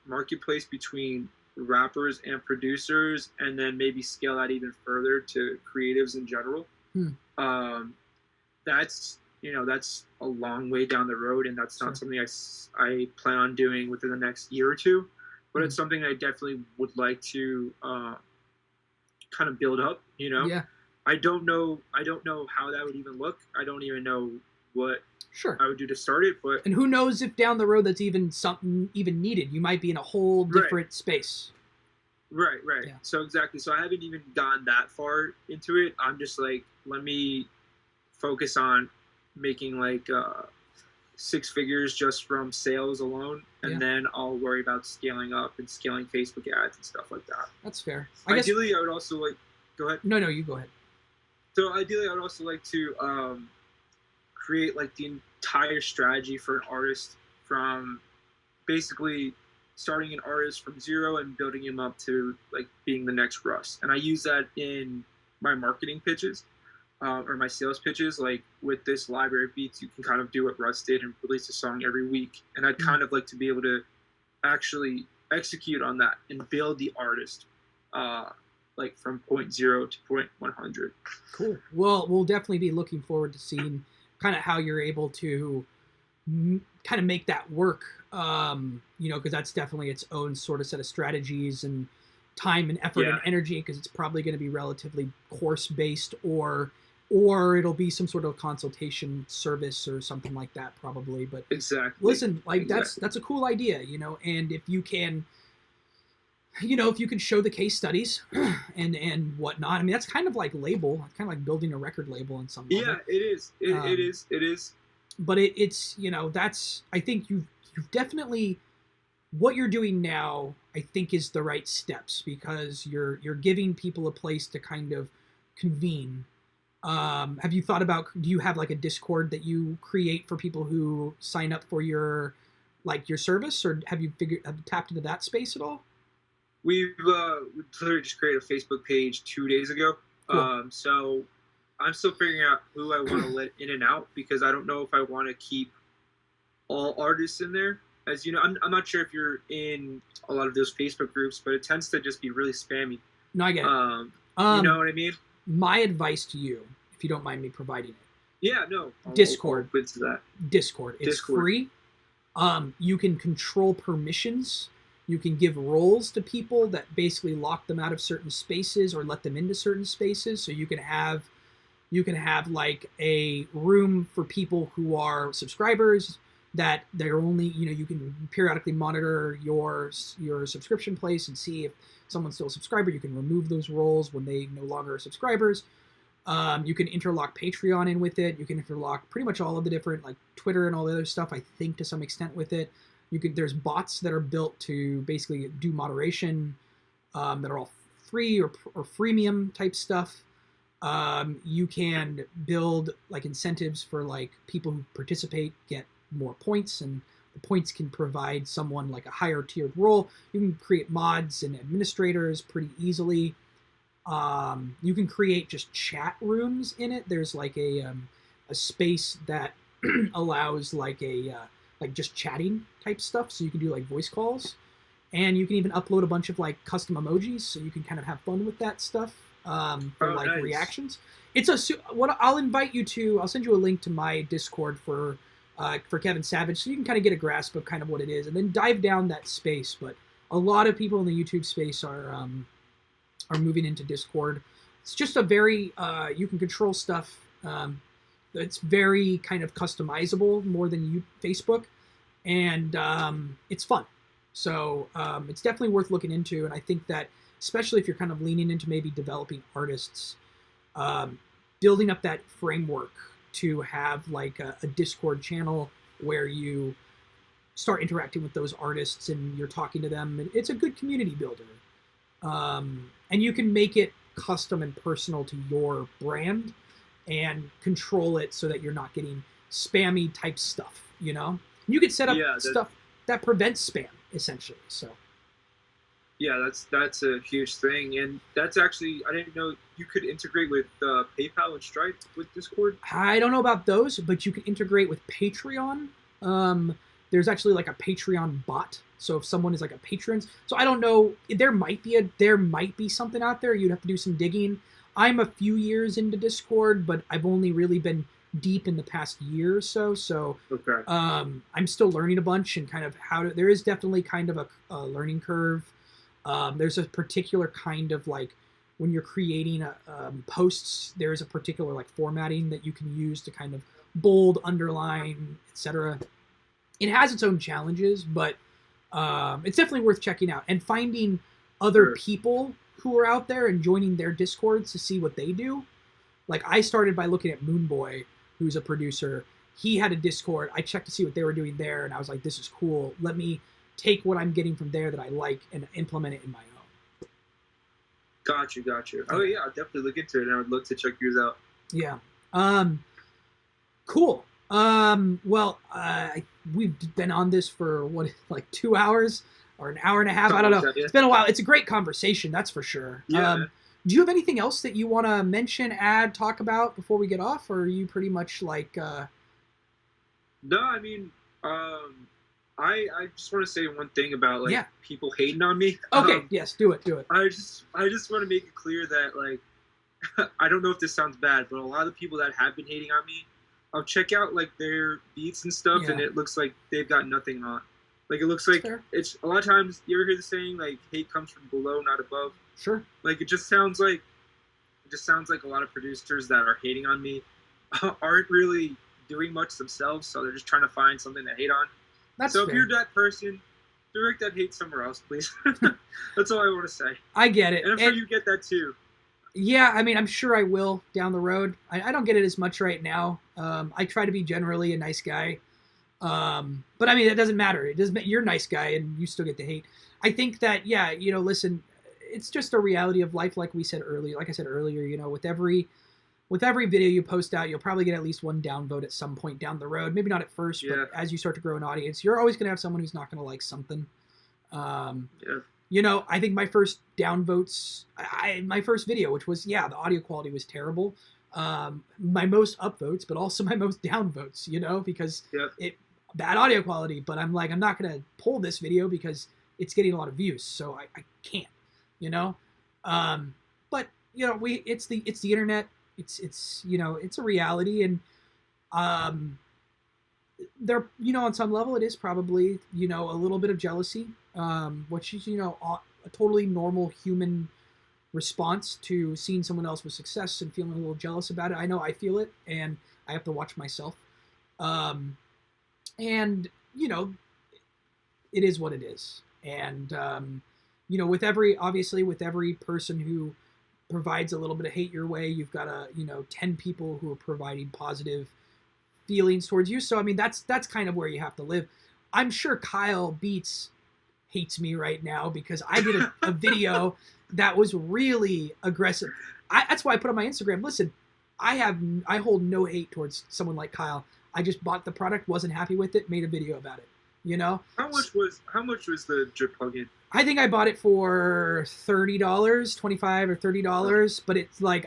marketplace between rappers and producers, and then maybe scale that even further to creatives in general. That's a long way down the road, and that's not something I plan on doing within the next year or two. But it's something I definitely would like to kind of build up. Yeah. I don't know how that would even look. I don't even know what I would do to start it. But and who knows if down the road that's even something even needed. You might be in a whole different space. Right. Yeah. So exactly. So I haven't even gone that far into it. I'm just like, let me focus on making like 6 figures just from sales alone, and then I'll worry about scaling up and scaling Facebook ads and stuff like that. That's fair. Ideally, I would also like. Go ahead. No, you go ahead. So ideally, I would also like to create like the entire strategy for an artist, from basically starting an artist from zero and building him up to like being the next Russ. And I use that in my marketing pitches. Or my sales pitches. Like with this library of beats, you can kind of do what Russ did and release a song every week. And I'd kind of like to be able to actually execute on that and build the artist like from 0 to 100. Cool. Well, we'll definitely be looking forward to seeing kind of how you're able to kind of make that work, because that's definitely its own sort of set of strategies and time and effort and energy, because it's probably going to be relatively course-based or it'll be some sort of consultation service or something like that probably. But listen, like that's a cool idea, and if you can show the case studies and whatnot, I mean, that's kind of like label, kind of like building a record label in some level. Yeah, it is. It is. But it's, that's, I think you've definitely, what you're doing now, I think is the right steps, because you're giving people a place to kind of convene. Have you thought about, do you have like a Discord that you create for people who sign up for your service, or have you tapped into that space at all? We literally just created a Facebook page 2 days ago. Cool. So I'm still figuring out who I want to let in and out, because I don't know if I want to keep all artists in there. As you know, I'm not sure if you're in a lot of those Facebook groups, but it tends to just be really spammy. No, I get it. You know what I mean? My advice to you, if you don't mind me providing it. Yeah, no. Discord. I'll to that. Discord. It's free. You can control permissions. You can give roles to people that basically lock them out of certain spaces or let them into certain spaces. So you can have like a room for people who are subscribers that they're only, you can periodically monitor your subscription place and see if someone's still a subscriber. You can remove those roles when they no longer are subscribers. You can interlock Patreon in with it. You can interlock pretty much all of the different, like Twitter and all the other stuff, I think, to some extent with it. There's bots that are built to basically do moderation. that are all free or freemium type stuff. You can build like incentives for like people who participate get more points, and the points can provide someone like a higher tiered role. You can create mods and administrators pretty easily. You can create just chat rooms in it. There's like a space that allows like like just chatting type stuff, so you can do like voice calls, and you can even upload a bunch of like custom emojis, so you can kind of have fun with that stuff for like nice. reactions. It's what I'll invite you to. I'll send you a link to my Discord for Kevin Savage, so you can kind of get a grasp of kind of what it is, and then dive down that space. But a lot of people in the YouTube space are moving into Discord. It's just a very you can control stuff. It's very kind of customizable more than Facebook, and it's fun. So it's definitely worth looking into. And I think that especially if you're kind of leaning into maybe developing artists, building up that framework to have like a Discord channel where you start interacting with those artists and you're talking to them. It's a good community builder. And you can make it custom and personal to your brand and control it so that you're not getting spammy type stuff, you know? You could set up stuff that prevents spam, essentially. So yeah, that's a huge thing. And that's actually, I didn't know you could integrate with PayPal and Stripe with Discord. I don't know about those, but you can integrate with Patreon. There's actually like a Patreon bot. So if someone is like a patron, so I don't know, there might be something out there. You'd have to do some digging. I'm a few years into Discord, but I've only really been deep in the past year or so. So okay. I'm still learning a bunch and kind of there is definitely kind of a learning curve. There's a particular kind of like when you're creating posts, there is a particular like formatting that you can use to kind of bold, underline, etc. It has its own challenges, but it's definitely worth checking out and finding other people who are out there and joining their Discords to see what they do. Like I started by looking at Moonboy, who's a producer. He had a Discord. I checked to see what they were doing there, and I was like, this is cool. Let me take what I'm getting from there that I like and implement it in my own. Got you. Oh yeah, I'll definitely look into it, and I would love to check yours out. Yeah. Cool. Well, we've been on this for like 2 hours or an hour and a half. I don't know. It's been a while. It's a great conversation, that's for sure. Yeah. Do you have anything else that you want to mention, add, talk about before we get off, or are you pretty much like? No, I mean, I just want to say one thing about like people hating on me. Okay. Yes. Do it. I just want to make it clear that like I don't know if this sounds bad, but a lot of the people that have been hating on me, I'll check out like their beats and stuff, and it looks like they've got nothing on. Like it looks like it's a lot of times. You ever hear the saying like hate comes from below, not above? Sure. Like it just sounds like a lot of producers that are hating on me aren't really doing much themselves, so they're just trying to find something to hate on. That's so fair. If you're that person, direct that hate somewhere else, please. That's all I want to say. I get it. And I'm sure you get that too. Yeah, I mean, I'm sure I will down the road. I don't get it as much right now. I try to be generally a nice guy. But I mean, it doesn't matter. It doesn't. You're a nice guy, and you still get the hate. I think that, listen, it's just a reality of life, like I said earlier. With every video you post out, you'll probably get at least one downvote at some point down the road. Maybe not at first, but as you start to grow an audience, you're always going to have someone who's not going to like something. I think my first downvotes, my first video, which was, the audio quality was terrible. My most upvotes, but also my most downvotes, because bad audio quality. But I'm like, I'm not going to pull this video because it's getting a lot of views, so I can't, But it's the internet. It's a reality, and there, on some level, it is probably, a little bit of jealousy, which is, a totally normal human response to seeing someone else with success and feeling a little jealous about it. I know I feel it, and I have to watch myself. And, it is what it is. And, with every person who provides a little bit of hate your way, you've got 10 people who are providing positive feelings towards you. So, I mean, that's kind of where you have to live. I'm sure Kyle Beats hates me right now because I did a video that was really aggressive. That's why I put on my Instagram, listen, I hold no hate towards someone like Kyle. I just bought the product, wasn't happy with it, made a video about it. You know? How much was the drip plugin? I think I bought it for $30, $25 or $30, but it's like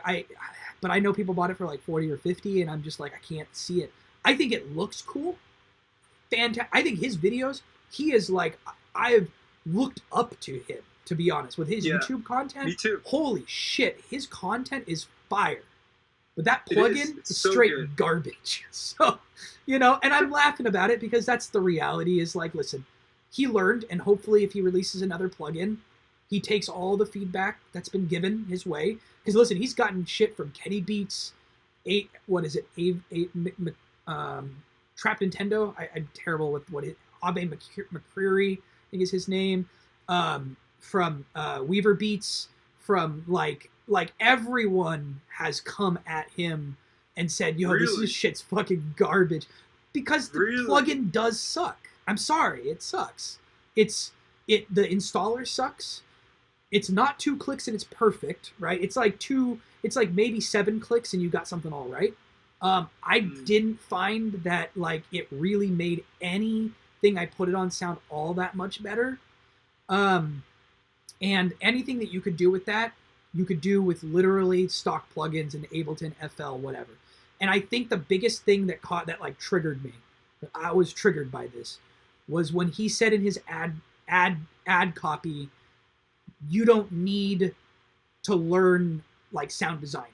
but I know people bought it for like 40 or 50, and I'm just like, I can't see it. I think it looks cool. Fantastic. I think his videos, he is like, I've looked up to him, to be honest, with his YouTube content. Me too. Holy shit, his content is fire. But that plugin is so straight good. garbage. So, you know, and I'm laughing about it because that's the reality is like, listen, he learned, and hopefully if he releases another plugin, he takes all the feedback that's been given his way. Because listen, he's gotten shit from Kenny Beats, Trap Nintendo. I'm terrible with what it. Abe McCreary, I think is his name. From Weaver Beats, from like everyone has come at him and said, "Yo, this shit's fucking garbage," because the plugin does suck. I'm sorry, it sucks. The installer sucks. It's not 2 clicks and it's perfect, right? It's like maybe 7 clicks and you got something all right. I didn't find that like it really made anything I put it on sound all that much better. And anything that you could do with that, you could do with literally stock plugins in Ableton, FL, whatever. And I think the biggest thing that like triggered me, that I was triggered by this, was when he said in his ad copy, you don't need to learn like sound design.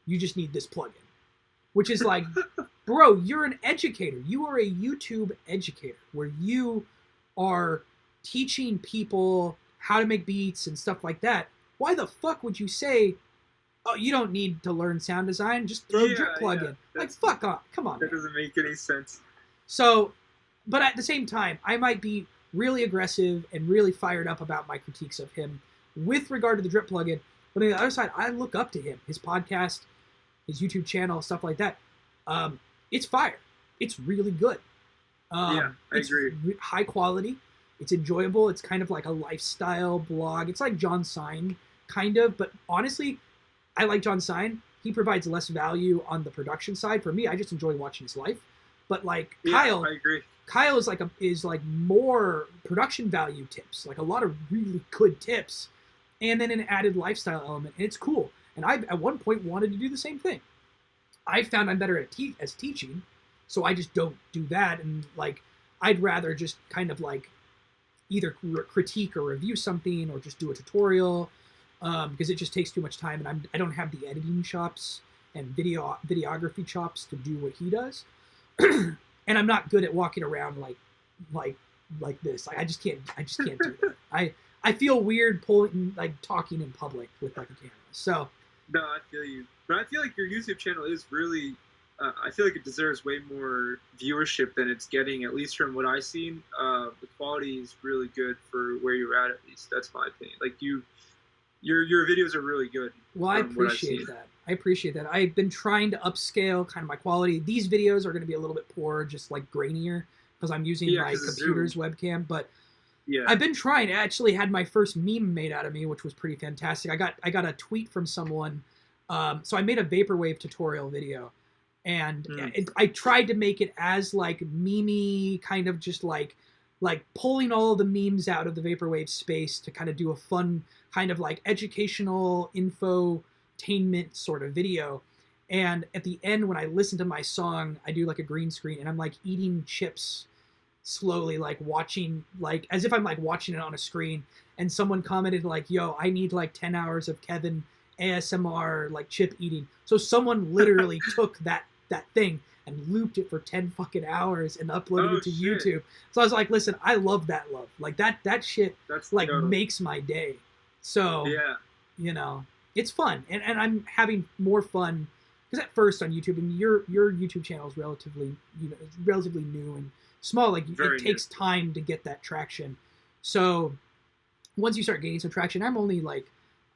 You just need this plugin. Which is like, bro, you're an educator. You are a YouTube educator where you are teaching people how to make beats and stuff like that. Why the fuck would you say, oh, you don't need to learn sound design, just throw a drip plugin? Like, fuck off. Come on, That doesn't make any sense. So, but at the same time, I might be really aggressive and really fired up about my critiques of him with regard to the drip plugin. But on the other side, I look up to him, his podcast, his YouTube channel, stuff like that. It's fire. It's really good. I agree. High quality. It's enjoyable. It's kind of like a lifestyle blog. It's like John Sine, kind of. But honestly, I like John Sine. He provides less value on the production side. For me, I just enjoy watching his life. But like Kyle, I agree. Kyle is like more production value tips, like a lot of really good tips, and then an added lifestyle element, and it's cool. And I at one point wanted to do the same thing. I found I'm better at teaching, so I just don't do that. And like, I'd rather just kind of like either critique or review something or just do a tutorial, because it just takes too much time, and I don't have the editing chops and videography chops to do what he does. And I'm not good at walking around like this. I just can't do that. I feel weird talking in public with like a camera. So no, I feel you. But I feel like your YouTube channel is really, I feel like it deserves way more viewership than it's getting, at least from what I've seen. The quality is really good for where you're at least. That's my opinion. Like your videos are really good. Well, I appreciate that. I've been trying to upscale kind of my quality. These videos are going to be a little bit poor, just like grainier, because I'm using my computer's webcam. But I've been trying. I actually had my first meme made out of me, which was pretty fantastic. I got a tweet from someone. So I made a vaporwave tutorial video, and I tried to make it as like memey, kind of just like pulling all the memes out of the vaporwave space to kind of do a fun kind of like educational infotainment sort of video. And at the end, when I listen to my song, I do like a green screen, and I'm like eating chips slowly, like watching, like as if I'm like watching it on a screen. And someone commented like, yo, I need like 10 hours of Kevin ASMR like chip eating. So someone literally took that thing and looped it for 10 fucking hours and uploaded it to YouTube. So I was like, listen, I love that love. Like that shit makes my day. So you know, it's fun. And I'm having more fun because at first on YouTube, and your YouTube channel is relatively new and small. Like it takes time to get that traction. So once you start gaining some traction, I'm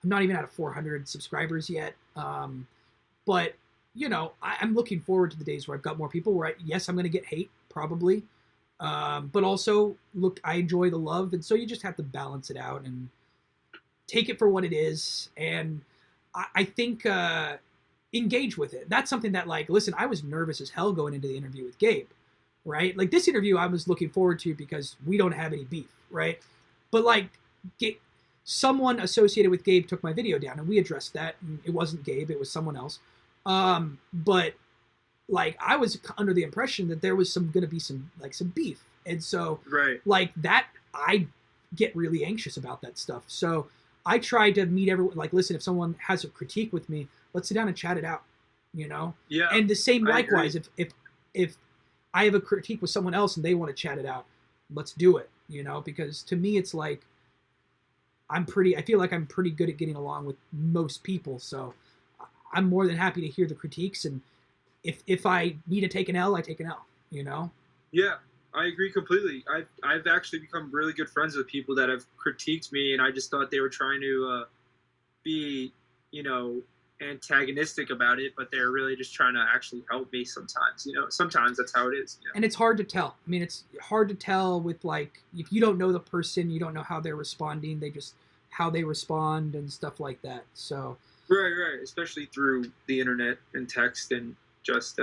not even at 400 subscribers yet. But you know, I'm looking forward to the days where I've got more people where yes, I'm going to get hate probably. But also, look, I enjoy the love, and so you just have to balance it out and take it for what it is. And I think engage with it. That's something that, like, listen, I was nervous as hell going into the interview with Gabe, right? Like, this interview I was looking forward to because we don't have any beef, right? But like, someone associated with Gabe took my video down, and we addressed that. And it wasn't Gabe; it was someone else. But like, I was under the impression that there was going to be some beef, and so right, like that, I get really anxious about that stuff. So I try to meet everyone. Like, listen, if someone has a critique with me, let's sit down and chat it out. You know? Yeah. And the same likewise, if I have a critique with someone else and they want to chat it out, let's do it. You know, because to me, it's like I feel like I'm pretty good at getting along with most people. So I'm more than happy to hear the critiques, and if I need to take an L, I take an L, you know? Yeah, I agree completely. I've actually become really good friends with people that have critiqued me, and I just thought they were trying to be, you know, antagonistic about it, but they're really just trying to actually help me sometimes. You know, sometimes that's how it is. You know? And it's hard to tell. I mean, it's hard to tell with, like, if you don't know the person, you don't know how they're responding. How they respond and stuff like that. So right, especially through the internet and text and just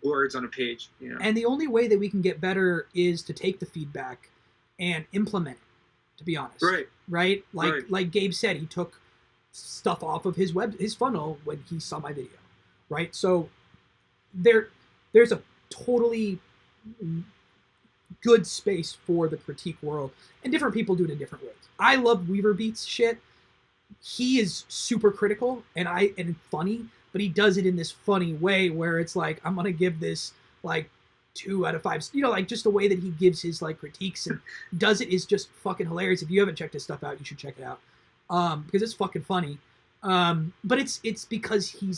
words on a page, you know. And the only way that we can get better is to take the feedback and implement it, to be honest. Right. Like Gabe said, he took stuff off of his funnel when he saw my video. Right? So there's a totally good space for the critique world, and different people do it in different ways. I love Weaver Beats shit. He is super critical and funny, but he does it in this funny way where it's like, I'm gonna give this like 2 out of 5. You know, like, just the way that he gives his like critiques and does it is just fucking hilarious. If you haven't checked his stuff out, you should check it out, because it's fucking funny. But it's because he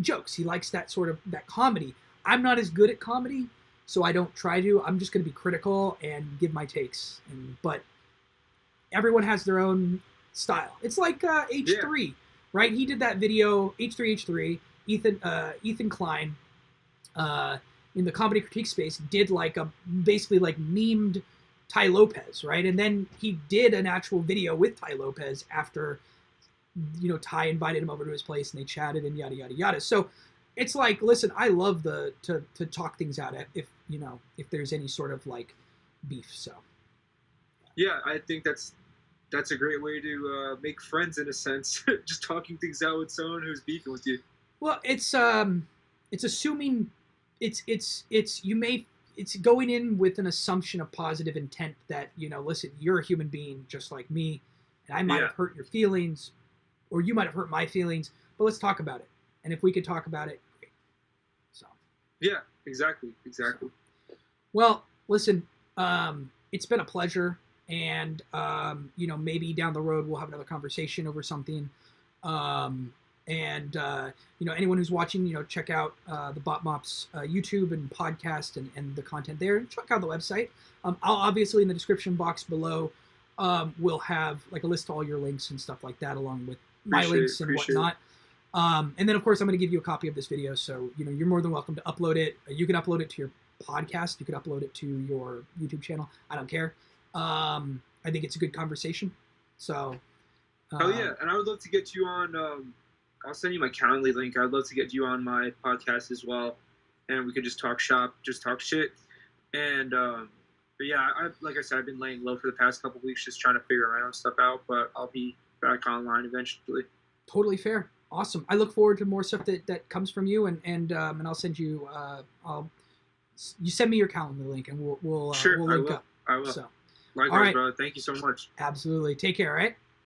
jokes. He likes that sort of that comedy. I'm not as good at comedy, so I don't try to. I'm just gonna be critical and give my takes. But everyone has their own style. It's like H3. Yeah. Right, he did that video, H3, Ethan Klein, in the comedy critique space, did like basically like memed Ty Lopez, right? And then he did an actual video with Ty Lopez after, you know, Ty invited him over to his place and they chatted and yada yada yada. So it's like, listen, I love to talk things out if there's any sort of like beef. So yeah, I think that's a great way to make friends, in a sense. Just talking things out with someone who's beefing with you. Well, it's assuming it's going in with an assumption of positive intent that, you know, listen, you're a human being just like me, and I might have hurt your feelings, or you might have hurt my feelings, but let's talk about it. And if we could talk about it, great. So. Yeah, exactly. So. Well, listen, it's been a pleasure. And, you know, maybe down the road we'll have another conversation over something. You know, anyone who's watching, you know, check out the Bopmop's YouTube and podcast and the content there. Check out the website. I'll obviously in the description box below, we'll have like a list of all your links and stuff like that, along with my links and whatnot. And then, of course, I'm going to give you a copy of this video. So, you know, you're more than welcome to upload it. You can upload it to your podcast. You can upload it to your YouTube channel. I don't care. I think it's a good conversation. So, oh yeah, and I would love to get you on. I'll send you my Calendly link. I'd love to get you on my podcast as well, and we could just talk shop, just talk shit. And but yeah, like I said, I've been laying low for the past couple of weeks, just trying to figure my own stuff out. But I'll be back online eventually. Totally fair. Awesome. I look forward to more stuff that comes from you, and I'll send you. You send me your Calendly link, and we'll sure, we'll link up. I will. So. Likewise, all right, brother. Thank you so much. Absolutely. Take care, all right?